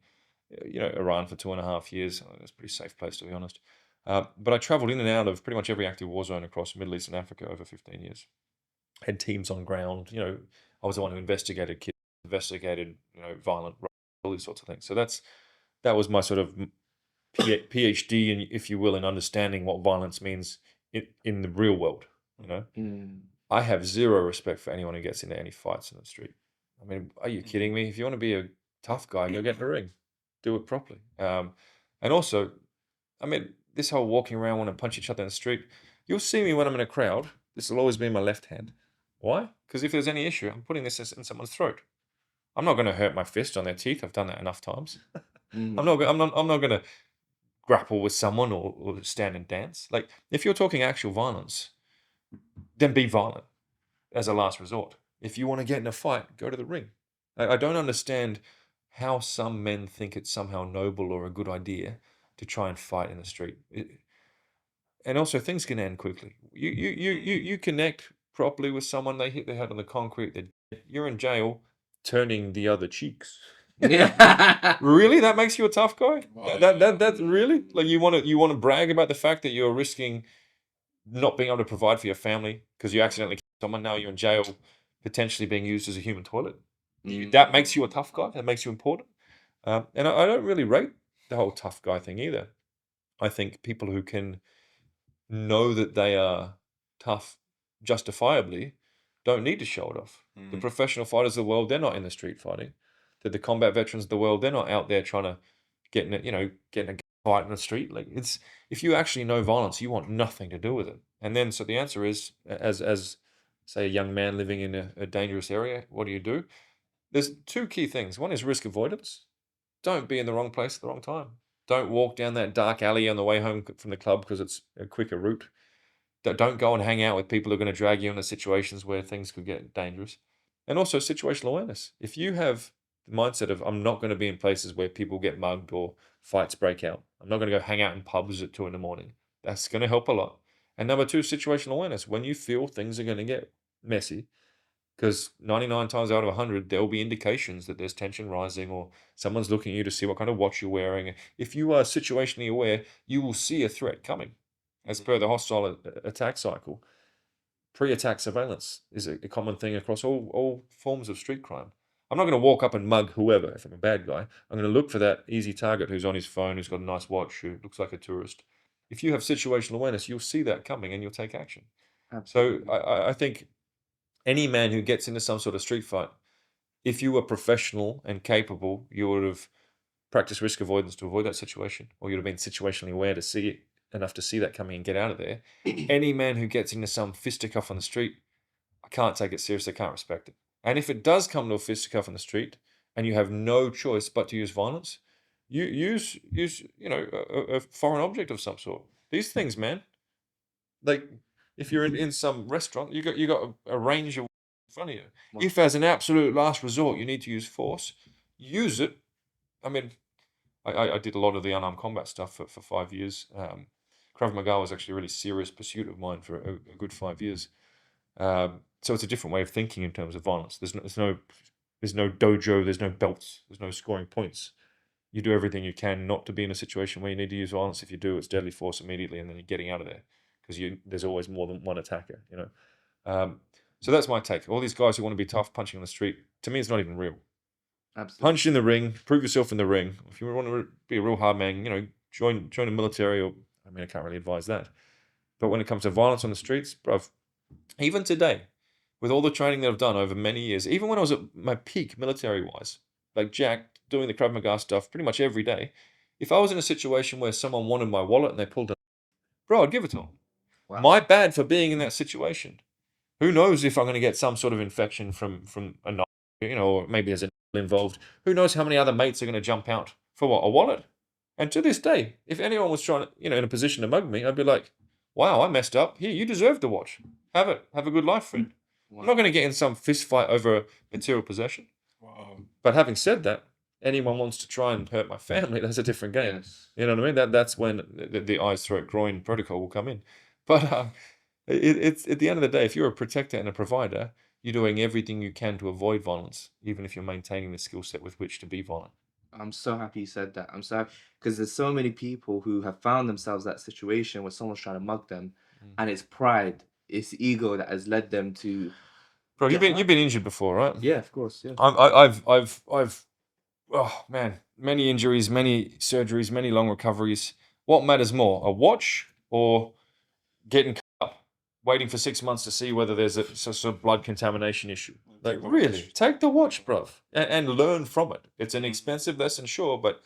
Iran for 2.5 years. It's a pretty safe place, to be honest. But I traveled in and out of pretty much every active war zone across the Middle East and Africa over 15 years. Had teams on ground. I was the one who investigated kids, investigated, violent, all these sorts of things. So that was my sort of PhD, in, if you will, in understanding what violence means in the real world. I have zero respect for anyone who gets into any fights in the street. I mean, are you kidding me? If you want to be a tough guy, go get in the ring, do it properly. And also, I mean, this whole walking around want to punch each other in the street. You'll see me when I'm in a crowd. This will always be in my left hand. Why? Because if there's any issue, I'm putting this in someone's throat. I'm not going to hurt my fist on their teeth. I've done that enough times. I'm not going to grapple with someone or stand and dance. Like, if you're talking actual violence, then be violent as a last resort. If you want to get in a fight, go to the ring. I don't understand how some men think it's somehow noble or a good idea to try and fight in the street. And also, things can end quickly. You connect properly with someone, they hit their head on the concrete, you're in jail, turning the other cheeks. Yeah. Really? That makes you a tough guy? Wow. That's really, like, you want to brag about the fact that you're risking not being able to provide for your family because you accidentally killed someone. Now you're in jail, potentially being used as a human toilet. That makes you a tough guy. That makes you important. And I don't really rate the whole tough guy thing either. I think people who can know that they are tough justifiably don't need to show it off. The professional fighters of the world, they're not in the street fighting. The combat veterans of the world, they're not out there trying to get in a fight in the street. Like, it's, if you actually know violence, you want nothing to do with it. And then, so the answer is, as say a young man living in a dangerous area, what do? There's two key things. One is risk avoidance. Don't be in the wrong place at the wrong time. Don't walk down that dark alley on the way home from the club because it's a quicker route. Don't go and hang out with people who are going to drag you into situations where things could get dangerous. And also situational awareness. If you have the mindset of, I'm not going to be in places where people get mugged or fights break out, I'm not going to go hang out in pubs at 2 a.m. That's going to help a lot. And number two, situational awareness. When you feel things are going to get messy, because 99 times out of 100, there will be indications that there's tension rising or someone's looking at you to see what kind of watch you're wearing. If you are situationally aware, you will see a threat coming. As per the hostile attack cycle, pre-attack surveillance is a common thing across all forms of street crime. I'm not going to walk up and mug whoever if I'm a bad guy. I'm going to look for that easy target who's on his phone, who's got a nice watch, who looks like a tourist. If you have situational awareness, you'll see that coming and you'll take action. Absolutely. So I think any man who gets into some sort of street fight, if you were professional and capable, you would have practiced risk avoidance to avoid that situation, or you'd have been situationally aware to see it enough to see that coming and get out of there. Any man who gets into some fisticuff on the street, I can't take it seriously, I can't respect it. And if it does come to a fisticuff on the street and you have no choice but to use violence, use a foreign object of some sort. These things, man. Like if you're in some restaurant, you got a range of in front of you. Wow. If as an absolute last resort you need to use force, use it. I mean, I did a lot of the unarmed combat stuff for 5 years. Krav Maga was actually a really serious pursuit of mine for a good 5 years. So it's a different way of thinking in terms of violence. There's no dojo, there's no belts, there's no scoring points. You do everything you can not to be in a situation where you need to use violence. If you do, it's deadly force immediately, and then you're getting out of there because there's always more than one attacker. So that's my take. All these guys who want to be tough, punching on the street, to me, it's not even real. Absolutely. Punch in the ring, prove yourself in the ring. If you want to be a real hard man, join the military. Or I can't really advise that. But when it comes to violence on the streets, bruv, even today, with all the training that I've done over many years, even when I was at my peak military-wise, like Jack, doing the Krav Maga stuff pretty much every day, if I was in a situation where someone wanted my wallet and they pulled it, bro, I'd give it to them. Wow. My bad for being in that situation. Who knows if I'm going to get some sort of infection from a knife, or maybe there's a needle involved. Who knows how many other mates are going to jump out for what? A wallet? And to this day, if anyone was trying to, in a position to mug me, I'd be like, wow, I messed up. Here, you deserve the watch. Have it. Have a good life, friend. Wow. I'm not going to get in some fist fight over material possession. Wow. But having said that, anyone wants to try and hurt my family, that's a different game. Yes. You know what I mean? That's when the eyes, throat, groin protocol will come in. But it's at the end of the day, if you're a protector and a provider, you're doing everything you can to avoid violence, even if you're maintaining the skill set with which to be violent. I'm so happy you said that. I'm sorry because there's so many people who have found themselves that situation where someone's trying to mug them, and it's pride, it's ego that has led them to. Bro, you've been injured before, right? Yeah, of course. Yeah. I've oh man, many injuries, many surgeries, many long recoveries. What matters more, a watch or getting cut up, waiting for 6 months to see whether there's a sort of blood contamination issue? Like, really, take the watch, bruv, and learn from it. It's an expensive lesson, sure, but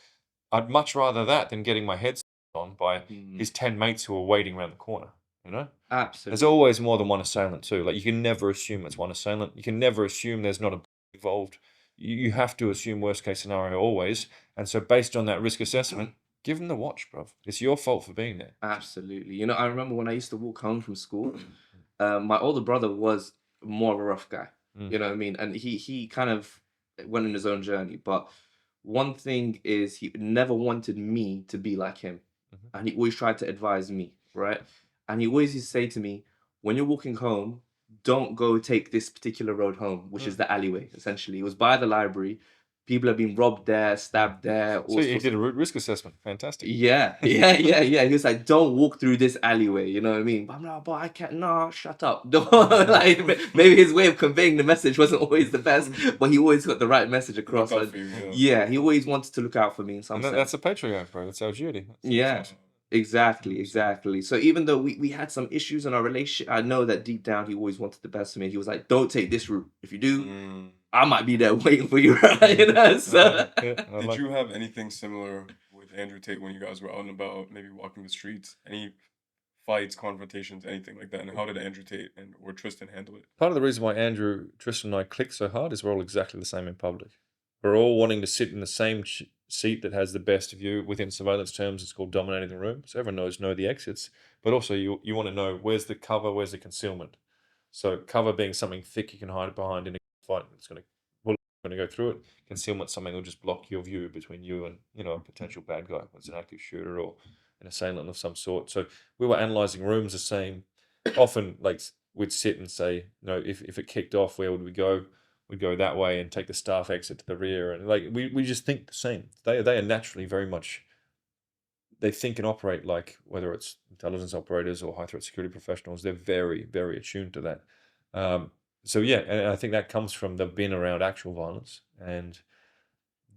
I'd much rather that than getting my head on by his 10 mates who are waiting around the corner. Absolutely. There's always more than one assailant too. Like, you can never assume it's one assailant. You can never assume there's not a involved. You have to assume worst case scenario always. And so based on that risk assessment, give them the watch, bruv. It's your fault for being there. Absolutely. I remember when I used to walk home from school, my older brother was more of a rough guy. You know what I mean? And he kind of went on his own journey. But one thing is he never wanted me to be like him. And he always tried to advise me, right? And he always used to say to me, when you're walking home, don't go take this particular road home, which is the alleyway, essentially. It was by the library. People have been robbed there, stabbed there. So he did a risk assessment. Fantastic. Yeah. He was like, don't walk through this alleyway, you know what I mean? But I'm like, but I can't, no, shut up. Like, maybe his way of conveying the message wasn't always the best, but he always got the right message across. Yeah, he always wanted to look out for me in some sense. That's a patriarch, bro. That's our duty. Yeah. Awesome. Exactly. So even though we had some issues in our relationship, I know that deep down he always wanted the best for me. He was like, don't take this route. If you do, I might be there waiting for you, right? So, did you have anything similar with Andrew Tate when you guys were out and about, maybe walking the streets? Any fights, confrontations, anything like that? And how did Andrew Tate or Tristan handle it? Part of the reason why Andrew, Tristan and I click so hard is we're all exactly the same in public. We're all wanting to sit in the same seat that has the best view. Within surveillance terms, it's called dominating the room. So everyone know the exits. But also you want to know where's the cover, where's the concealment. So cover being something thick you can hide behind in a fight. It's going to go through it. Concealment, something that will just block your view between you and a potential bad guy. It's an active shooter or an assailant of some sort. So we were analysing rooms the same. Often, like, we'd sit and say, if it kicked off, where would we go? We'd go that way and take the staff exit to the rear. And like we just think the same. They are naturally very much, they think and operate like, whether it's intelligence operators or high threat security professionals, they're very, very attuned to that. So yeah, and I think that comes from they've been around actual violence and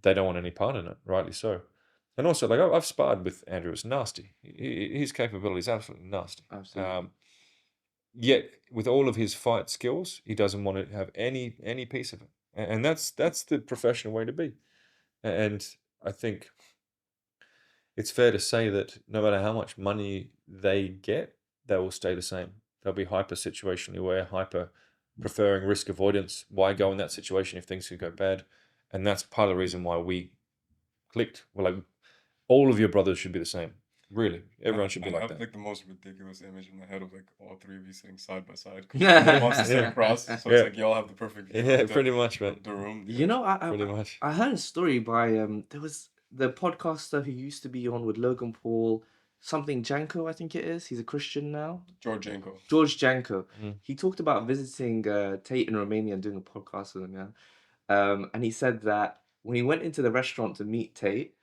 they don't want any part in it, rightly so. And also, like, I've sparred with Andrew. It's nasty. His capability is absolutely nasty. Absolutely. Yet, with all of his fight skills, he doesn't want to have any piece of it, and that's the professional way to be. And I think it's fair to say that no matter how much money they get, they will stay the same. They'll be hyper situationally aware, hyper preferring risk avoidance. Why go in that situation if things could go bad? And that's part of the reason why we clicked. We're like, all of your brothers should be the same. Really, everyone should be I like have that. like the most ridiculous image in my head of like all three of you sitting side by side. Everyone wants to sit across, so it's like y'all have the perfect view Yeah, of pretty much, man. the room. You know, Pretty much. I heard a story by there was the podcaster who used to be on with Logan Paul, something Janko, I think it is. He's a Christian now. George Janko. George Janko. Mm. He talked about visiting Tate in Romania and doing a podcast with him. Yeah, and he said that when he went into the restaurant to meet Tate,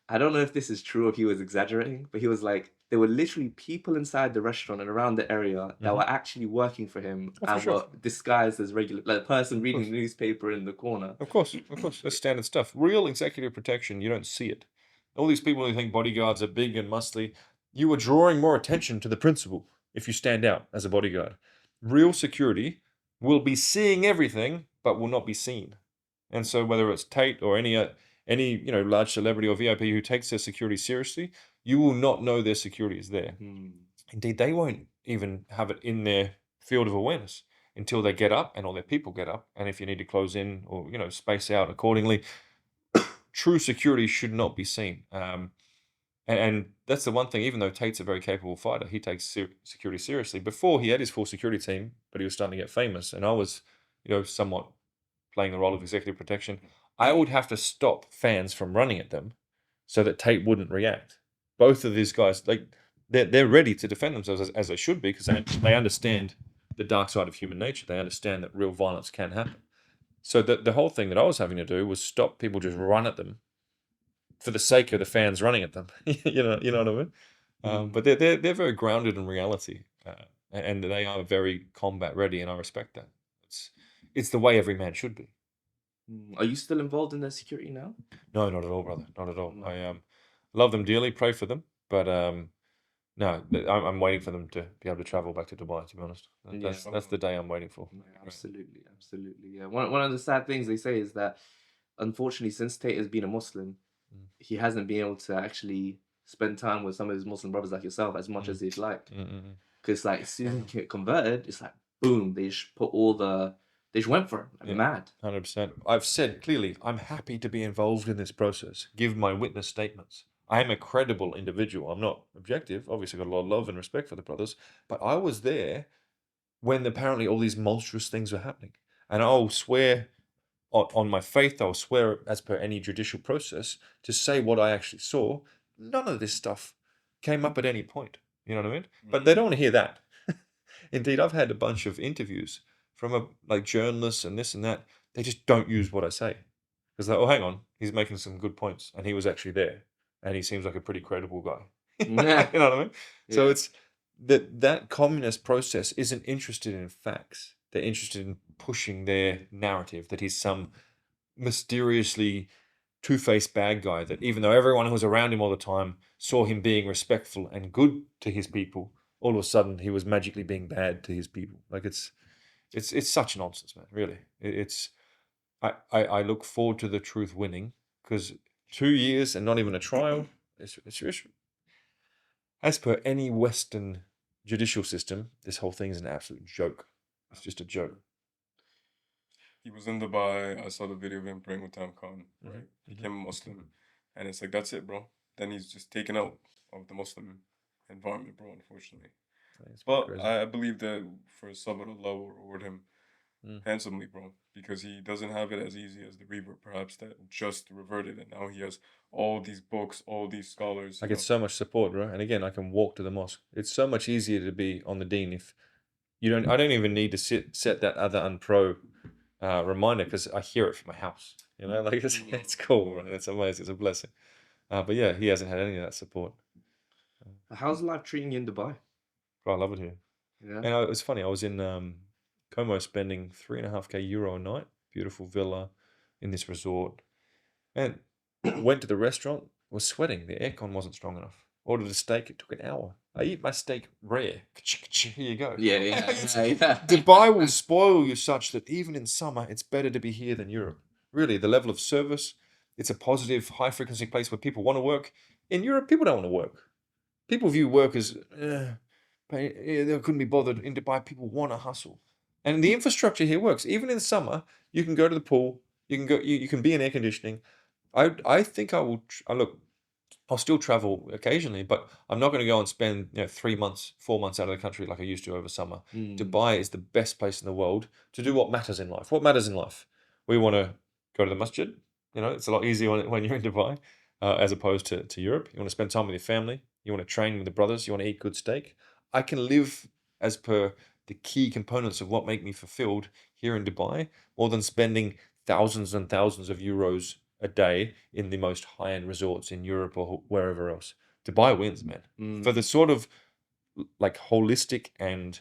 I don't know if this is true or if he was exaggerating, but he was like, there were literally people inside the restaurant and around the area that were actually working for him and were disguised as regular, like a person reading the newspaper in the corner. Of course. That's standard stuff. Real executive protection, you don't see it. All these people who think bodyguards are big and muscly, you are drawing more attention to the principle if you stand out as a bodyguard. Real security will be seeing everything, but will not be seen. And so whether it's Tate or any large celebrity or VIP who takes their security seriously, you will not know their security is there. Indeed, they won't even have it in their field of awareness until they get up and all their people get up. And if you need to close in or space out accordingly, true security should not be seen. And that's the one thing. Even though Tate's a very capable fighter, he takes security seriously. Before he had his full security team, but he was starting to get famous, and I was, somewhat playing the role of executive protection. I would have to stop fans from running at them so that Tate wouldn't react. Both of these guys, like, they're ready to defend themselves as they should be, because they understand the dark side of human nature. They understand that real violence can happen. So the whole thing that I was having to do was stop people just run at them for the sake of the fans running at them. you know what I mean? But they're very grounded in reality, and they are very combat ready, and I respect that. It's the way every man should be. Are you still involved in their security now? No, not at all, brother. Not at all. I love them dearly, pray for them, but no, I'm waiting for them to be able to travel back to Dubai. To be honest, that's the day I'm waiting for. Absolutely. Yeah. One of the sad things they say is that, unfortunately, since Tate has been a Muslim, he hasn't been able to actually spend time with some of his Muslim brothers like yourself as much as he'd like. Because like as soon as he get converted, it's like boom, they just they just went for him. Like, mad. 100%. I've said clearly, I'm happy to be involved in this process. Give my witness statements. I am a credible individual. I'm not objective. Obviously, got a lot of love and respect for the brothers, but I was there when apparently all these monstrous things were happening, and I'll swear on my faith. I'll swear as per any judicial process to say what I actually saw. None of this stuff came up at any point. You know what I mean? But they don't want to hear that. Indeed, I've had a bunch of interviews from journalists and this and that. They just don't use what I say because they're, oh, hang on, he's making some good points, and he was actually there, and he seems like a pretty credible guy. You know what I mean? Yeah. So it's that communist process isn't interested in facts. They're interested in pushing their narrative that he's some mysteriously two-faced bad guy, that even though everyone who was around him all the time saw him being respectful and good to his people, all of a sudden he was magically being bad to his people. Like it's such nonsense, man. Really, I look forward to the truth winning, because 2 years and not even a trial. It's as per any Western judicial system, this whole thing is an absolute joke. It's just a joke. He was in Dubai. I saw the video of him praying with Tam Khan. Right, became a Muslim, and it's like that's it, bro. Then he's just taken out of the Muslim environment, bro. Unfortunately, but I believe that for sabr, Allah will reward him handsomely, bro, because he doesn't have it as easy as the Revert, perhaps, that just reverted, and now he has all these books, all these scholars. I get so much support, right? And again, I can walk to the mosque. It's so much easier to be on the deen if you don't. I don't even need to set that other unpro reminder, because I hear it from my house. You know, like it's cool, right? It's amazing. It's a blessing. But yeah, he hasn't had any of that support. How's life treating you in Dubai? Bro, I love it here. Yeah. And it was funny. I was in Como spending €3.5K a night, beautiful villa in this resort, and went to the restaurant, was sweating. The aircon wasn't strong enough. Ordered a steak. It took an hour. I eat my steak rare. Here you go. Yeah. Dubai will spoil you such that even in summer, it's better to be here than Europe. Really, the level of service, it's a positive, high-frequency place where people want to work. In Europe, people don't want to work. People view work as, they couldn't be bothered. In Dubai, people want to hustle. And the infrastructure here works. Even in summer, you can go to the pool. You can go. You can be in air conditioning. I think I will. Look, I'll still travel occasionally, but I'm not going to go and spend 3 months, 4 months out of the country like I used to over summer. Dubai is the best place in the world to do what matters in life. What matters in life? We want to go to the masjid. It's a lot easier when you're in Dubai as opposed to Europe. You want to spend time with your family. You want to train with the brothers. You want to eat good steak. I can live as per the key components of what make me fulfilled here in Dubai more than spending thousands and thousands of euros a day in the most high-end resorts in Europe or wherever else. Dubai wins, man. For the sort of like holistic and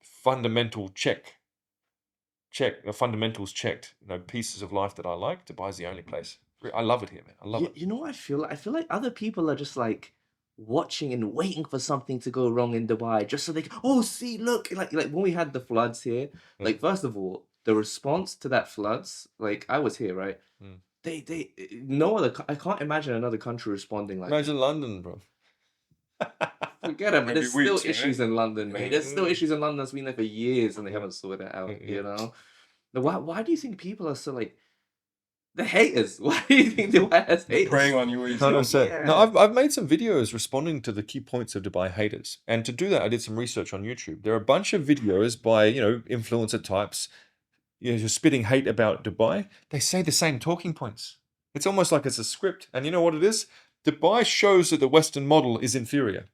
fundamental the fundamentals checked, pieces of life that I like, Dubai's the only place. I love it here, man. I love it. You know what I feel like? I feel like other people are just like watching and waiting for something to go wrong in Dubai just so they can, oh, see, look, like when we had the floods here, like first of all, the response to that floods, like I was here, right? They no other I can't imagine another country responding like Imagine London, bro. forget it, but Maybe there's still weeks, right? issues in London, mate. There's still issues in London that's been there for years and they haven't sorted it out, you know? Now, why do you think people are so like the haters? Why do you think Dubai has haters? Preying on you. No, I've made some videos responding to the key points of Dubai haters. And to do that, I did some research on YouTube. There are a bunch of videos by, influencer types, who are spitting hate about Dubai. They say the same talking points. It's almost like it's a script. And you know what it is? Dubai shows that the Western model is inferior.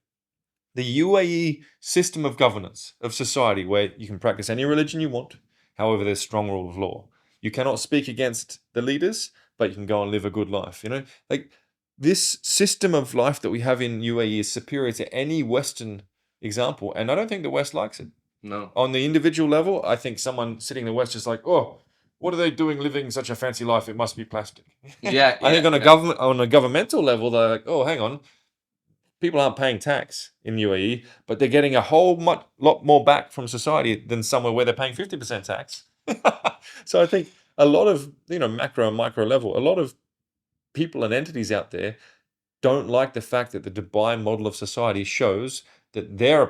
The UAE system of governance, of society, where you can practice any religion you want, however, there's strong rule of law. You cannot speak against the leaders, but you can go and live a good life. Like this system of life that we have in UAE is superior to any Western example. And I don't think the West likes it. No. On the individual level, I think someone sitting in the West is like, oh, what are they doing living such a fancy life? It must be plastic. Yeah. I think on a governmental level, they're like, oh, hang on. People aren't paying tax in UAE, but they're getting a whole lot more back from society than somewhere where they're paying 50% tax. So I think a lot of, macro and micro level, a lot of people and entities out there don't like the fact that the Dubai model of society shows that their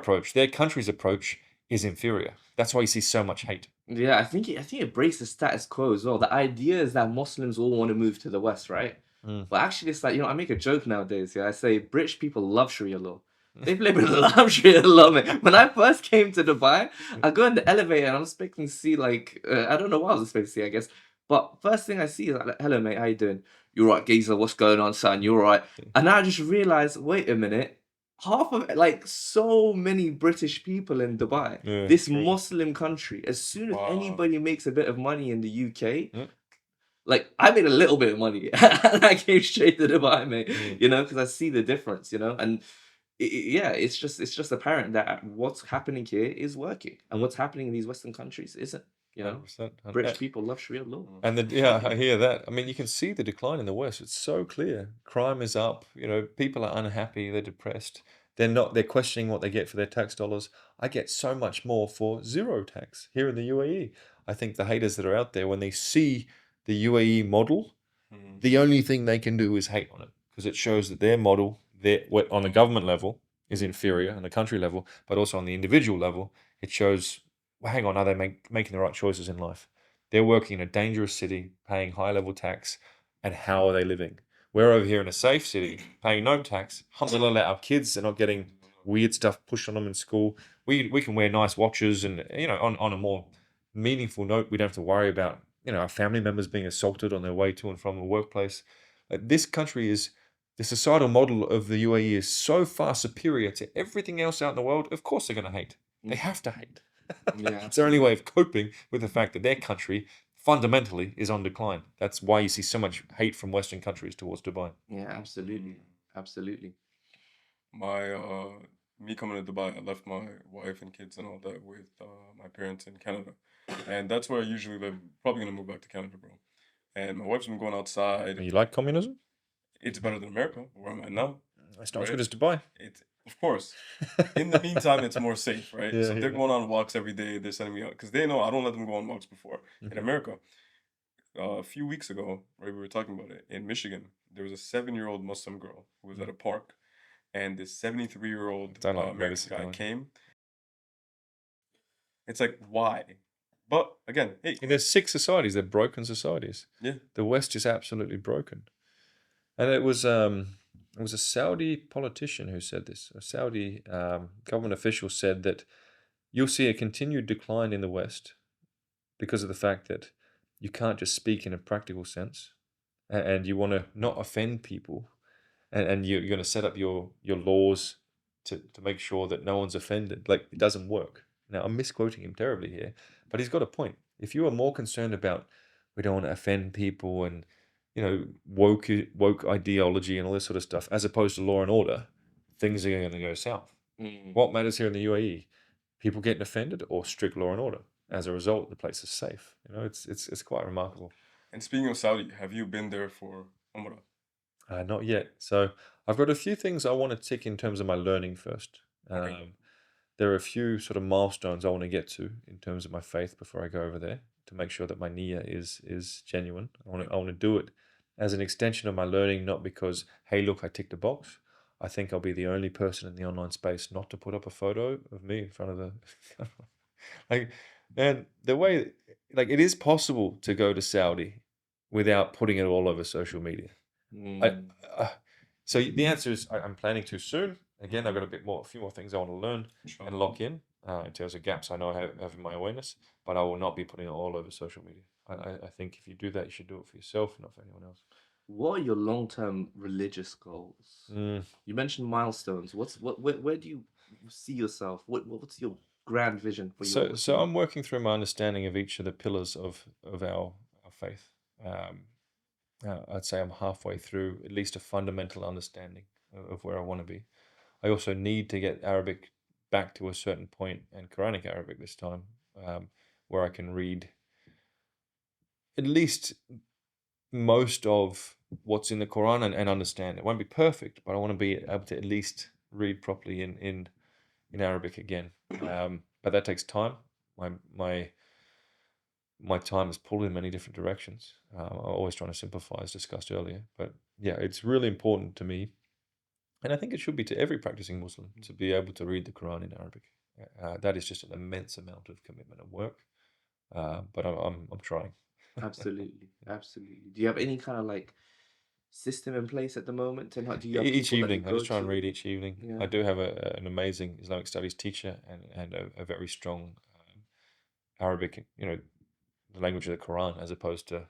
country's approach is inferior. That's why you see so much hate. Yeah, I think it breaks the status quo as well. The idea is that Muslims all want to move to the West, right? But actually, it's like, I make a joke nowadays. Yeah, I say British people love Sharia law. They love Sharia law, man. When I first came to Dubai, I go in the elevator and I'm expecting to see like I don't know what I was expecting to see, I guess. But first thing I see is like, hello, mate, how you doing? You're right, geezer. What's going on, son? You're right. And I just realized, wait a minute. Half of it, like so many British people in Dubai, this Muslim country, as soon as anybody makes a bit of money in the UK, like I made a little bit of money and I came straight to Dubai, mate, because I see the difference, and it's just apparent that what's happening here is working and what's happening in these Western countries isn't. 100%. British people love Sharia law. And I hear that. I mean, you can see the decline in the West. It's so clear. Crime is up. People are unhappy. They're depressed. They're questioning what they get for their tax dollars. I get so much more for zero tax here in the UAE. I think the haters that are out there, when they see the UAE model, the only thing they can do is hate on it because it shows that their model, on the government level, is inferior on the country level, but also on the individual level, it shows, well, hang on, are they making the right choices in life? They're working in a dangerous city, paying high-level tax, and how are they living? We're over here in a safe city, paying no tax. Alhamdulillah, our kids are not getting weird stuff pushed on them in school. We can wear nice watches and, on a more meaningful note, we don't have to worry about, our family members being assaulted on their way to and from the workplace. This country the societal model of the UAE is so far superior to everything else out in the world. Of course they're going to hate. They have to hate. Yeah. It's their only way of coping with the fact that their country fundamentally is on decline. That's why you see so much hate from Western countries towards Dubai. Yeah, absolutely. Me coming to Dubai, I left my wife and kids and all that with my parents in Canada. And that's where I usually live. Probably going to move back to Canada, bro. And my wife's been going outside. You like communism? It's better than America, where I'm at now. It's not as good as Dubai. Of course. In the meantime, it's more safe, right? So they're going on walks every day. They're sending me out. Because they know I don't let them go on walks before. In America, a few weeks ago, right, we were talking about it. In Michigan, there was a 7-year-old Muslim girl who was at a park. And this 73-year-old American guy came. It's like, why? But again, hey. There's 6 societies. They're broken societies. Yeah. The West is absolutely broken. And it was, it was a Saudi politician who said this. A Saudi government official said that you'll see a continued decline in the West because of the fact that you can't just speak in a practical sense, and you want to not offend people, and you're going to set up your laws to make sure that no one's offended. Like, it doesn't work. Now, I'm misquoting him terribly here, but he's got a point. If you are more concerned about we don't want to offend people and woke ideology and all this sort of stuff, as opposed to law and order, things are going to go south. What matters here in the UAE? People getting offended or strict law and order? As a result, the place is safe. It's quite remarkable. And speaking of Saudi, have you been there for Umrah? Not yet. So I've got a few things I want to tick in terms of my learning first. Okay. There are a few sort of milestones I want to get to in terms of my faith before I go over there to make sure that my niyyah is genuine. I want to do it as an extension of my learning, not because, hey, look, I ticked a box. I think I'll be the only person in the online space not to put up a photo of me in front of the and the way, it is possible to go to Saudi without putting it all over social media. So the answer is I'm planning to soon. Again, I've got a few more things I want to learn and lock in terms of gaps I know I have in my awareness, but I will not be putting it all over social media. I think if you do that, you should do it for yourself, not for anyone else. What are your long-term religious goals? You mentioned milestones. Where do you see yourself? What's your grand vision for your? So I'm working through my understanding of each of the pillars of our faith. I'd say I'm halfway through at least a fundamental understanding of where I want to be. I also need to get Arabic back to a certain point, and Quranic Arabic this time, where I can read at least most of what's in the Quran and understand. It won't be perfect, but I want to be able to at least read properly in Arabic again. But that takes time. My time is pulled in many different directions. I'm always trying to simplify, as discussed earlier. But yeah, it's really important to me, and I think it should be to every practicing Muslim, to be able to read the Quran in Arabic. That is just an immense amount of commitment and work. But I'm trying. Absolutely. Do you have any kind of system in place at the moment? And do you have Each people that you evening, I go just try and to? read each evening. Yeah. I do have an amazing Islamic studies teacher and a very strong Arabic, the language of the Quran, as opposed to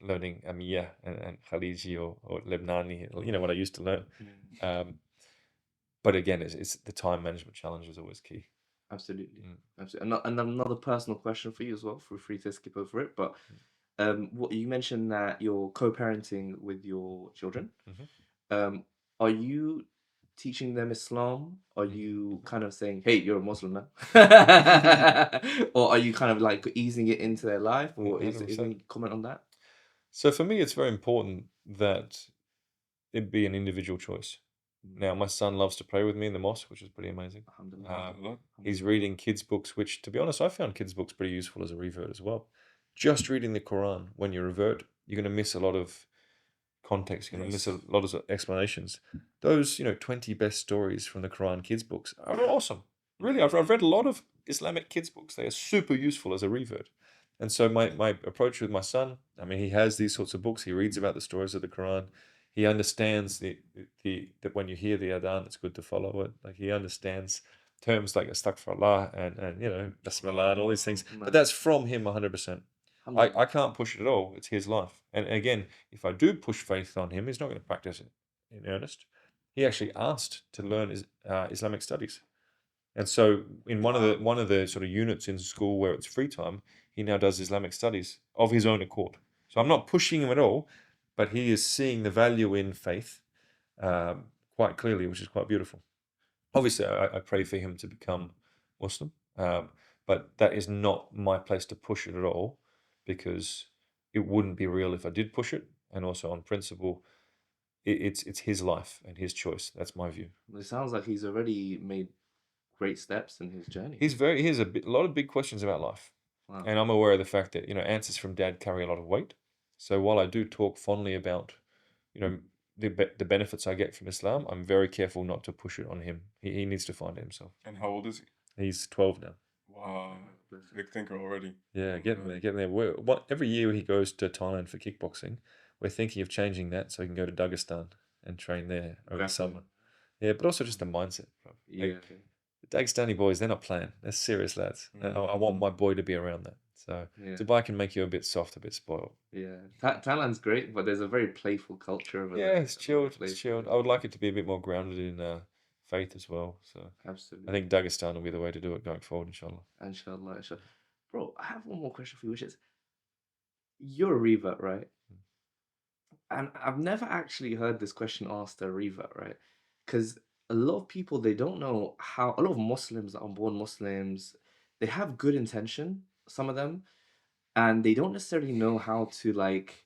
learning Amiyah and Khaliji or Lebanese, what I used to learn. But again, it's the time management challenge is always key. Absolutely. And another personal question for you as well. Feel free to skip over it. But what you mentioned that you're co-parenting with your children. Are you teaching them Islam? Are you kind of saying, "Hey, you're a Muslim now," or are you kind of easing it into their life? Or is any comment on that? So for me, it's very important that it be an individual choice. Now, my son loves to pray with me in the mosque, which is pretty amazing. He's reading kids' books, which, to be honest, I found kids' books pretty useful as a revert as well. Just reading the Quran, when you revert, you're going to miss a lot of context, you're going to miss a lot of explanations. Those, 20 best stories from the Quran kids' books are awesome. Really, I've read a lot of Islamic kids' books. They are super useful as a revert. And so my approach with my son, I mean, he has these sorts of books. He reads about the stories of the Quran. He understands that when you hear the adhan, it's good to follow it. Like, he understands terms like astaghfirullah and bismillah and all these things. But that's from him 100%. I can't push it at all. It's his life. And again, if I do push faith on him, he's not going to practice it in earnest. He actually asked to learn Islamic studies. And so in one of the sort of units in school where it's free time, he now does Islamic studies of his own accord. So I'm not pushing him at all, but he is seeing the value in faith quite clearly, which is quite beautiful. Obviously, I pray for him to become Muslim, but that is not my place to push it at all, because it wouldn't be real if I did push it. And also, on principle, it's his life and his choice. That's my view. It sounds like he's already made great steps in his journey. He has a lot of big questions about life. Wow. And I'm aware of the fact that answers from dad carry a lot of weight. So while I do talk fondly about the benefits I get from Islam, I'm very careful not to push it on him. He needs to find it himself. And how old is he? He's 12 now. Wow, big thinker already. Yeah, getting there. Every year he goes to Thailand for kickboxing. We're thinking of changing that so he can go to Dagestan and train there over Grappling. summer. Yeah, but also just the mindset. Bro. Yeah. The Dagestani boys, they're not playing. They're serious lads. And I want my boy to be around that. So Yeah. Dubai can make you a bit soft, a bit spoiled. Yeah. Thailand's great, but there's a very playful culture over Yeah, there. it's chilled. It's chilled. I would like it to be a bit more grounded in faith as well. So Absolutely. I think Dagestan will be the way to do it going forward, inshallah. Inshallah. Bro, I have one more question for you, which is, you're a revert, right? And I've never actually heard this question asked a revert, right? Because a lot of people, they don't know how, a lot of Muslims that are born Muslims, they have good intention, some of them, and they don't necessarily know how to like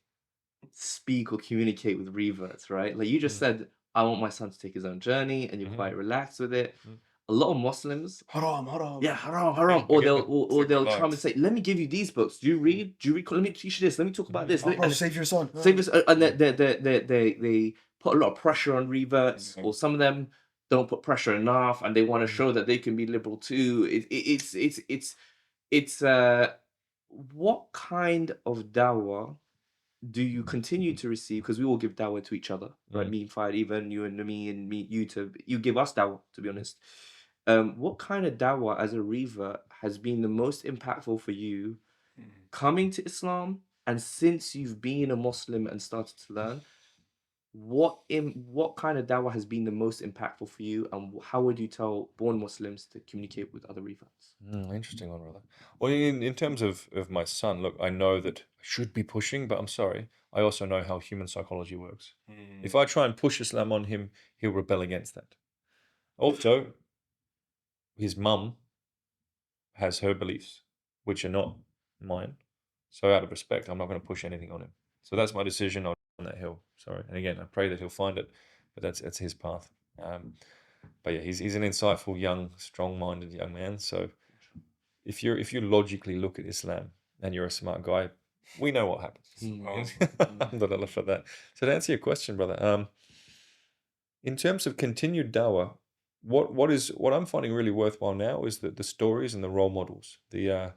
speak or communicate with reverts, right? Like you just said, I want my son to take his own journey, and you're quite relaxed with it. A lot of Muslims, Haram. yeah, haram, or they'll relax. come and say, let me give you these books. Do you read? Let me teach you this. Let me talk about this. And Save your son. save this, and they put a lot of pressure on reverts, or some of them don't put pressure enough, and they want to show that they can be liberal too. It's what kind of dawah do you continue to receive? Because we all give dawah to each other, right? Me and Fayad, even you and me and me, you give us dawah, to be honest. What kind of dawah as a revert has been the most impactful for you coming to Islam, and since you've been a Muslim and started to learn, what kind of dawah has been the most impactful for you, and how would you tell born Muslims to communicate with other reverts? Interesting one, brother. Well, in terms of my son, look, I know that I should be pushing, but I'm sorry. I also know how human psychology works. If I try and push Islam on him, he'll rebel against that. Also, his mum has her beliefs, which are not mine. So out of respect, I'm not going to push anything on him. So that's my decision on that hill. Sorry. And again, I pray that he'll find it, but that's his path. But yeah, he's an insightful, young, strong-minded young man. So if you logically look at Islam and you're a smart guy, we know what happens. Alhamdulillah for that. So to answer your question, brother, in terms of continued dawah, what I'm finding really worthwhile now is that the stories and the role models, the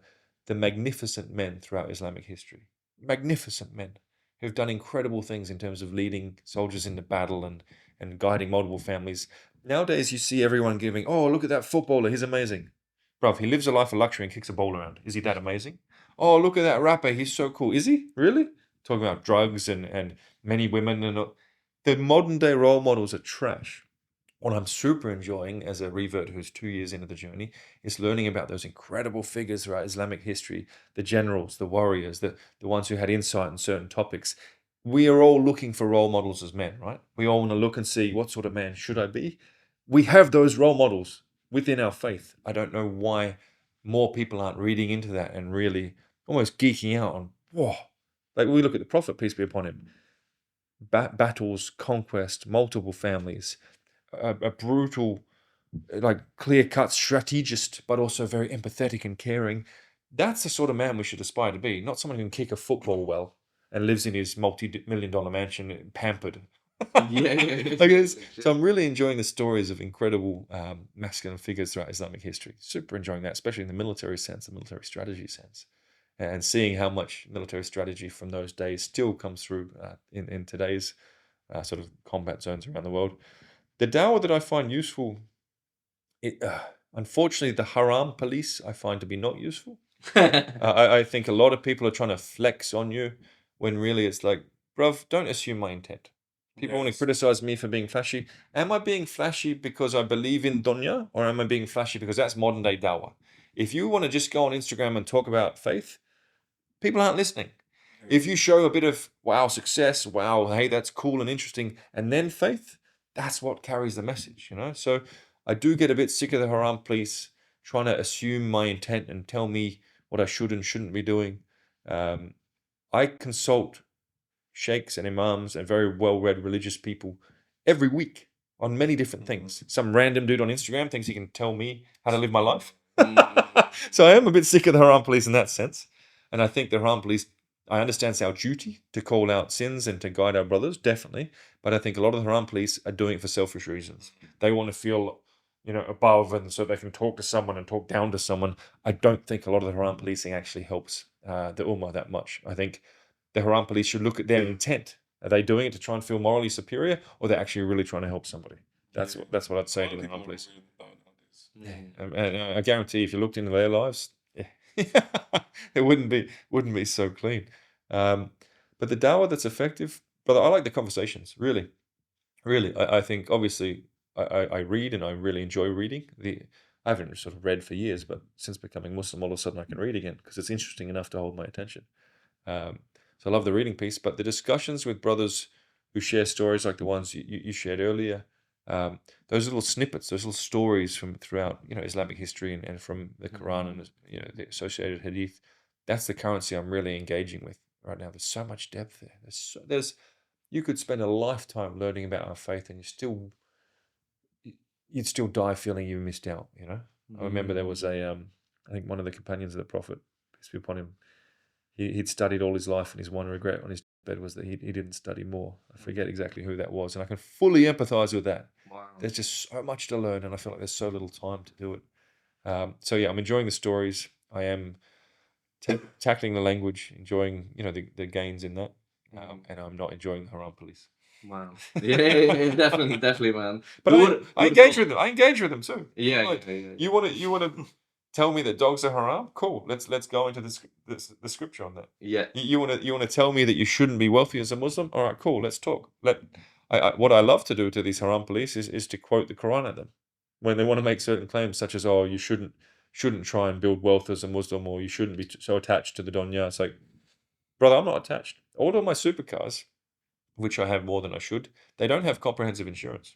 magnificent men throughout Islamic history, magnificent men who've done incredible things in terms of leading soldiers into battle and guiding multiple families. Nowadays, you see everyone giving, oh, look at that footballer, he's amazing. Bruv, he lives a life of luxury and kicks a ball around. Is he that amazing? Oh, look at that rapper, he's so cool. Is he? Really? Talking about drugs and many women. And the modern day role models are trash. What I'm super enjoying as a revert who's 2 years into the journey is learning about those incredible figures throughout Islamic history, the generals, the warriors, the ones who had insight on certain topics. We are all looking for role models as men, right? We all want to look and see, what sort of man should I be? We have those role models within our faith. I don't know why more people aren't reading into that and really almost geeking out on, whoa. Like we look at the Prophet, peace be upon him. Battles, conquest, multiple families, a brutal, like clear-cut strategist, but also very empathetic and caring. That's the sort of man we should aspire to be, not someone who can kick a football well and lives in his multi-million-dollar mansion, pampered. So I'm really enjoying the stories of incredible masculine figures throughout Islamic history. Super enjoying that, especially in the military sense, the military strategy sense, and seeing how much military strategy from those days still comes through in today's sort of combat zones around the world. The dawah that I find useful, unfortunately, the Haram Police I find to be not useful. I think a lot of people are trying to flex on you when really it's like, bruv, don't assume my intent. People want to criticize me for being flashy. Am I being flashy because I believe in dunya, or am I being flashy because that's modern day dawah? If you want to just go on Instagram and talk about faith, people aren't listening. If you show a bit of, wow, success, wow, hey, that's cool and interesting, and then faith, that's what carries the message, you know? So I do get a bit sick of the Haram Police trying to assume my intent and tell me what I should and shouldn't be doing. I consult sheikhs and imams and very well-read religious people every week on many different things. Some random dude on Instagram thinks he can tell me how to live my life. So I am a bit sick of the Haram Police in that sense. And I think the Haram Police, I understand it's our duty to call out sins and to guide our brothers, definitely. But I think a lot of the Haram Police are doing it for selfish reasons. They want to feel, above, and so they can talk to someone and talk down to someone. I don't think a lot of the Haram policing actually helps the Ummah that much. I think the Haram Police should look at their intent Are they doing it to try and feel morally superior, or they're actually really trying to help somebody? That's what I'd say to the Haram Police. And I guarantee, if you looked into their lives, it wouldn't be so clean. But the dawah that's effective, brother, I like the conversations. Really. I think obviously I read, and I really enjoy reading. I haven't sort of read for years, but since becoming Muslim, all of a sudden I can read again because it's interesting enough to hold my attention. So I love the reading piece, but the discussions with brothers who share stories like the ones you shared earlier, those little snippets, those little stories from throughout, Islamic history and from the Quran and, the associated hadith, that's the currency I'm really engaging with right now. There's so much depth there. You could spend a lifetime learning about our faith, and you'd still die feeling you missed out. I remember there was I think one of the companions of the Prophet, peace be upon him, he'd studied all his life, and his one regret on his bed was that he didn't study more. I forget exactly who that was, and I can fully empathize with that. Wow. There's just so much to learn, and I feel like there's so little time to do it. So yeah, I'm enjoying the stories. I am tackling the language, enjoying the gains in that, and I'm not enjoying the Haram Police. Wow. Yeah, definitely, man. But I engage with them. I engage with them too. Yeah. You want to tell me that dogs are haram? Cool. Let's go into the scripture on that. Yeah. You want to tell me that you shouldn't be wealthy as a Muslim? All right, cool. Let's talk. What I love to do to these Haram Police is to quote the Quran at them when they want to make certain claims, such as, oh, you shouldn't try and build wealth as a Muslim, or you shouldn't be so attached to the dunya. It's like, brother, I'm not attached. All of my supercars, which I have more than I should, they don't have comprehensive insurance.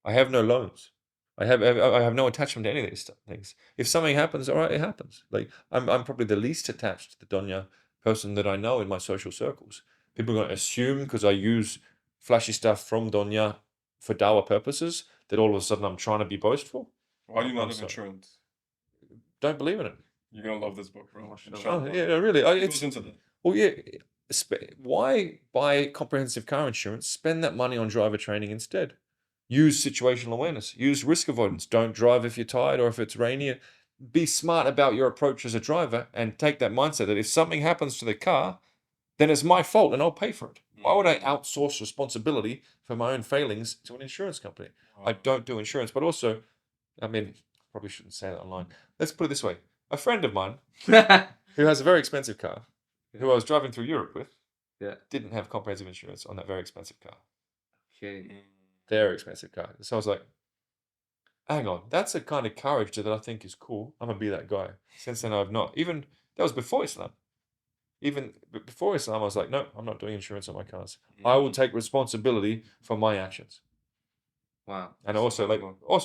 I have no loans. I have no attachment to any of these things. If something happens, all right, it happens. Like I'm probably the least attached to the dunya person that I know in my social circles. People are going to assume because I use flashy stuff from dunya for dawah purposes that all of a sudden I'm trying to be boastful. Why do you not have insurance? Don't believe in it. You're gonna love this book, bro. Oh, yeah, really. It's into that. Well, yeah. Why buy comprehensive car insurance? Spend that money on driver training instead. Use situational awareness. Use risk avoidance. Don't drive if you're tired or if it's rainy. Be smart about your approach as a driver and take that mindset that if something happens to the car, then it's my fault and I'll pay for it. Why would I outsource responsibility for my own failings to an insurance company? I don't do insurance, but also, probably shouldn't say that online. Let's put it this way. A friend of mine who has a very expensive car, who I was driving through Europe with, didn't have comprehensive insurance on that very expensive car. Okay. Very expensive car. So I was like, hang on, that's a kind of courage that I think is cool. I'm going to be that guy. Since then, I've not. Even, that was before Islam. Even before Islam, I was like, no, I'm not doing insurance on my cars. I will take responsibility for my actions. Wow. And also,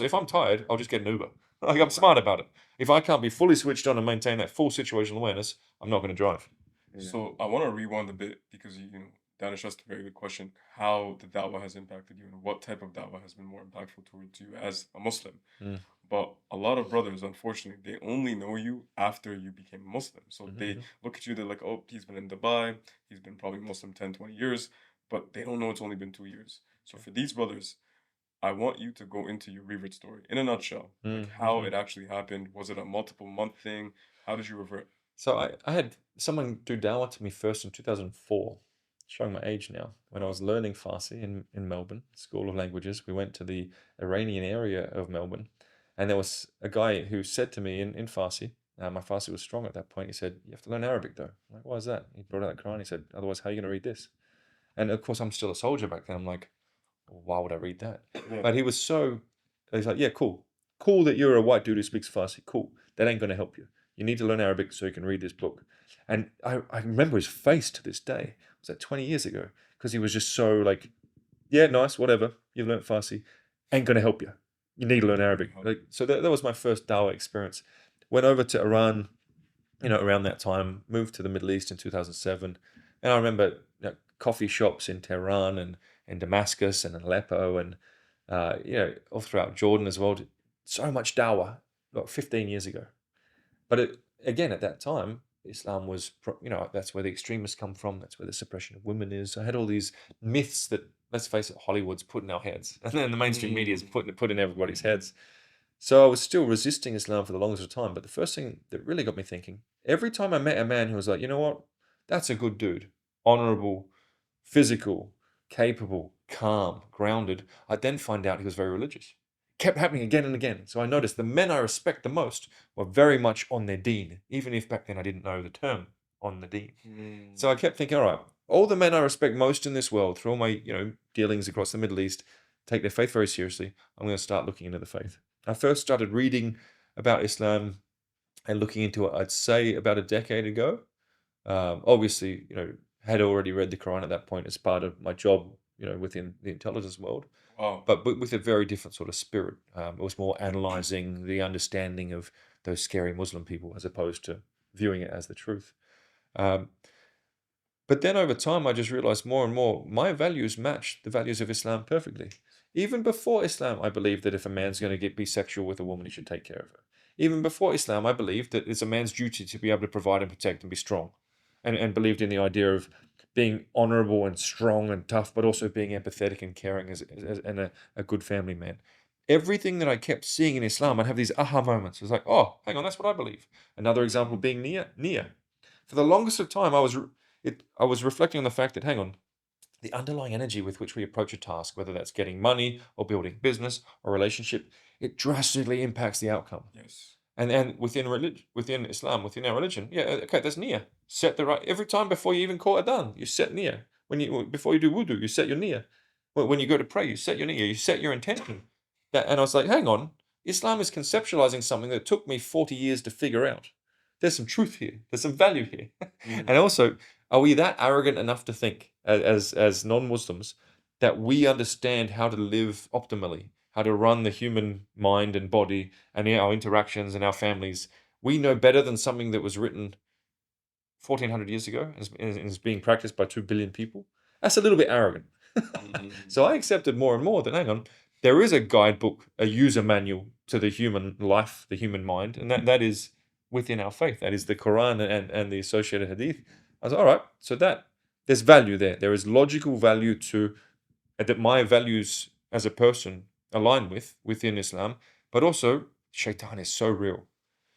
if I'm tired, I'll just get an Uber. Like, I'm smart about it. If I can't be fully switched on and maintain that full situational awareness, I'm not going to drive. Yeah. So I want to rewind a bit because Danish asked a very good question: how the dawah has impacted you, and what type of dawah has been more impactful towards you as a Muslim. But a lot of brothers, unfortunately, they only know you after you became Muslim. So they look at you, they're like, oh, he's been in Dubai, he's been probably Muslim 10, 20 years, but they don't know it's only been 2 years. So for these brothers, I want you to go into your revert story in a nutshell, like how it actually happened. Was it a multiple month thing? How did you revert? So I had someone do dawah to me first in 2004, showing my age now, when I was learning Farsi in Melbourne, School of Languages. We went to the Iranian area of Melbourne, and there was a guy who said to me in Farsi, my Farsi was strong at that point, he said, you have to learn Arabic though. I'm like, why is that? He brought out the Quran, he said, otherwise how are you going to read this? And of course I'm still a soldier back then. I'm like, why would I read that? Yeah. But he's like, yeah, cool that you're a white dude who speaks Farsi. Cool. That ain't going to help you. You need to learn Arabic so you can read this book. And I remember his face to this day. Was that 20 years ago? Because he was just so like, yeah, nice, whatever. You've learned Farsi. Ain't going to help you. You need to learn Arabic. So that was my first dawah experience. Went over to Iran, around that time. Moved to the Middle East in 2007. And I remember coffee shops in Tehran and in Damascus and in Aleppo and, all throughout Jordan as well. So much dawah, like 15 years ago. But again, at that time, Islam was, that's where the extremists come from. That's where the suppression of women is. I had all these myths that, let's face it, Hollywood's put in our heads. And then the mainstream media is put in everybody's heads. So I was still resisting Islam for the longest time. But the first thing that really got me thinking, every time I met a man who was like, you know what, that's a good dude, honorable, physical, capable, calm, grounded, I'd then find out he was very religious. Kept happening again and again. So I noticed the men I respect the most were very much on their deen, even if back then I didn't know the term on the deen. So I kept thinking, all right, all the men I respect most in this world, through all my dealings across the Middle East, take their faith very seriously. I'm going to start looking into the faith. I first started reading about Islam and looking into it, I'd say about a decade ago. Obviously, had already read the Quran at that point as part of my job, within the intelligence world. Wow. But with a very different sort of spirit. It was more analyzing the understanding of those scary Muslim people as opposed to viewing it as the truth. But then over time, I just realized more and more my values match the values of Islam perfectly. Even before Islam, I believed that if a man's going to be sexual with a woman, he should take care of her. Even before Islam, I believed that it's a man's duty to be able to provide and protect and be strong. And believed in the idea of being honorable and strong and tough, but also being empathetic and caring and a good family man. Everything that I kept seeing in Islam, I'd have these aha moments. It was like, oh, hang on, that's what I believe. Another example being Nia. For the longest of time, I was reflecting on the fact that, hang on, the underlying energy with which we approach a task, whether that's getting money or building business or relationship, it drastically impacts the outcome. Yes. And within Islam, within our religion, okay, there's niyyah. Set the right every time before you even call adhan, you set niyyah. Before you do wudu, you set your niyyah. When you go to pray, you set your niyyah. You set your intention. And I was like, hang on, Islam is conceptualizing something that took me 40 years to figure out. There's some truth here. There's some value here. And also, are we that arrogant enough to think, as non-Muslims, that we understand how to live optimally, how to run the human mind and body and our interactions and our families? We know better than something that was written 1,400 years ago and is being practiced by 2 billion people. That's a little bit arrogant. So I accepted more and more that, hang on, there is a guidebook, a user manual to the human life, the human mind, and that is within our faith. That is the Quran and the associated hadith. I was like, all right, so there's value there. There is logical value to that my values as a person align within Islam, but also shaitan is so real.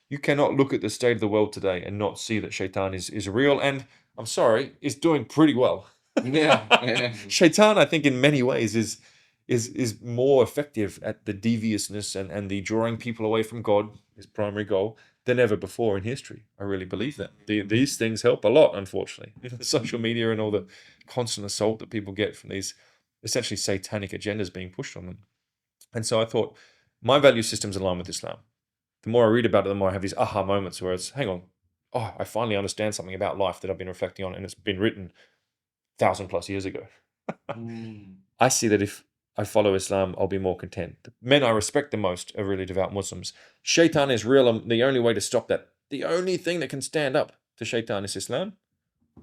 You cannot look at the state of the world today and not see that shaitan is real, and I'm sorry, is doing pretty well. Yeah. Shaitan, I think, in many ways is more effective at the deviousness and the drawing people away from God, his primary goal, than ever before in history. I really believe that. These things help a lot, unfortunately. Social media and all the constant assault that people get from these essentially satanic agendas being pushed on them. And so I thought, my value system's aligned with Islam. The more I read about it, the more I have these aha moments where it's, hang on, I finally understand something about life that I've been reflecting on, and it's been written 1,000+ years ago. I see that if I follow Islam, I'll be more content. The men I respect the most are really devout Muslims. Shaitan is real, and the only way to stop that, the only thing that can stand up to shaitan is Islam.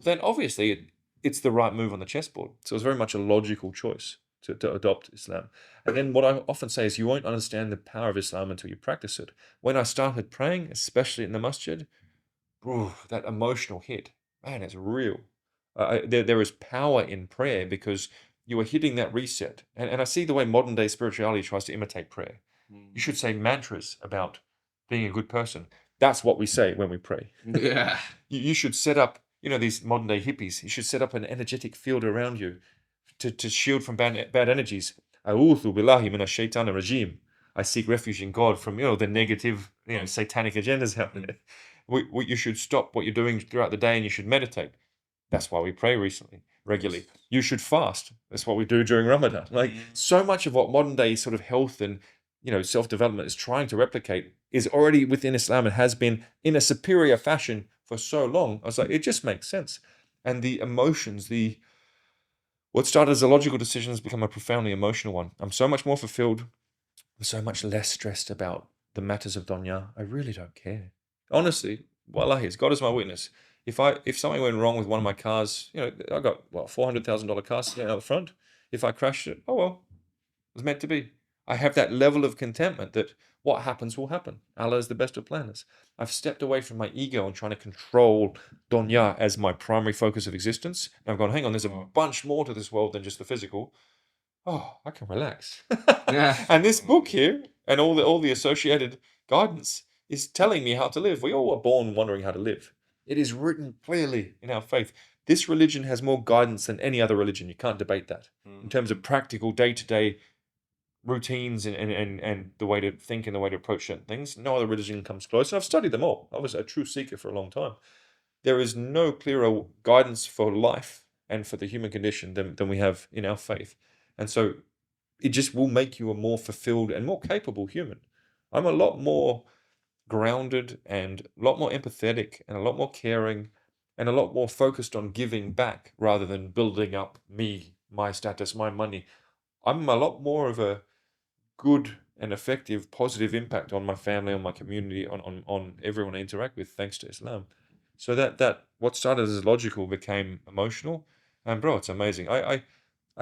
Then obviously it's the right move on the chessboard. So it's very much a logical choice to adopt Islam. And then what I often say is you won't understand the power of Islam until you practice it. When I started praying, especially in the masjid, that emotional hit, man, it's real. There is power in prayer because you are hitting that reset. And I see the way modern day spirituality tries to imitate prayer. You should say mantras about being a good person. That's what we say when we pray. Yeah. You should set up, these modern day hippies, you should set up an energetic field around you to shield from bad energies. A'udhu billahi minash shaitanir rajim. I seek refuge in God from, the negative, satanic agendas out there. You should stop what you're doing throughout the day and you should meditate. That's why we pray regularly. You should fast. That's what we do during Ramadan. So much of what modern day sort of health and self-development is trying to replicate is already within Islam and has been in a superior fashion for so long. I was like, it just makes sense. And the emotions, what started as a logical decision has become a profoundly emotional one. I'm so much more fulfilled. I'm so much less stressed about the matters of dunya. I really don't care. Honestly, wallahi, God is my witness. If something went wrong with one of my cars, I got $400,000 car sitting out the front. If I crashed it, oh well, it was meant to be. I have that level of contentment that what happens will happen. Allah is the best of planners. I've stepped away from my ego and trying to control dunya as my primary focus of existence. And I've gone, hang on, there's a bunch more to this world than just the physical. Oh, I can relax. And this book here and all the associated guidance is telling me how to live. We all are born wondering how to live. It is written clearly in our faith. this religion has more guidance than any other religion. You can't debate that. In terms of practical day-to-day routines and the way to think and the way to approach certain things, no other religion comes close. And I've studied them all. I was a true seeker for a long time. There is no clearer guidance for life and for the human condition than we have in our faith. And so it just will make you a more fulfilled and more capable human. I'm a lot more grounded and a lot more empathetic and a lot more caring and a lot more focused on giving back rather than building up me, my status, my money. I'm a lot more of a good and effective positive impact on my family, on my community, on everyone I interact with, thanks to Islam. So that what started as logical became emotional. And bro, it's amazing. I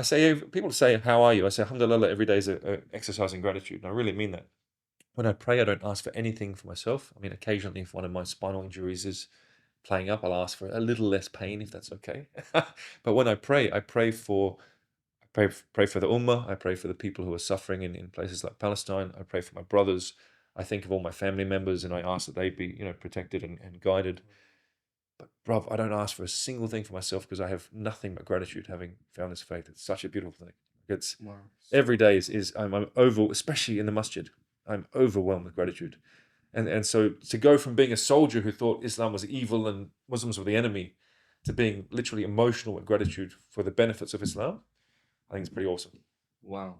say, people say, how are you? I say, alhamdulillah, every day is a exercise in gratitude. And I really mean that. When I pray, I don't ask for anything for myself. I mean, occasionally, if one of my spinal injuries is playing up, I'll ask for a little less pain, if that's okay. But when I pray for the ummah. I pray for the people who are suffering in places like Palestine. I pray for my brothers. I think of all my family members, and I ask that they be, protected and guided. But bruv, I don't ask for a single thing for myself because I have nothing but gratitude having found this faith. It's such a beautiful thing. It's every day is I'm over, especially in the masjid. I'm overwhelmed with gratitude. And so to go from being a soldier who thought Islam was evil and Muslims were the enemy to being literally emotional with gratitude for the benefits of Islam, I think it's pretty awesome. Wow.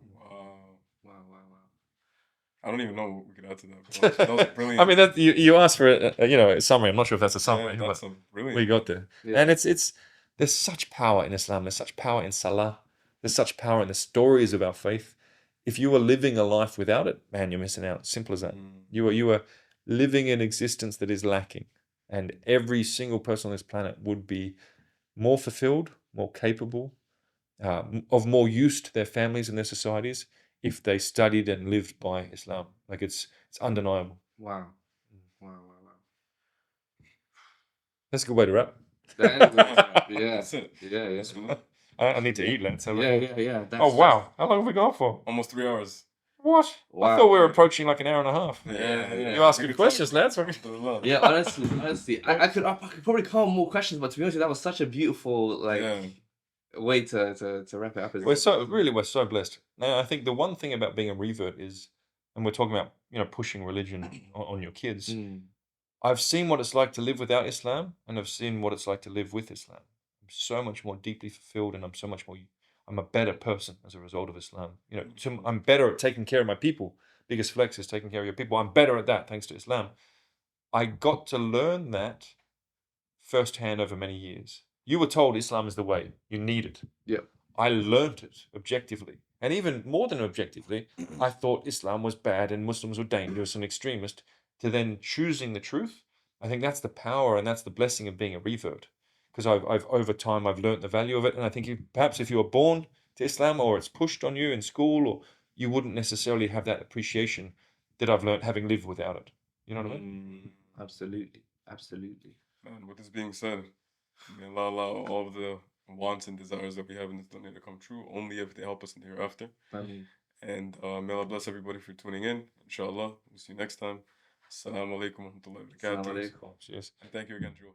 I don't even know what we could add to that. That was brilliant. I mean, you asked for a summary. I'm not sure if that's a summary, Yeah, but brilliant. we got there. Yeah. And it's there's such power in Islam. There's such power in Salah. There's such power in the stories of our faith. If you are living a life without it, man, you're missing out. Simple as that. You are living an existence that is lacking, and every single person on this planet would be more fulfilled, more capable, of more use to their families and their societies if they studied and lived by Islam. Like it's undeniable. Wow. That's a good way to wrap. Yeah. That's it. Yeah. I need to eat, lads. Yeah. Oh wow! How long have we gone for? Almost 3 hours. What? Wow. I thought we were approaching like an hour and a half. Yeah. You ask good questions, lads. Yeah, honestly, I could probably come more questions, but to be honest, that was such a beautiful way to wrap it up. We're so blessed. Now, I think the one thing about being a revert is, and we're talking about pushing religion on your kids. I've seen what it's like to live without Islam, and I've seen what it's like to live with Islam. I'm so much more deeply fulfilled, and I'm a better person as a result of Islam. I'm better at taking care of my people. Biggest flex is taking care of your people. I'm better at that thanks to Islam. I got to learn that firsthand over many years. You were told Islam is the way. You need it. Yep. I learned it objectively. And even more than objectively, I thought Islam was bad and Muslims were dangerous and extremist. To then choosing the truth, I think that's the power and that's the blessing of being a revert. Because I've over time, I've learned the value of it. And I think perhaps if you were born to Islam or it's pushed on you in school, or you wouldn't necessarily have that appreciation that I've learned having lived without it. You know what I mean? Absolutely. Man, with this being said, may Allah allow all of the wants and desires that we have in this dunya to come true, only if they help us in the hereafter. And may Allah bless everybody for tuning in. Inshallah, we'll see you next time. Assalamu alaikum wa rahmatullahi wa barakatuh. Cheers. And thank you again, Joule.